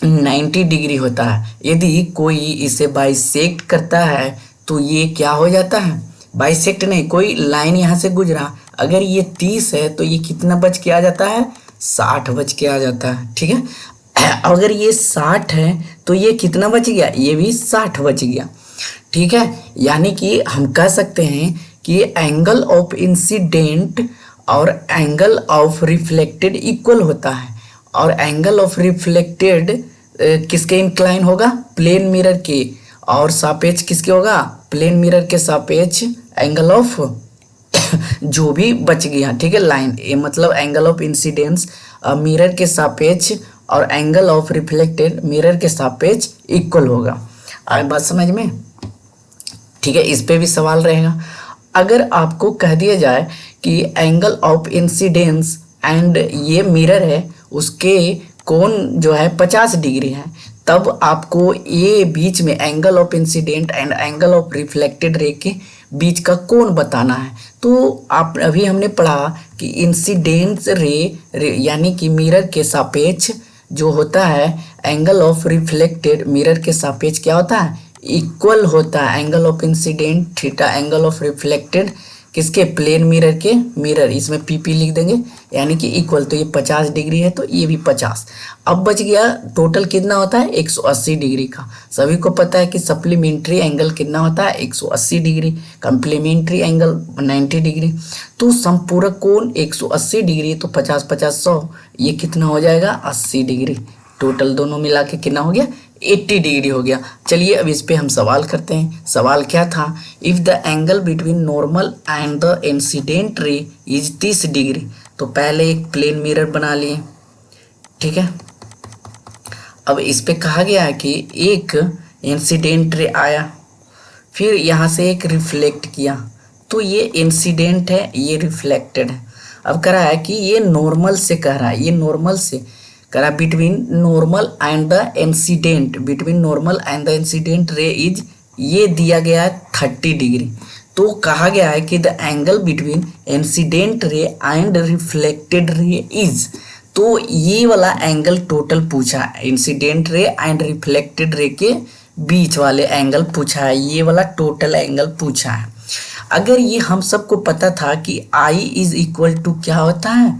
90 डिग्री होता है। यदि कोई इसे बाइसेक्ट करता है तो ये क्या हो जाता है, बाइसेक्ट नहीं, कोई लाइन यहाँ से गुजरा, अगर ये 30 है तो ये कितना बच के आ जाता है, 60 बच के आ जाता है, ठीक है। अगर ये 60 है तो ये कितना बच गया, ये भी 60 बच गया, ठीक है। यानी कि हम कह सकते हैं कि एंगल ऑफ इंसिडेंट और एंगल ऑफ रिफ्लेक्टेड इक्वल होता है और एंगल ऑफ रिफ्लेक्टेड किसके इंक्लाइन होगा, प्लेन मिरर के, और सापेक्ष किसके होगा, प्लेन मिरर के सापेक्ष एंगल ऑफ जो भी बच गया, ठीक है, लाइन, ये मतलब एंगल ऑफ इंसिडेंस मिरर के सापेक्ष और एंगल ऑफ रिफ्लेक्टेड मिरर के सापेक्ष इक्वल होगा। आए बात समझ में, ठीक है। इस पे भी सवाल रहेगा। अगर आपको कह दिया जाए कि एंगल ऑफ इंसिडेंस एंड ये मिरर है उसके कोण जो है 50 डिग्री है, तब आपको ये बीच में angle of incident and angle of reflected रे के बीच का कोण बताना है। तो आप अभी हमने पढ़ा कि इंसिडेंट रे यानी कि मिरर के सापेक्ष जो होता है एंगल ऑफ रिफ्लेक्टेड मिरर के सापेक्ष क्या होता है, इक्वल होता है। Angle of incident theta, angle of reflected किसके, प्लेन मिरर के, मिरर इसमें पीपी लिख देंगे, यानी कि इक्वल। तो ये 50 डिग्री है तो ये भी 50। अब बच गया टोटल कितना होता है, 180 डिग्री का। सभी को पता है कि सप्लीमेंट्री एंगल कितना होता है, 180 डिग्री, कंप्लीमेंट्री एंगल 90 डिग्री। तो संपूरक कोण 180 डिग्री, तो 50 50 100, ये कितना हो जाएगा, 80 डिग्री। टोटल दोनों मिला के कितना हो गया, 80 डिग्री हो गया। चलिए अब इस पे हम सवाल करते हैं। सवाल क्या था, if the angle between normal and the incident ray is 30 degree. तो पहले एक प्लेन मिरर बना लिए, ठीक है। अब इस पे कहा गया है कि एक इंसिडेंट रे आया, फिर यहाँ से एक रिफ्लेक्ट किया, तो ये इंसिडेंट है, ये रिफ्लेक्टेड है। अब कह रहा है कि ये नॉर्मल से कह रहा है, ये नॉर्मल से कह रहा है between normal and the incident, between normal and the incident ray is, ये दिया गया है 30 डिग्री। तो कहा गया है कि the angle between incident ray and reflected रे इज, तो ये वाला एंगल टोटल पूछा है, इंसिडेंट रे एंड रिफ्लेक्टेड रे के बीच वाले एंगल पूछा है, ये वाला टोटल एंगल पूछा है। अगर ये हम सबको पता था कि I इज इक्वल टू क्या होता है,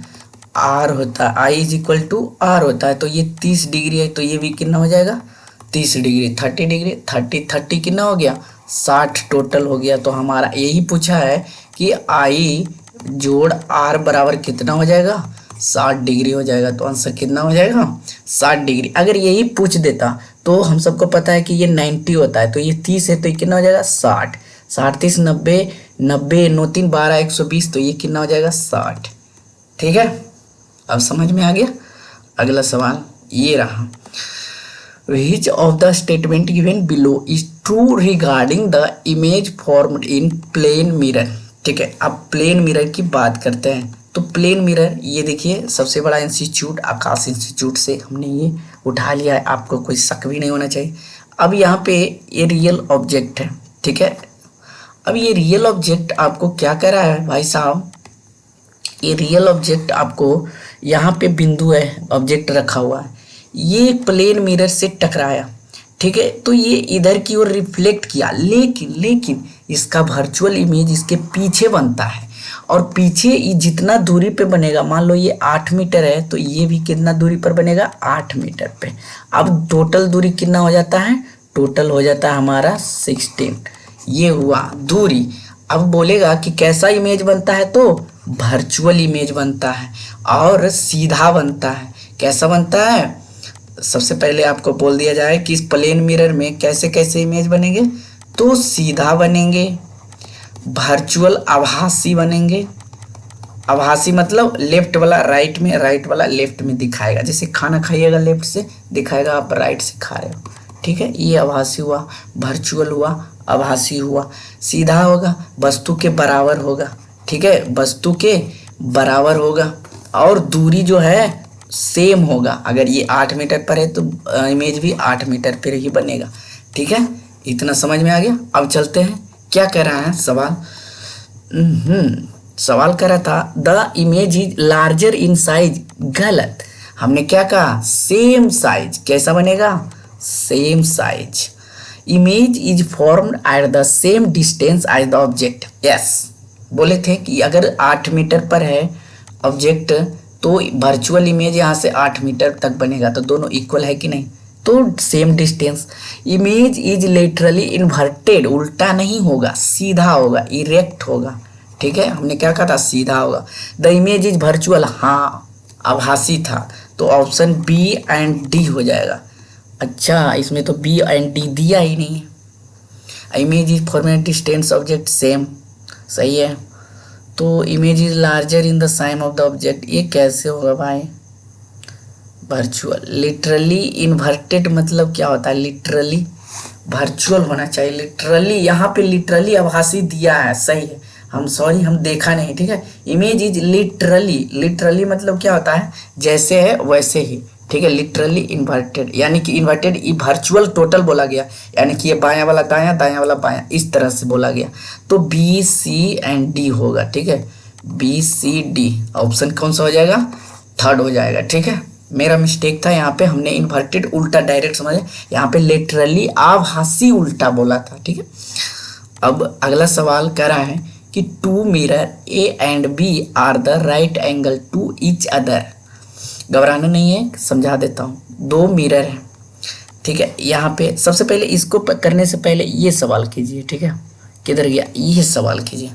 R होता है, I is equal to R होता है, तो ये 30 डिग्री है, तो ये भी कितना हो जाएगा 30 डिग्री, 30 डिग्री, 30 कितना हो गया 60 टोटल हो गया। तो हमारा यही पूछा है कि I जोड़ R बराबर कितना हो जाएगा 60 डिग्री हो जाएगा। तो आंसर कितना हो जाएगा 60 डिग्री। अगर यही पूछ देता तो हम सबको पता है कि ये 90 होता है, तो ये 30 है, तो ये कितना हो जाएगा 60, 60 30 90, 90 9 3 12 120, तो ये कितना हो जाएगा 60। ठीक है, अब समझ में आ गया। अगला सवाल ये रहा, which of the statement given below is true regarding the image formed in plane mirror। ठीक है, अब प्लेन मिरर की बात करते हैं। तो प्लेन मिरर ये देखिए, सबसे बड़ा इंस्टीट्यूट आकाश इंस्टीट्यूट से हमने ये उठा लिया है, आपको कोई शक भी नहीं होना चाहिए। अब यहाँ पे ये रियल ऑब्जेक्ट है, ठीक है। अब ये रियल ऑब्जेक्ट आपको क्या कह रहा है भाई साहब, ये रियल ऑब्जेक्ट आपको यहाँ पे बिंदु है, ऑब्जेक्ट रखा हुआ है, ये प्लेन मिरर से टकराया, ठीक है। तो ये इधर की ओर रिफ्लेक्ट किया, लेकिन इसका वर्चुअल इमेज इसके पीछे बनता है, और पीछे ये जितना दूरी पे बनेगा, मान लो ये 8 मीटर है, तो ये भी कितना दूरी पर बनेगा 8 मीटर पे। अब टोटल दूरी कितना हो जाता है, टोटल हो जाता है हमारा 16, ये हुआ दूरी। अब बोलेगा कि कैसा इमेज बनता है, तो वर्चुअल इमेज बनता है और सीधा बनता है। कैसा बनता है, सबसे पहले आपको बोल दिया जाए कि इस प्लेन मिरर में कैसे कैसे इमेज बनेंगे, तो सीधा बनेंगे, वर्चुअल आभासी बनेंगे। आभासी मतलब लेफ्ट वाला राइट में, राइट वाला लेफ्ट में दिखाएगा, जैसे खाना खाइएगा लेफ्ट से दिखाएगा, आप राइट से खा रहे हो, ठीक है। ये आभासी हुआ, वर्चुअल हुआ, आभासी हुआ। सीधा होगा, वस्तु के बराबर होगा, ठीक है, वस्तु के बराबर होगा, और दूरी जो है सेम होगा। अगर ये 8 मीटर पर है तो इमेज भी 8 मीटर पर ही बनेगा, ठीक है। इतना समझ में आ गया। अब चलते हैं, क्या कह रहा है सवाल, सवाल कह रहा था the image is larger in size, गलत। हमने क्या कहा, सेम साइज। कैसा बनेगा, same size. Image is formed at the same distance as the object, yes. बोले थे कि अगर 8 मीटर पर है ऑब्जेक्ट, तो वर्चुअल इमेज यहाँ से 8 मीटर तक बनेगा, तो दोनों इक्वल है कि नहीं, तो same distance. Image is laterally inverted, उल्टा नहीं होगा, सीधा होगा, इरेक्ट होगा, ठीक है। हमने क्या कहा था, सीधा होगा। द इमेज इज वर्चुअल, हाँ आभासी था, तो ऑप्शन बी एंड डी हो जाएगा। अच्छा, इसमें तो बी एंड डी दिया ही नहीं है। Image is format distance object, same, सही है। तो image is larger in the size of the object, ये कैसे होगा भाई, वर्चुअल। लिटरली इन्वर्टेड मतलब क्या होता है, लिटरली वर्चुअल होना चाहिए। लिटरली यहाँ पे लिटरली आभासी दिया है, सही है, हम सॉरी हम देखा नहीं, ठीक है। इमेज इज लिटरली, लिटरली मतलब क्या होता है, जैसे है वैसे ही, ठीक है। लिटरली इन्वर्टेड यानी कि इन्वर्टेड, ये वर्चुअल टोटल बोला गया, यानी कि ये बायां वाला दायां, दायां वाला बायां, इस तरह से बोला गया। तो बी सी एंड डी होगा, ठीक है, बी सी डी। ऑप्शन कौन सा हो जाएगा, थर्ड हो जाएगा, ठीक है। मेरा मिस्टेक था, यहाँ पे हमने इन्वर्टेड उल्टा डायरेक्ट समझे, यहाँ पे लिटरली आभासी उल्टा बोला था, ठीक है। अब अगला सवाल कह रहा है कि two mirror A and B are the right angle to each other. घबराना नहीं है, समझा देता हूँ। दो मिरर है, ठीक है। यहाँ पे सबसे पहले इसको करने से पहले ये सवाल कीजिए, ठीक है। किधर गया, ये सवाल कीजिए।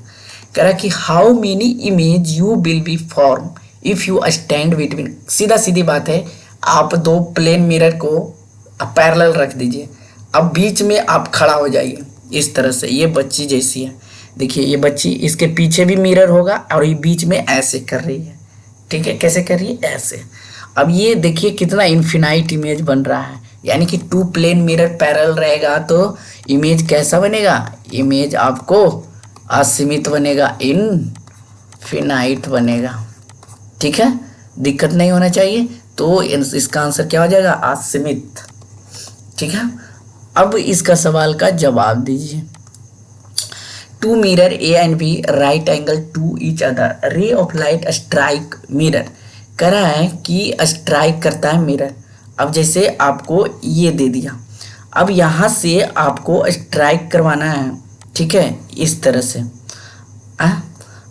कह रहा कि how many image you will be form if you stand between. सीधा सीधी बात है, आप दो प्लेन मिरर को अब पैरेलल रख दीजिए। अब बीच में आप खड़ा हो जाइए इस तरह से, ये बच्ची जैसी है। देखिए ये बच्ची, इसके पीछे भी मिरर होगा और ये बीच में ऐसे कर रही है, ठीक है। कैसे कर रही है? ऐसे। अब ये देखिए कितना इन्फिनाइट इमेज बन रहा है, यानी कि टू प्लेन मिरर पैरेलल रहेगा तो इमेज कैसा बनेगा? इमेज आपको असीमित बनेगा, इनफिनाइट बनेगा, ठीक है। दिक्कत नहीं होना चाहिए। तो इसका आंसर क्या हो जाएगा? असीमित, ठीक है। अब इसका सवाल का जवाब दीजिए। Two mirror A and B right angle to each other, ray of light strike mirror. कह रहा है कि स्ट्राइक करता है मिरर। अब जैसे आपको ये दे दिया, अब यहाँ से आपको स्ट्राइक करवाना है, ठीक है, इस तरह से।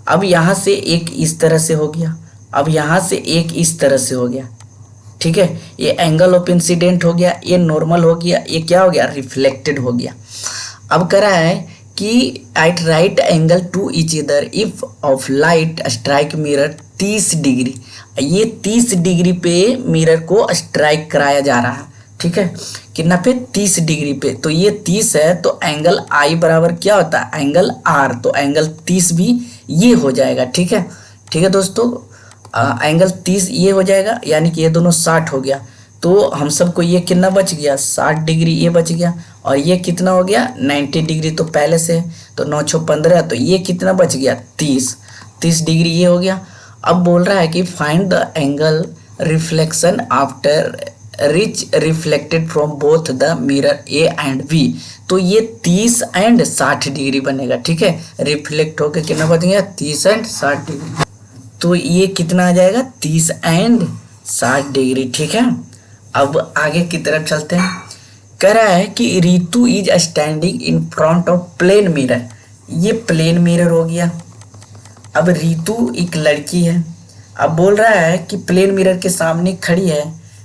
अब यहाँ से एक इस तरह से हो गया, अब यहाँ से एक इस तरह से हो गया, ठीक है। ये एंगल ऑफ इंसिडेंट हो गया, ये नॉर्मल हो गया, ये क्या हो गया? रिफ्लेक्टेड हो गया। अब कह रहा है कि at right angle to each other if of light strike mirror 30 degree. ये 30 डिग्री पे मिरर को स्ट्राइक कराया जा रहा है, ठीक है। कितना पे? 30 डिग्री पे। तो ये 30 है तो एंगल आई बराबर क्या होता है? Angle are. तो एंगल 30 भी ये हो जाएगा, ठीक है। ठीक है दोस्तों, एंगल 30 ये हो जाएगा, यानी कि ये दोनों 60 हो गया। तो हम सबको ये कितना बच गया? 60 डिग्री ये बच गया। और ये कितना हो गया? 90 डिग्री तो पहले से है, तो 9 6 15, तो ये कितना बच गया? 30 डिग्री ये हो गया। अब बोल रहा है कि find the angle reflection after reach reflected from both the mirror A and B. तो ये 30 एंड 60 डिग्री बनेगा, ठीक है। रिफ्लेक्ट होकर कितना बच गया? 30 एंड 60 डिग्री। तो ये कितना आ जाएगा? 30 एंड 60 डिग्री, ठीक है। अब आगे की तरफ चलते हैं। कह रहा है कि Ritu is standing in front of plane mirror. ये प्लेन मिरर हो गया। अब रितु एक लड़की है। अब बोल रहा है कि प्लेन मिरर के सामने खड़ी है।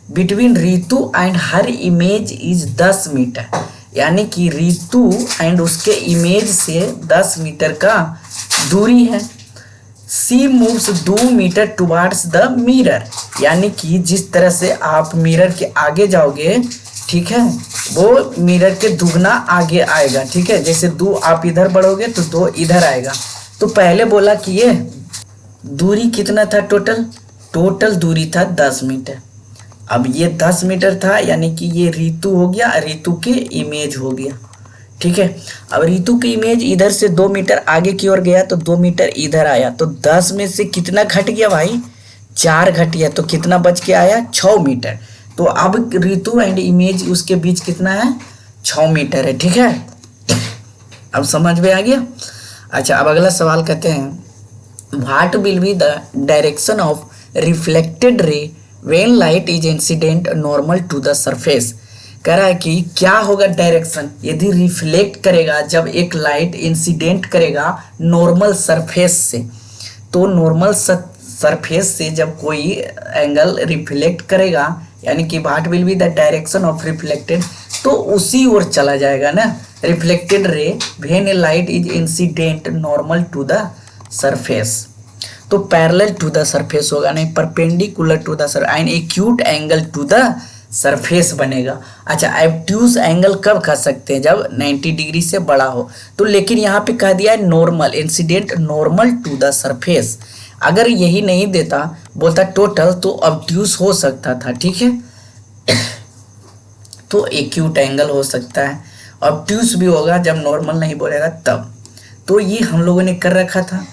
Between Ritu and her image is 10 metre, यानी कि रितु एंड उसके इमेज से 10 मीटर का दूरी है। She moves 2 metre towards the mirror, यानी कि जिस तरह से आप मिरर के आगे जाओगे, ठीक है, वो मिरर के दुगना आगे आएगा, ठीक है। जैसे 2 आप इधर बढ़ोगे तो 2 इधर आएगा। तो पहले बोला कि ये दूरी कितना था? टोटल दूरी था 10 मीटर। अब ये 10 मीटर था, यानी कि ये रितु हो गया, रितु के इमेज हो गया, ठीक है। अब रितु की इमेज इधर से 2 मीटर आगे की ओर गया तो 2 मीटर इधर आया, तो 10 में से कितना घट गया भाई? 4 घट गया। तो कितना बच के आया? 6 मीटर। तो अब रितु एंड इमेज उसके बीच कितना है? 6 मीटर है, ठीक है। अब समझ में आ गया। अच्छा, अब अगला सवाल कहते हैं what will be the direction of reflected ray when light is incident normal to the surface. कह रहा है कि क्या होगा डायरेक्शन यदि रिफ्लेक्ट करेगा, जब एक लाइट इंसिडेंट करेगा नॉर्मल सरफेस से। तो नॉर्मल सरफेस से जब कोई एंगल रिफ्लेक्ट करेगा, यानी कि what will be the direction of reflected, तो उसी ओर चला जाएगा ना। Reflected ray when a light is incident normal to the surface, तो पैरेलल टू द सरफेस होगा, नहीं perpendicular to the surface, and acute angle to the surface बनेगा। अच्छा, एब्ट्यूज एंगल कब कह सकते हैं? जब 90 डिग्री से बड़ा हो। तो लेकिन यहाँ पे कह दिया है normal, incident normal to the surface. अगर यही नहीं देता, बोलता टोटल, तो ऑब्ट्यूज हो सकता था, ठीक है। तो एक्यूट एंगल हो सकता है, ऑब्ट्यूज भी होगा जब नॉर्मल नहीं बोलेगा तब। तो ये हम लोगों ने कर रखा था।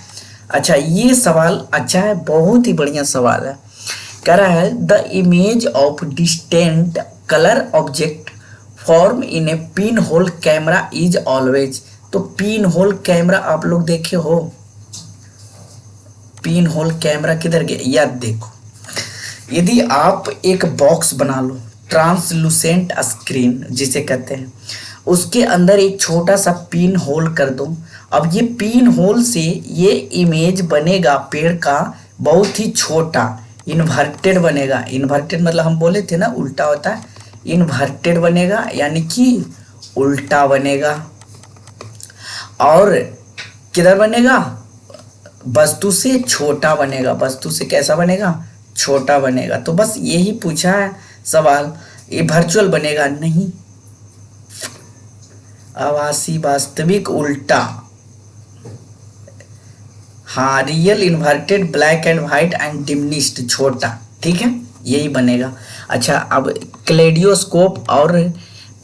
अच्छा, ये सवाल अच्छा है, बहुत ही बढ़िया सवाल है। कह रहा है the image of distant colour object form in A pin hole camera is always. तो पिन होल कैमरा आप लोग देखे हो? पिन होल कैमरा किधर गया? याद देखो, यदि आप एक बॉक्स बना लो, ट्रांसलूसेंट स्क्रीन जिसे कहते हैं, उसके अंदर एक छोटा सा पिन होल कर दो। अब ये पिन होल से ये इमेज बनेगा पेड़ का बहुत ही छोटा, इन्वर्टेड बनेगा। इन्वर्टेड मतलब हम बोले थे ना उल्टा होता है, इन्वर्टेड बनेगा, यानी कि उल्टा बनेगा। और किधर बनेगा? वस्तु से छोटा बनेगा। वस्तु से कैसा बनेगा? छोटा बनेगा। तो बस यही पूछा है सवाल। ये वर्चुअल बनेगा नहीं, आभासी वास्तविक उल्टा, हाँ real inverted black and white and diminished छोटा, ठीक है यही बनेगा। अच्छा अब क्लेडियोस्कोप और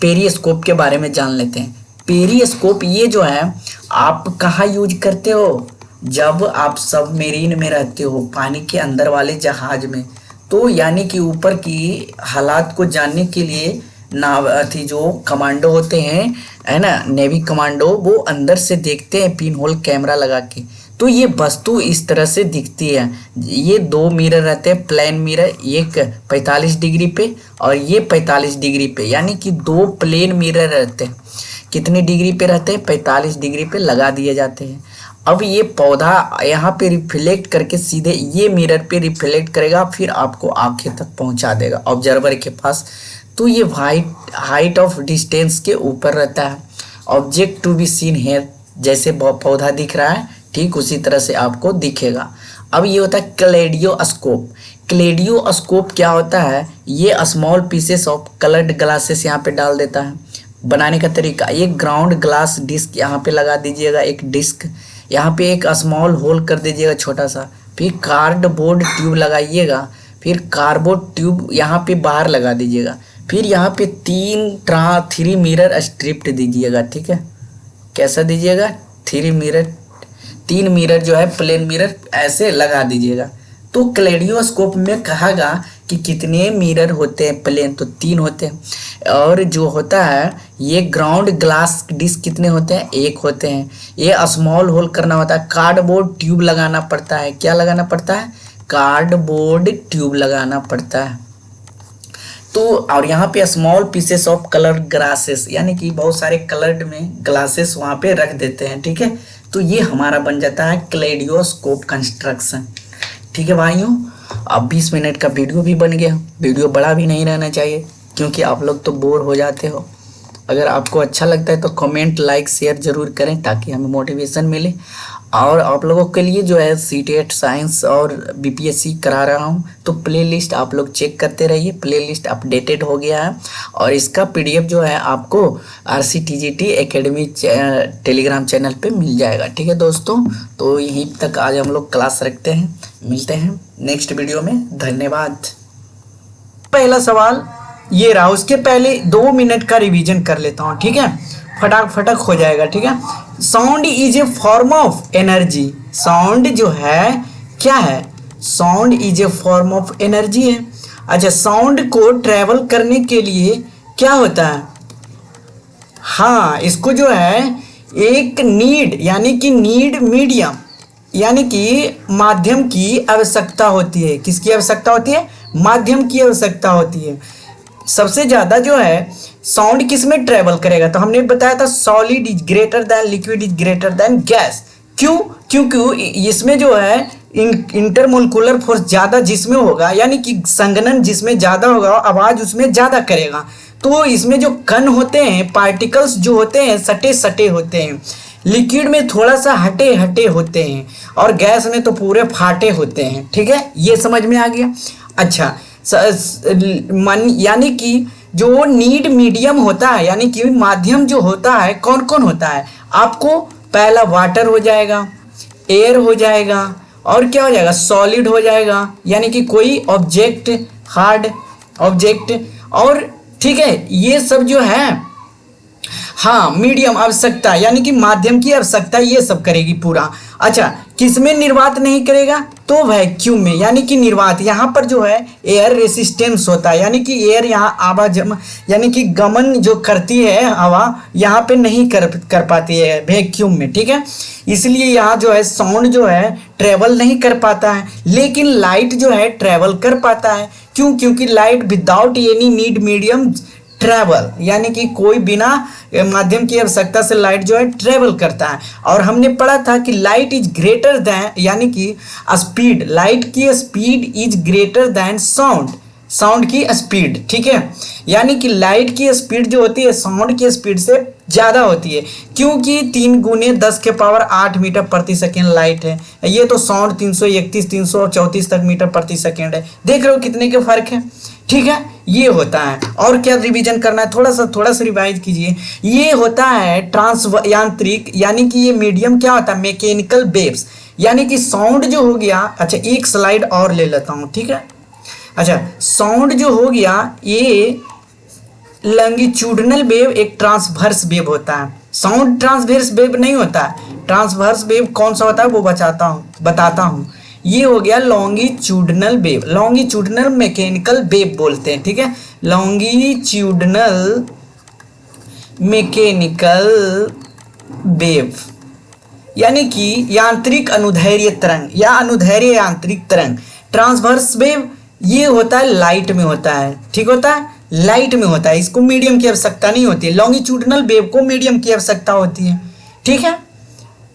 पेरिस्कोप के बारे में जान लेते हैं। पेरिस्कोप ये जो है आप कहाँ यूज करते हो, जब आप सबमरीन में रहते हो, पानी के अंदर वाले जहाज में, तो यानी कि ऊपर की हालात को जानने के लिए नाव थी जो कमांडो होते हैं है ना, नेवी कमांडो, वो अंदर से देखते हैं पिन होल कैमरा लगा के, तो ये वस्तु इस तरह से दिखती है। ये दो मिरर रहते हैं, प्लेन मिरर, एक 45 डिग्री पे और ये 45 डिग्री पे, यानी कि दो प्लेन मिरर रहते हैं। कितने डिग्री पे रहते हैं, 45 डिग्री पे लगा दिए जाते हैं। अब ये पौधा यहाँ पे रिफ्लेक्ट करके सीधे ये मिरर पे रिफ्लेक्ट करेगा, फिर आपको आंखें तक पहुँचा देगा ऑब्जर्वर के पास। तो ये हाइट ऑफ डिस्टेंस के ऊपर रहता है। Object to be seen here, जैसे पौधा दिख रहा है ठीक उसी तरह से आपको दिखेगा। अब ये होता है क्लेडियोस्कोप। क्लेडियोस्कोप क्या होता है, ये small pieces of coloured glasses यहाँ पे डाल देता है। बनाने का तरीका, एक ग्राउंड ग्लास डिस्क यहाँ पे लगा दीजिएगा, एक डिस्क यहाँ पे एक स्मॉल होल कर दीजिएगा छोटा सा, फिर कार्डबोर्ड ट्यूब लगाइएगा, फिर कार्डबोर्ड ट्यूब यहाँ पे बाहर लगा दीजिएगा, फिर यहाँ पे 3 मिरर स्ट्रिप्ट दीजिएगा, ठीक है कैसा दीजिएगा, 3 मिरर जो है प्लेन मिरर ऐसे लगा दीजिएगा। तो क्लेडियोस्कोप में कहागा कि कितने मिरर होते हैं प्लेन, तो 3 होते हैं, और जो होता है ये ग्राउंड ग्लास डिस्क कितने होते हैं, 1 होते हैं। ये स्मॉल होल करना होता है, कार्डबोर्ड ट्यूब लगाना पड़ता है, क्या लगाना पड़ता है, कार्डबोर्ड ट्यूब लगाना पड़ता है। तो और यहाँ पे small pieces of colour glasses, यानी कि बहुत सारे कलर्ड में ग्लासेस वहाँ पे रख देते हैं, ठीक है। तो ये हमारा बन जाता है क्लेडियोस्कोप कंस्ट्रक्शन, ठीक है भाइयों। अब 20 मिनट का वीडियो भी बन गया, वीडियो बड़ा भी नहीं रहना चाहिए क्योंकि आप लोग तो बोर हो जाते हो। अगर आपको अच्छा लगता है तो कमेंट लाइक शेयर ज़रूर करें ताकि हमें मोटिवेशन मिले। और आप लोगों के लिए जो है CTET साइंस और BPSC करा रहा हूँ, तो प्लेलिस्ट आप लोग चेक करते रहिए, प्लेलिस्ट अपडेटेड हो गया है और इसका PDF जो है आपको RCTGT एकेडमी टेलीग्राम चैनल पे मिल जाएगा, ठीक है दोस्तों। तो यहीं तक आज हम लोग क्लास रखते हैं, मिलते हैं नेक्स्ट वीडियो में, धन्यवाद। पहला सवाल ये रहा, उसके पहले 2 मिनट का रिवीजन कर लेता हूँ, ठीक है, फटाक हो जाएगा, ठीक है। Sound is a form of energy, sound जो है क्या है, sound is a form of energy है। अच्छा साउंड को ट्रेवल करने के लिए क्या होता है, हाँ इसको जो है एक नीड यानी कि नीड मीडियम यानी कि माध्यम की आवश्यकता होती है। किसकी आवश्यकता होती है, माध्यम की आवश्यकता होती है। सबसे ज़्यादा जो है साउंड किस में ट्रेवल करेगा, तो हमने बताया था solid is greater than liquid is greater than gas. क्यों, क्योंकि इसमें जो है इंटरमोलिकुलर फोर्स ज़्यादा जिसमें होगा, यानी कि संघनन जिसमें ज़्यादा होगा आवाज़ उसमें ज़्यादा करेगा। तो इसमें जो कण होते हैं, पार्टिकल्स जो होते हैं सटे सटे होते हैं, लिक्विड में थोड़ा सा हटे हटे होते हैं और गैस में तो पूरे फाटे होते हैं, ठीक है ये समझ में आ गया। अच्छा यानी कि जो नीड मीडियम होता है यानी कि माध्यम जो होता है कौन कौन होता है, आपको पहला वाटर हो जाएगा, एयर हो जाएगा और क्या हो जाएगा, सॉलिड हो जाएगा, यानी कि कोई ऑब्जेक्ट, हार्ड ऑब्जेक्ट, और ठीक है ये सब जो है हाँ मीडियम आवश्यकता यानी कि माध्यम की आवश्यकता ये सब करेगी पूरा। अच्छा किसमें निर्वात नहीं करेगा, तो वैक्यूम में, यानी कि निर्वात यहाँ पर जो है एयर रेसिस्टेंस होता है, यानी कि एयर यहाँ आवाजम यानी कि गमन जो करती है हवा यहाँ पे नहीं कर पाती है वैक्यूम में, ठीक है। इसलिए यहाँ जो है साउंड जो है ट्रेवल नहीं कर पाता है, लेकिन लाइट जो है ट्रेवल कर पाता है। क्यों, क्योंकि light without any need medium travel, यानी कि कोई बिना माध्यम की आवश्यकता से लाइट जो है ट्रेवल करता है। और हमने पढ़ा था कि लाइट इज ग्रेटर दैन, यानी कि स्पीड, लाइट की speed is greater than sound, sound की स्पीड, ठीक है। यानी कि लाइट की स्पीड जो होती है साउंड की स्पीड से ज़्यादा होती है, क्योंकि 3 गुने 10 के पावर 8 मीटर प्रति सेकेंड लाइट है, ये तो साउंड 331 334 तक मीटर प्रति सेकेंड है। देख रहे हो कितने के फर्क है, ठीक है, ये होता है। और क्या रिवीजन करना है, थोड़ा सा रिवाइज कीजिए। ये होता है ट्रांस यांत्रिक, यानी कि ये मीडियम क्या होता है, मैकेनिकल वेव्स, यानी कि साउंड जो हो गया। अच्छा एक स्लाइड और ले लेता हूँ, ठीक है। अच्छा साउंड जो हो गया, ये लॉन्गिट्यूडिनल वेव एक ट्रांसवर्स वेव होता है। साउंड ट्रांसवर्स वेव नहीं होता है। ट्रांसवर्स वेव कौन सा होता है वो बताता हूँ। ये हो गया longitudinal wave, longitudinal mechanical wave बोलते हैं, ठीक है। लॉन्गिट्यूडिनल मैकेनिकल वेव यानी कि यांत्रिक अनुदैर्ध्य तरंग या अनुदैर्ध्य यांत्रिक तरंग। ट्रांसवर्स वेव ये होता है लाइट में होता है, ठीक होता है, लाइट में होता है, इसको मीडियम की आवश्यकता नहीं होती है। लॉन्गिट्यूडिनल वेव को मीडियम की आवश्यकता होती है, ठीक है।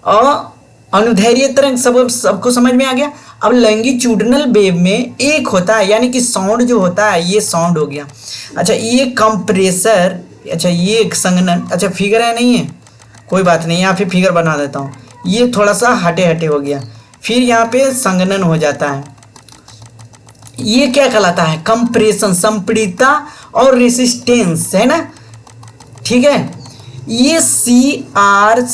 और अनुदैर्ध्य तरंग सबको समझ में आ गया। अब लॉन्गिट्यूडिनल वेव में एक होता है, यानी कि साउंड जो होता है, ये साउंड हो गया। अच्छा ये कंप्रेसर, अच्छा ये एक संघनन, अच्छा फिगर है नहीं है, कोई बात नहीं, यहाँ पे फिगर बना देता हूँ। ये थोड़ा सा हटे हटे हो गया, फिर यहाँ पे संघनन हो जाता है। ये क्या कहलाता है, कंप्रेशन, संपीड़ितता और रेसिस्टेंस, है ना, ठीक है। ये CR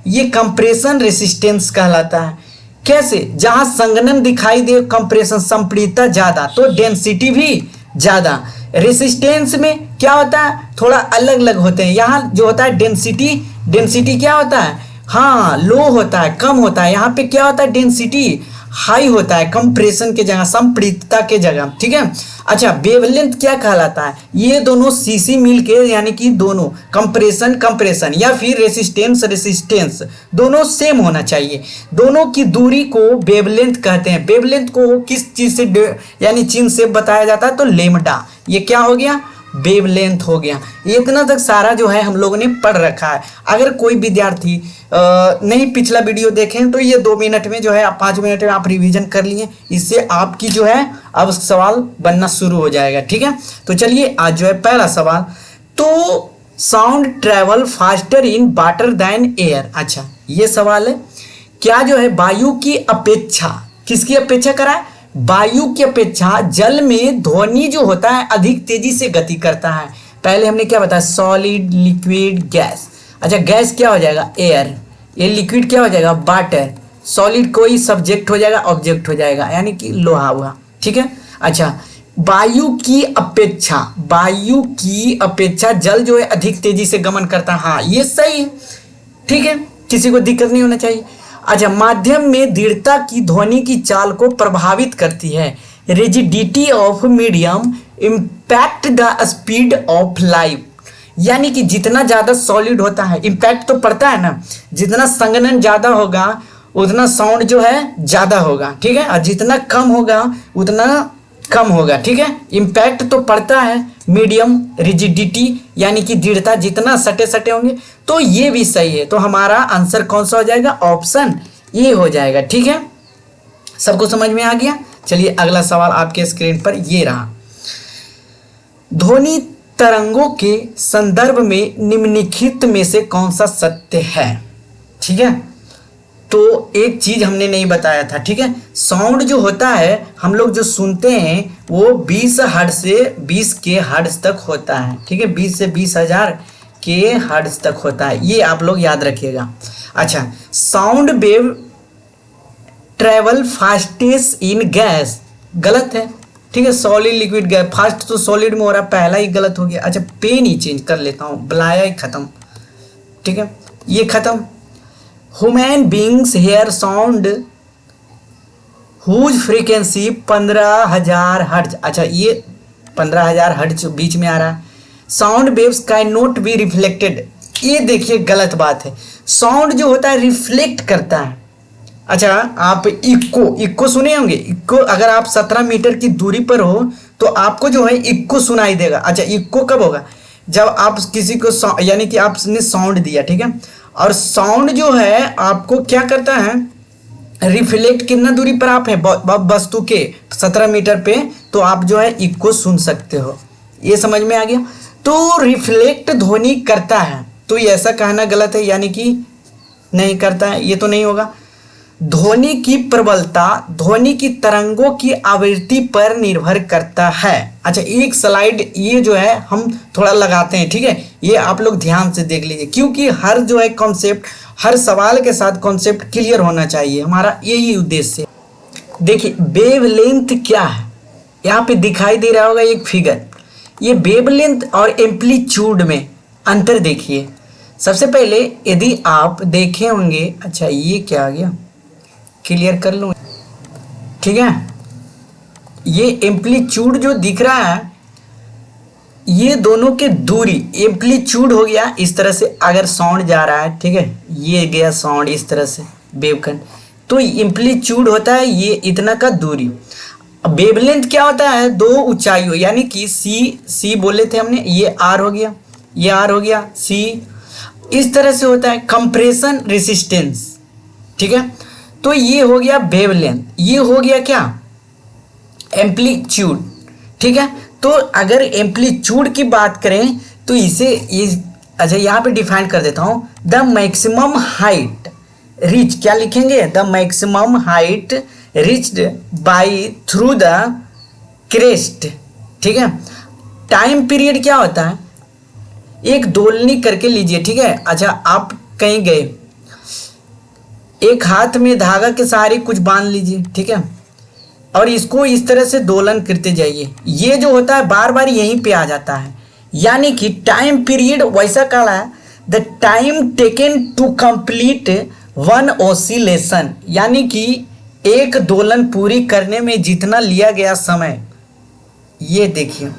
ये कंप्रेशन रेसिस्टेंस कहलाता है। कैसे, जहां संघनन दिखाई दे, कंप्रेशन संपीड़ितता ज्यादा तो डेंसिटी भी ज्यादा। रेसिस्टेंस में क्या होता है, थोड़ा अलग अलग होते हैं। यहाँ जो होता है डेंसिटी क्या होता है, हाँ लो होता है, कम होता है। यहाँ पे क्या होता है, डेंसिटी हाई होता है, कंप्रेशन के जगह, संपीड़ितता के जगह, ठीक है। अच्छा वेवलेंथ क्या कहलाता है, ये दोनों सीसी मिल के, यानी कि दोनों कंप्रेशन या फिर रेसिस्टेंस दोनों सेम होना चाहिए। दोनों की दूरी को वेवलेंथ कहते हैं। वेवलेंथ को किस चीज से यानी चिन्ह से बताया जाता है, तो लेमडा, ये क्या हो गया, वेवलेंथ हो गया। इतना तक सारा जो है हम लोगों ने पढ़ रखा है। अगर कोई विद्यार्थी नहीं पिछला वीडियो देखें तो ये 2 मिनट में जो है, 5 मिनट में आप रिवीजन कर लिए, इससे आपकी जो है अब सवाल बनना शुरू हो जाएगा, ठीक है। तो चलिए आज जो है पहला सवाल, तो sound travel faster in water than air. अच्छा ये सवाल है, क्या जो है वायु की अपेक्षा, किसकी अपेक्षा कराए, वायु की अपेक्षा जल में ध्वनि जो होता है अधिक तेजी से गति करता है। पहले हमने क्या बताया, सॉलिड, लिक्विड, गैस। अच्छा गैस क्या हो जाएगा, एयर, ये लिक्विड क्या हो जाएगा, वाटर, सॉलिड कोई सब्जेक्ट हो जाएगा, ऑब्जेक्ट हो जाएगा, यानी कि लोहा हुआ, ठीक है। अच्छा वायु की अपेक्षा जल जो है अधिक तेजी से गमन करता है, हाँ ये सही है, ठीक है, किसी को दिक्कत नहीं होना चाहिए। अच्छा माध्यम में दृढ़ता की ध्वनि की चाल को प्रभावित करती है। Rigidity of medium impact the speed of light, यानी कि जितना ज़्यादा सॉलिड होता है, इम्पैक्ट तो पड़ता है ना, जितना संघनन ज़्यादा होगा उतना साउंड जो है ज़्यादा होगा, ठीक है, और जितना कम होगा उतना कम होगा, ठीक है। इम्पैक्ट तो पड़ता है, मीडियम, रिजिडिटी यानी कि दृढ़ता, जितना सटे सटे होंगे, तो ये भी सही है। तो हमारा आंसर कौन सा हो जाएगा, ऑप्शन ए हो जाएगा, ठीक है। सबको समझ में आ गया। चलिए अगला सवाल आपके स्क्रीन पर ये रहा, ध्वनि तरंगों के संदर्भ में निम्नलिखित में से कौन सा सत्य है, ठीक है। तो एक चीज हमने नहीं बताया था, ठीक है। साउंड जो होता है हम लोग जो सुनते हैं वो 20 हर्ट्ज से 20 के हर्ट्ज तक होता है, ठीक है, 20 से 20,000 के हर्ट्ज तक होता है, ये आप लोग याद रखिएगा। अच्छा sound wave travel fastest in gas, गलत है, ठीक है। सॉलिड, लिक्विड, गैस, फास्ट तो सॉलिड में हो रहा है, पहला ही गलत हो गया। अच्छा पेन ही चेंज कर लेता हूँ, बुलाया ही खत्म, ठीक है, ये खत्म। Human beings hear sound whose frequency 15,000 hertz. अच्छा ये 15,000 हर्ट्ज बीच में आ रहा है। Sound waves can not be reflected, ये देखिए गलत बात है। साउंड जो होता है रिफ्लेक्ट करता है। अच्छा आप इक्को सुने होंगे, इक्को अगर आप 17 मीटर की दूरी पर हो तो आपको जो है इक्को सुनाई देगा। अच्छा इक्को कब होगा, जब आप किसी को यानी कि आपने साउंड दिया, ठीक है, और साउंड जो है आपको क्या करता है, रिफ्लेक्ट, कितना दूरी पर आप हैं वस्तु के 17 मीटर पे, तो आप जो है इक्को सुन सकते हो, ये समझ में आ गया। तो रिफ्लेक्ट ध्वनि करता है, तो ये ऐसा कहना गलत है, यानी कि नहीं करता है, ये तो नहीं होगा। ध्वनि की प्रबलता ध्वनि की तरंगों की आवृत्ति पर निर्भर करता है। अच्छा, एक स्लाइड ये जो है हम थोड़ा लगाते हैं, ठीक है, ये आप लोग ध्यान से देख लीजिए, क्योंकि हर जो है कॉन्सेप्ट, हर सवाल के साथ कॉन्सेप्ट क्लियर होना चाहिए, हमारा यही उद्देश्य है। देखिए वेवलेंथ क्या है, यहाँ पे दिखाई दे रहा होगा एक फिगर, ये वेवलेंथ और एम्पलीट्यूड में अंतर देखिए। सबसे पहले यदि आप देखे होंगे, अच्छा ये क्या आ गया, क्लियर कर लूँ, ठीक है, ये एम्पलीट्यूड जो दिख रहा है ये दोनों के दूरी, एम्पलीट्यूड हो गया इस तरह से, अगर साउंड जा रहा है, ठीक है, ये गया साउंड इस तरह से वेवखंड, तो एम्पलीट्यूड होता है ये इतना का दूरी। वेवलेंथ क्या होता है, दो ऊंचाइयों, यानी कि सी बोले थे हमने, ये आर हो गया, ये आर हो गया, सी इस तरह से होता है। कंप्रेशन रेसिस्टेंस, ठीक है, तो ये हो गया वेवलेंथ, ये हो गया क्या, एम्पलीट्यूड, ठीक है। तो अगर एम्पलीट्यूड की बात करें तो इसे ये, अच्छा यहाँ पे डिफाइन कर देता हूँ, द मैक्सिमम हाइट रीच, क्या लिखेंगे, the maximum height reached by through the crest, ठीक है। टाइम पीरियड क्या होता है, एक दोलनी करके लीजिए, ठीक है। अच्छा आप कहीं गए, एक हाथ में धागा के सहारे कुछ बांध लीजिए, ठीक है, और इसको इस तरह से दोलन करते जाइए, ये जो होता है बार बार यहीं पे आ जाता है, यानी कि टाइम पीरियड वैसा कहा है, the time taken to complete one oscillation, यानी कि एक दोलन पूरी करने में जितना लिया गया समय, ये देखिए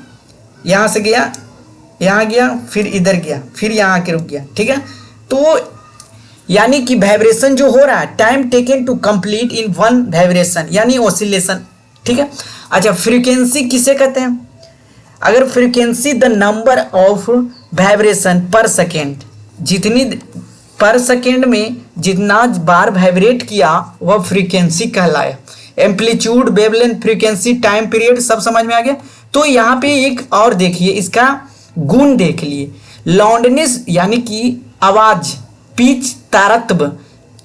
यहाँ से गया, यहाँ गया, फिर इधर गया, फिर यहाँ आके रुक गया, ठीक है। तो यानी कि वाइब्रेशन जो हो रहा है, time taken to complete in one vibration यानी ऑसिलेशन, ठीक है। अच्छा फ्रीक्वेंसी किसे कहते हैं, अगर frequency the number of vibration per second, जितनी पर सेकेंड में जितना बार वाइब्रेट किया वह फ्रीक्वेंसी कहलाए। Amplitude, wavelength, frequency, time period सब समझ में आ गया। तो यहाँ पे एक और देखिए, इसका गुण देख लिए, लाउडनेस यानी कि आवाज, पिच, तारतब,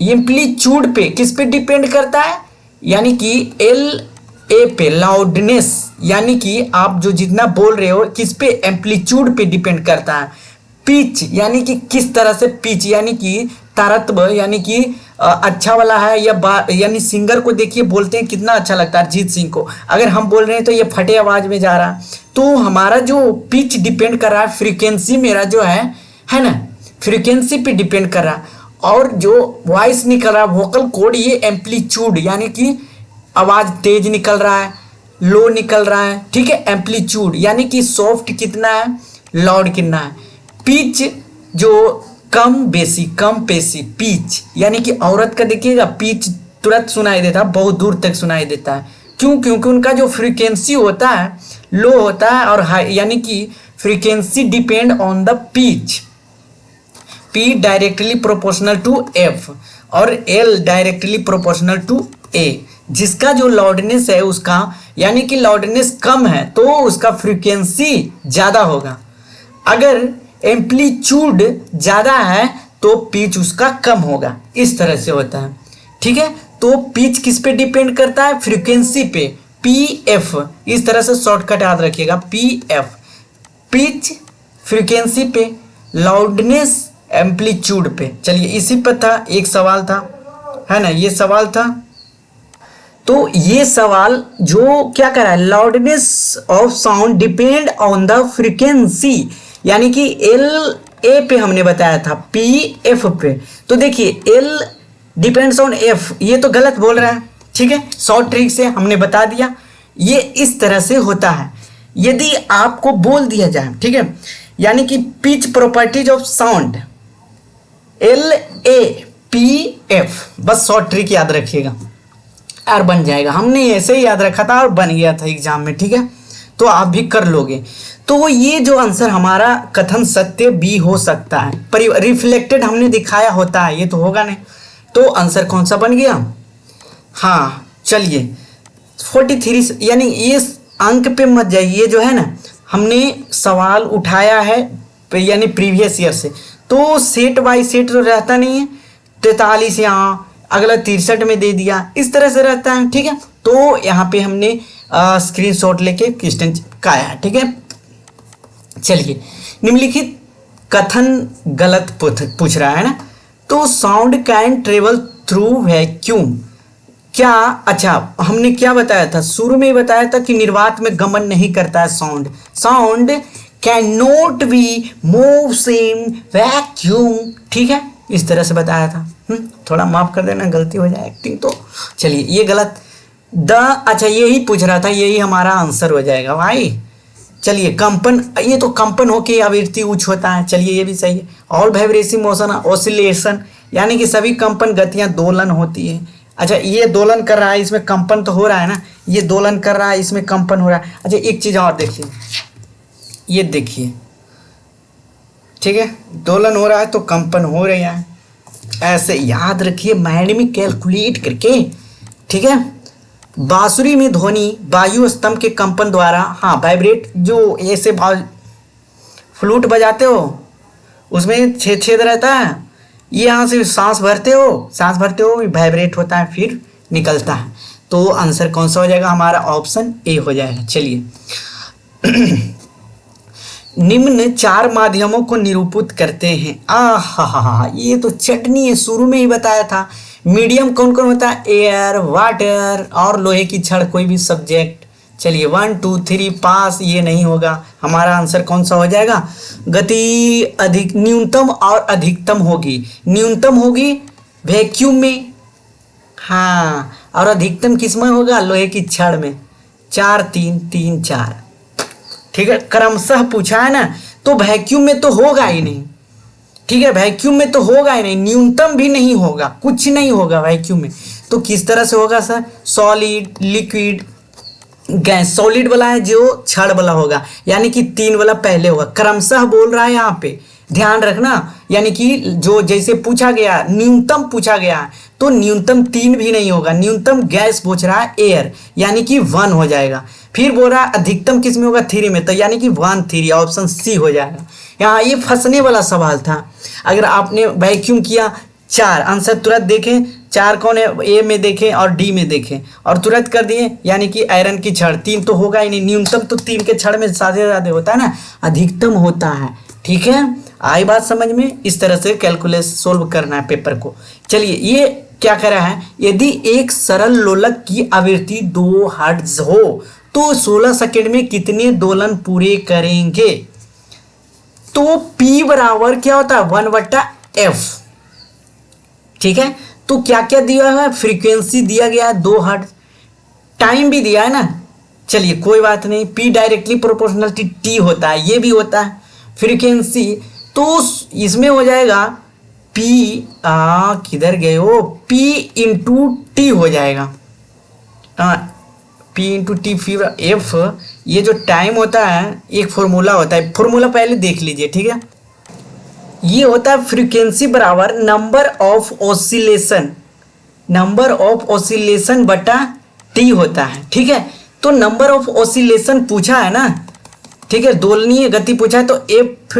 एम्पलीट्यूड पे किस पे डिपेंड करता है, यानी कि एल ए पे, लाउडनेस यानी कि आप जो जितना बोल रहे हो किस पे, एम्पलीट्यूड पे डिपेंड करता है। पिच यानी कि किस तरह से पिच, यानी कि तारतब यानी कि अच्छा वाला है या यानी सिंगर को देखिए बोलते हैं कितना अच्छा लगता है अरिजीत सिंह को, अगर हम बोल रहे हैं तो ये फटे आवाज में जा रहा है, तो हमारा जो पिच डिपेंड कर रहा है, फ्रीक्वेंसी मेरा जो है ना, फ्रीक्वेंसी पे डिपेंड कर रहा है, और जो वॉइस निकल रहा है वोकल कोड, ये एम्पलीट्यूड यानी कि आवाज तेज निकल रहा है, लो निकल रहा है, ठीक है। एम्पलीट्यूड यानी कि सॉफ्ट कितना है, लाउड कितना है। पिच जो कम बेसी, कम पेशी, पिच यानी कि औरत का देखिएगा पिच तुरंत सुनाई देता है, बहुत दूर तक सुनाई देता है, क्यों, क्योंकि उनका जो फ्रीक्वेंसी होता है लो होता है और हाई, यानी कि frequency depend on the pitch, P directly proportional to F और L directly proportional to A। जिसका जो लाउडनेस है उसका, यानी कि लाउडनेस कम है तो उसका फ्रीक्वेंसी ज़्यादा होगा, अगर एम्पलीट्यूड ज़्यादा है तो पिच उसका कम होगा, इस तरह से होता है, ठीक है। तो पिच किस पे डिपेंड करता है, फ्रीक्वेंसी पे, PF, इस तरह से शॉर्टकट याद रखिएगा, PF, पिच फ्रीक्वेंसी पे, लाउडनेस एम्पलीट्यूड पे। चलिए इसी पर था, एक सवाल था, है ना, ये सवाल था। तो ये सवाल जो क्या कर रहा है, loudness of sound depend on the frequency, यानी कि एल ए पे हमने बताया था, पी एफ पे। तो देखिए एल डिपेंड्स ऑन एफ, ये तो गलत बोल रहा है, ठीक है, शॉर्ट ट्रिक से हमने बता दिया, ये इस तरह से होता है। यदि आपको बोल दिया जाए, ठीक है, यानी कि pitch properties of sound L A P F, बस शॉर्ट ट्रिक याद रखिएगा और बन जाएगा। हमने ऐसे ही याद रखा था और बन गया था एग्जाम में, ठीक है, तो आप भी कर लोगे। तो ये जो आंसर हमारा कथन सत्य भी हो सकता है, पर रिफ्लेक्टेड हमने दिखाया होता है, ये तो होगा नहीं, तो आंसर कौन सा बन गया, हाँ चलिए 43, यानी ये अंक पे मत जाइए, जो है ना हमने सवाल उठाया है यानी प्रीवियस ईयर से, तो सेट बाय सेट तो रहता नहीं है, 43 यहाँ अगला 63 में दे दिया, इस तरह से रहता है। ठीक है, तो यहाँ पे हमने स्क्रीनशॉट लेके क्वेश्चन चिपकाया। ठीक है, चलिए निम्नलिखित कथन गलत पूछ रहा है ना। तो sound can travel through vacuum, क्या, अच्छा हमने क्या बताया था, शुरू में ही बताया था कि निर्वात में गमन नहीं करता है sound. Sound can not B moves in vacuum. ठीक है, इस तरह से बताया था। थोड़ा माफ कर देना, गलती हो जाए एक्टिंग तो। चलिए ये गलत, अच्छा यही पूछ रहा था, यही हमारा आंसर हो जाएगा भाई। चलिए कंपन, ये तो कंपन होके आवृत्ति उच्च होता है। चलिए ये भी सही है। ऑल वाइब्रेशन मोशन ऑसिलेशन, यानी कि सभी कंपन गतियां दोलन होती है। अच्छा ये दोलन कर रहा है, इसमें कंपन तो हो रहा है ना, ये दोलन कर रहा है, इसमें कंपन हो रहा है। अच्छा एक चीज और देखिए, ये देखिए, ठीक है, दोलन हो रहा है तो कंपन हो रहा है। ऐसे याद रखिए माइंड में कैलकुलेट करके। ठीक है, बांसुरी में ध्वनि वायु स्तंभ के कंपन द्वारा, हाँ वाइब्रेट, जो ऐसे फ्लूट बजाते हो उसमें छेद छेद रहता है, ये यहाँ से सांस भरते हो वाइब्रेट होता है फिर निकलता है। तो आंसर कौन सा हो जाएगा हमारा, ऑप्शन ए हो जाएगा। चलिए निम्न 4 माध्यमों को निरूपित करते हैं। हा, ये तो चटनी है, शुरू में ही बताया था। मीडियम कौन कौन होता है, एयर, वाटर और लोहे की छड़, कोई भी सब्जेक्ट। चलिए 1 2 3 पास, ये नहीं होगा। हमारा आंसर कौन सा हो जाएगा, गति अधिक न्यूनतम और अधिकतम होगी। न्यूनतम होगी वैक्यूम में, हाँ, और अधिकतम किस में होगा, लोहे की छड़ में। 4 3 3 4, ठीक है, क्रमशः पूछा है ना, तो वैक्यूम में तो होगा ही नहीं। ठीक है, वैक्यूम में तो होगा ही नहीं, न्यूनतम भी नहीं होगा, कुछ नहीं होगा वैक्यूम में। तो किस तरह से होगा sir, solid, liquid, gas. Solid वाला है जो छड़ वाला होगा, यानी कि 3 वाला पहले होगा। क्रमशः बोल रहा है यहाँ पे, ध्यान रखना, यानी कि जो जैसे पूछा गया न्यूनतम पूछा गया है, तो न्यूनतम 3 भी नहीं होगा। न्यूनतम गैस पूछ रहा है एयर, यानी कि 1 हो जाएगा। फिर बोल रहा है अधिकतम किस में होगा, 3 में, तो यानी कि 1 3, ऑप्शन सी हो जाएगा। यहाँ ये फंसने वाला सवाल था। अगर आपने वैक्यूम किया 4, आंसर तुरंत देखें, 4 कौन है, ए में देखें और डी में देखें और तुरंत कर दिए, यानी कि आयरन की छड़। 3 तो होगा ही नहीं, न्यूनतम तो 3 के छड़ में ज्यादा होता है ना, अधिकतम होता है। ठीक है, आई बात समझ में। इस तरह से कैलकुलेट सोल्व करना है पेपर को। चलिए ये क्या कह रहा है, यदि एक सरल लोलक की आवृत्ति 2 हर्ट्ज हो तो 16 सेकंड में कितने दोलन पूरे करेंगे। तो P बराबर क्या होता है, 1/f। ठीक है, तो क्या क्या दिया है, फ्रीक्वेंसी दिया गया है 2 हर्ट्ज, टाइम भी दिया है ना। चलिए कोई बात नहीं, P directly proportional to T होता है, ये भी होता है फ्रीक्वेंसी। तो इसमें हो जाएगा P, किधर गए हो, P इंटू टी हो जाएगा, P इंटू टी। फिर F, ये जो टाइम होता है एक फॉर्मूला होता है, फॉर्मूला पहले देख लीजिए। ठीक है, ये होता है फ्रीक्वेंसी बराबर number of oscillation, number of oscillation बटा टी होता है। ठीक है, तो नंबर ऑफ ऑसिलेशन पूछा है ना, ठीक है, दोलनीय गति पूछा है, तो एफ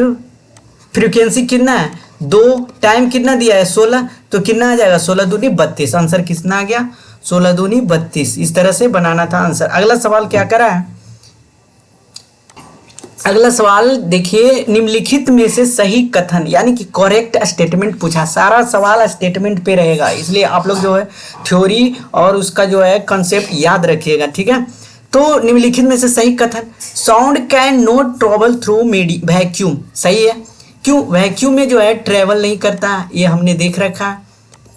फ्रीक्वेंसी कितना है 2, टाइम कितना दिया है 16, तो कितना आ जाएगा 16 दूनी 32। आंसर कितना आ गया, 16 दूनी 32। इस तरह से बनाना था आंसर। अगला सवाल क्या करा है, अगला सवाल देखिए, निम्नलिखित में से सही कथन, यानी कि करेक्ट स्टेटमेंट पूछा। सारा सवाल स्टेटमेंट पे रहेगा, इसलिए आप लोग जो है थ्योरी और उसका जो है कंसेप्ट याद रखिएगा। ठीक है, तो निम्नलिखित में से सही कथन, sound can not travel through vacuum, सही है। क्यों, वैक्यूम में जो है ट्रेवल नहीं करता, ये हमने देख रखा है।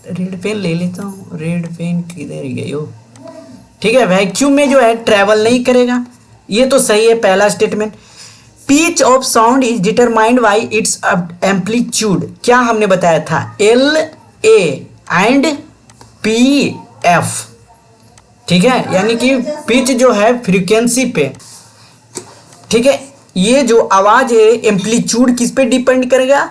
रेड पेन ले लेता हूँ, रेड पेन किधर गई हो। ठीक है, वैक्यूम में जो है ट्रेवल नहीं करेगा, ये तो सही है पहला statement. Pitch of sound is determined by its amplitude, क्या हमने बताया था, LA एंड PF। ठीक है, यानी कि पिच जो है फ्रीक्वेंसी पे, ठीक है, ये जो आवाज है एम्पलीट्यूड किस पे डिपेंड करेगा,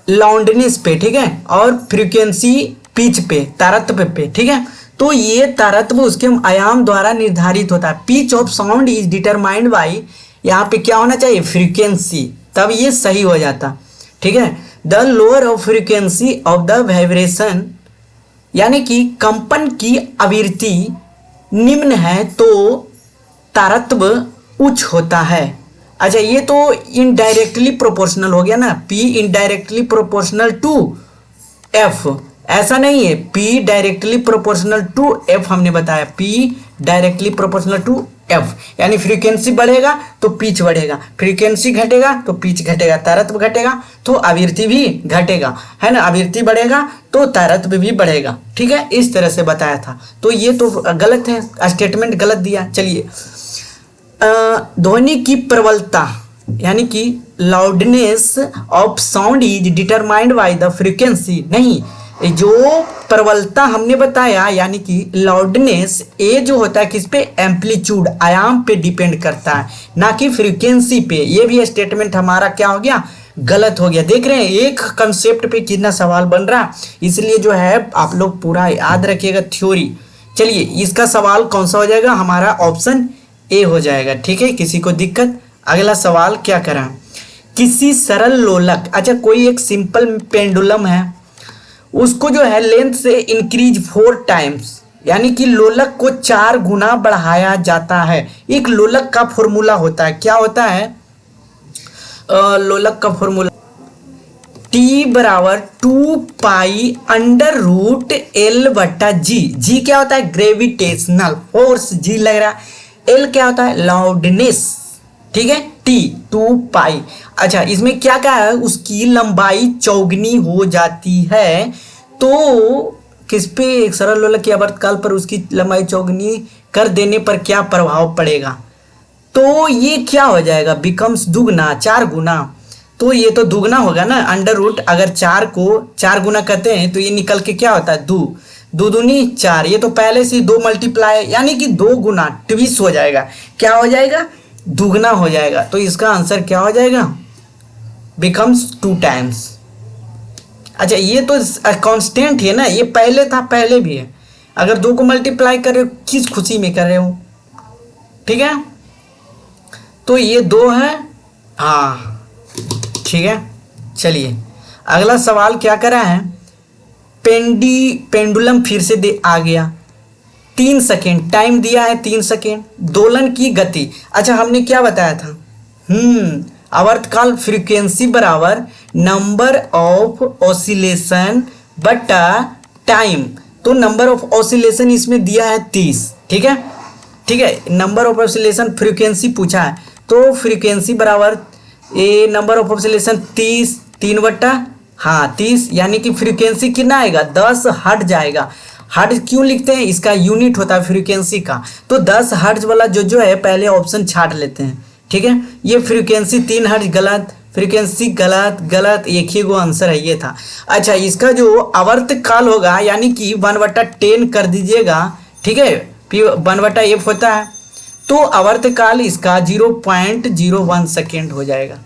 लाउडनेस पे। ठीक है, और फ्रीक्वेंसी पिच पे, तारतम्य पे। ठीक है, तो ये तारतम्य उसके आयाम द्वारा निर्धारित होता है। Pitch of sound is determined by, यहाँ पे क्या होना चाहिए, फ्रीक्वेंसी, तब ये सही हो जाता। ठीक है, the lower of frequency of the vibration, यानी कि कंपन की आवृत्ति निम्न है तो तारत्व उच्च होता है। अच्छा, ये तो इनडायरेक्टली प्रोपोर्शनल हो गया ना, P indirectly proportional to F, ऐसा नहीं है P directly proportional to F, हमने बताया P directly proportional to F, यानी फ्रीक्वेंसी बढ़ेगा तो पिच बढ़ेगा, फ्रीक्वेंसी घटेगा तो पिच घटेगा, तारत्व घटेगा तो आवृत्ति भी घटेगा, है ना, आवृत्ति बढ़ेगा तो तारत्व भी बढ़ेगा। ठीक है, इस तरह से बताया था। तो ये तो गलत है, स्टेटमेंट गलत दिया। चलिए, ध्वनि की प्रबलता यानी कि loudness of sound is determined by the frequency, नहीं, जो प्रबलता हमने बताया यानी कि लाउडनेस, ये जो होता है किस पे, एम्पलीट्यूड, आयाम पे डिपेंड करता है, ना कि फ्रीक्वेंसी पे। ये भी स्टेटमेंट हमारा क्या हो गया, गलत हो गया। देख रहे हैं एक कंसेप्ट पे कितना सवाल बन रहा, इसलिए जो है आप लोग पूरा याद रखिएगा थ्योरी। चलिए, इसका सवाल कौन सा हो जाएगा, हमारा ऑप्शन ए हो जाएगा। ठीक है, किसी को दिक्कत? अगला सवाल क्या करा, किसी सरल लोलक, अच्छा कोई एक सिंपल पेंडुलम है, उसको जो है लेंथ से इंक्रीज 4 टाइम्स, यानी कि लोलक को 4 गुना बढ़ाया जाता है। एक लोलक का फॉर्मूला होता है, क्या होता है लोलक का फॉर्मूला, T बराबर 2 पाई अंडर रूट L बटा जी। जी क्या होता है, ग्रेविटेशनल फोर्स, जी लग रहा है। L क्या होता है, लाउडनेस। ठीक है, T 2 पाई। अच्छा, इसमें क्या क्या है, उसकी लंबाई चौगुनी हो जाती है, तो किस पे, एक सरल लोलक की आवर्तकाल पर उसकी लंबाई चौगुनी कर देने पर क्या प्रभाव पड़ेगा, तो ये क्या हो जाएगा, बिकम्स दुगना, 4 गुना, तो ये तो दुगना होगा ना, अंडर रूट अगर 4 को 4 गुना करते हैं तो ये निकल के क्या होता है, दो दूनी 4, ये तो पहले से 2 मल्टीप्लाई, यानी कि 2 गुना ट्विस्ट हो जाएगा, क्या हो जाएगा, दुगना हो जाएगा। तो इसका आंसर क्या हो जाएगा, बिकम्स 2 टाइम्स। अच्छा, ये तो कांस्टेंट है ना, ये पहले था, पहले भी है, अगर 2 को मल्टीप्लाई कर रहे हो किस खुशी में कर रहे हो। ठीक है, तो ये 2 है, हाँ ठीक है। चलिए, अगला सवाल क्या करा है, पेंडुलम फिर से दे आ गया, 3 सेकेंड टाइम दिया है, 3 सेकेंड, दोलन की गति। अच्छा, हमने क्या बताया था, आवर्तकाल फ्रीक्वेंसी बराबर नंबर ऑफ ऑसिलेशन बटा टाइम, तो नंबर ऑफ ऑसिलेशन इसमें दिया है 30। ठीक है, ठीक है, नंबर ऑफ ऑसिलेशन फ्रीक्वेंसी पूछा है, तो फ्रीक्वेंसी बराबर ए नंबर ऑफ ऑसिलेशन 30, 3 बटा, हाँ 30, यानी कि फ्रीक्वेंसी कितना आएगा, 10 हट जाएगा। हर्ट्ज क्यों लिखते हैं, इसका यूनिट होता है फ्रीक्वेंसी का, तो 10 हर्ट्ज वाला जो है पहले ऑप्शन छाट लेते हैं। ठीक है, ये फ्रीक्वेंसी 3 हर्ट्ज गलत, फ्रीक्वेंसी गलत गलत, एक ही गो आंसर है, ये था। अच्छा, इसका जो आवर्तकाल होगा यानी कि 1/10 कर दीजिएगा। ठीक है, फिर 1/f होता है, तो आवर्तकाल इसका 0.01 सेकेंड हो जाएगा।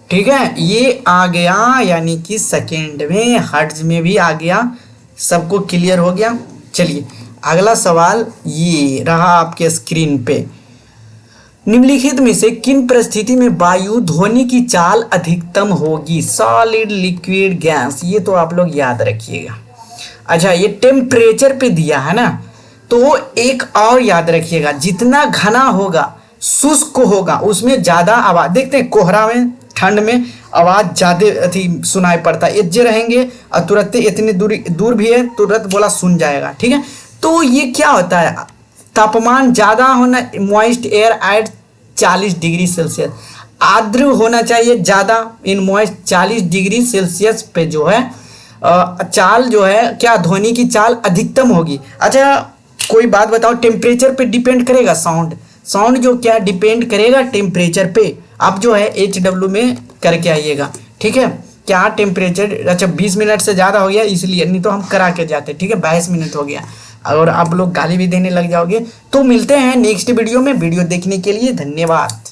ठीक है, ये आ गया, यानी कि सेकेंड में, हर्ट्ज में भी आ गया, सबको क्लियर हो गया। चलिए, अगला सवाल ये रहा आपके स्क्रीन पे, निम्नलिखित में से किन परिस्थिति में वायु ध्वनि की चाल अधिकतम होगी, सॉलिड लिक्विड गैस, ये तो आप लोग याद रखिएगा। अच्छा, ये टेम्परेचर पे दिया है ना, तो एक और याद रखिएगा, जितना घना होगा शुष्क होगा उसमें ज्यादा आवाज, देखते हैं कोहरा में ठंड में आवाज ज्यादा अथी सुनाई पड़ता है, एज्जे रहेंगे और तुरंत इतनी दूर भी है तुरंत बोला सुन जाएगा। ठीक है, तो ये क्या होता है, तापमान ज्यादा होना, moist air at 40 degree Celsius, आर्द्र होना चाहिए ज्यादा, इन मॉइस्ट 40 डिग्री सेल्सियस पे जो है चाल जो है क्या, ध्वनि की चाल अधिकतम होगी। अच्छा, कोई बात बताओ, टेम्परेचर पे डिपेंड करेगा साउंड जो क्या डिपेंड करेगा टेम्परेचर पे, आप जो है HW में करके आइएगा। ठीक है, क्या टेम्परेचर, अच्छा 20 मिनट से ज़्यादा हो गया इसलिए, नहीं तो हम करा के जाते। ठीक है, 22 मिनट हो गया और आप लोग गाली भी देने लग जाओगे। तो मिलते हैं नेक्स्ट वीडियो में, वीडियो देखने के लिए धन्यवाद।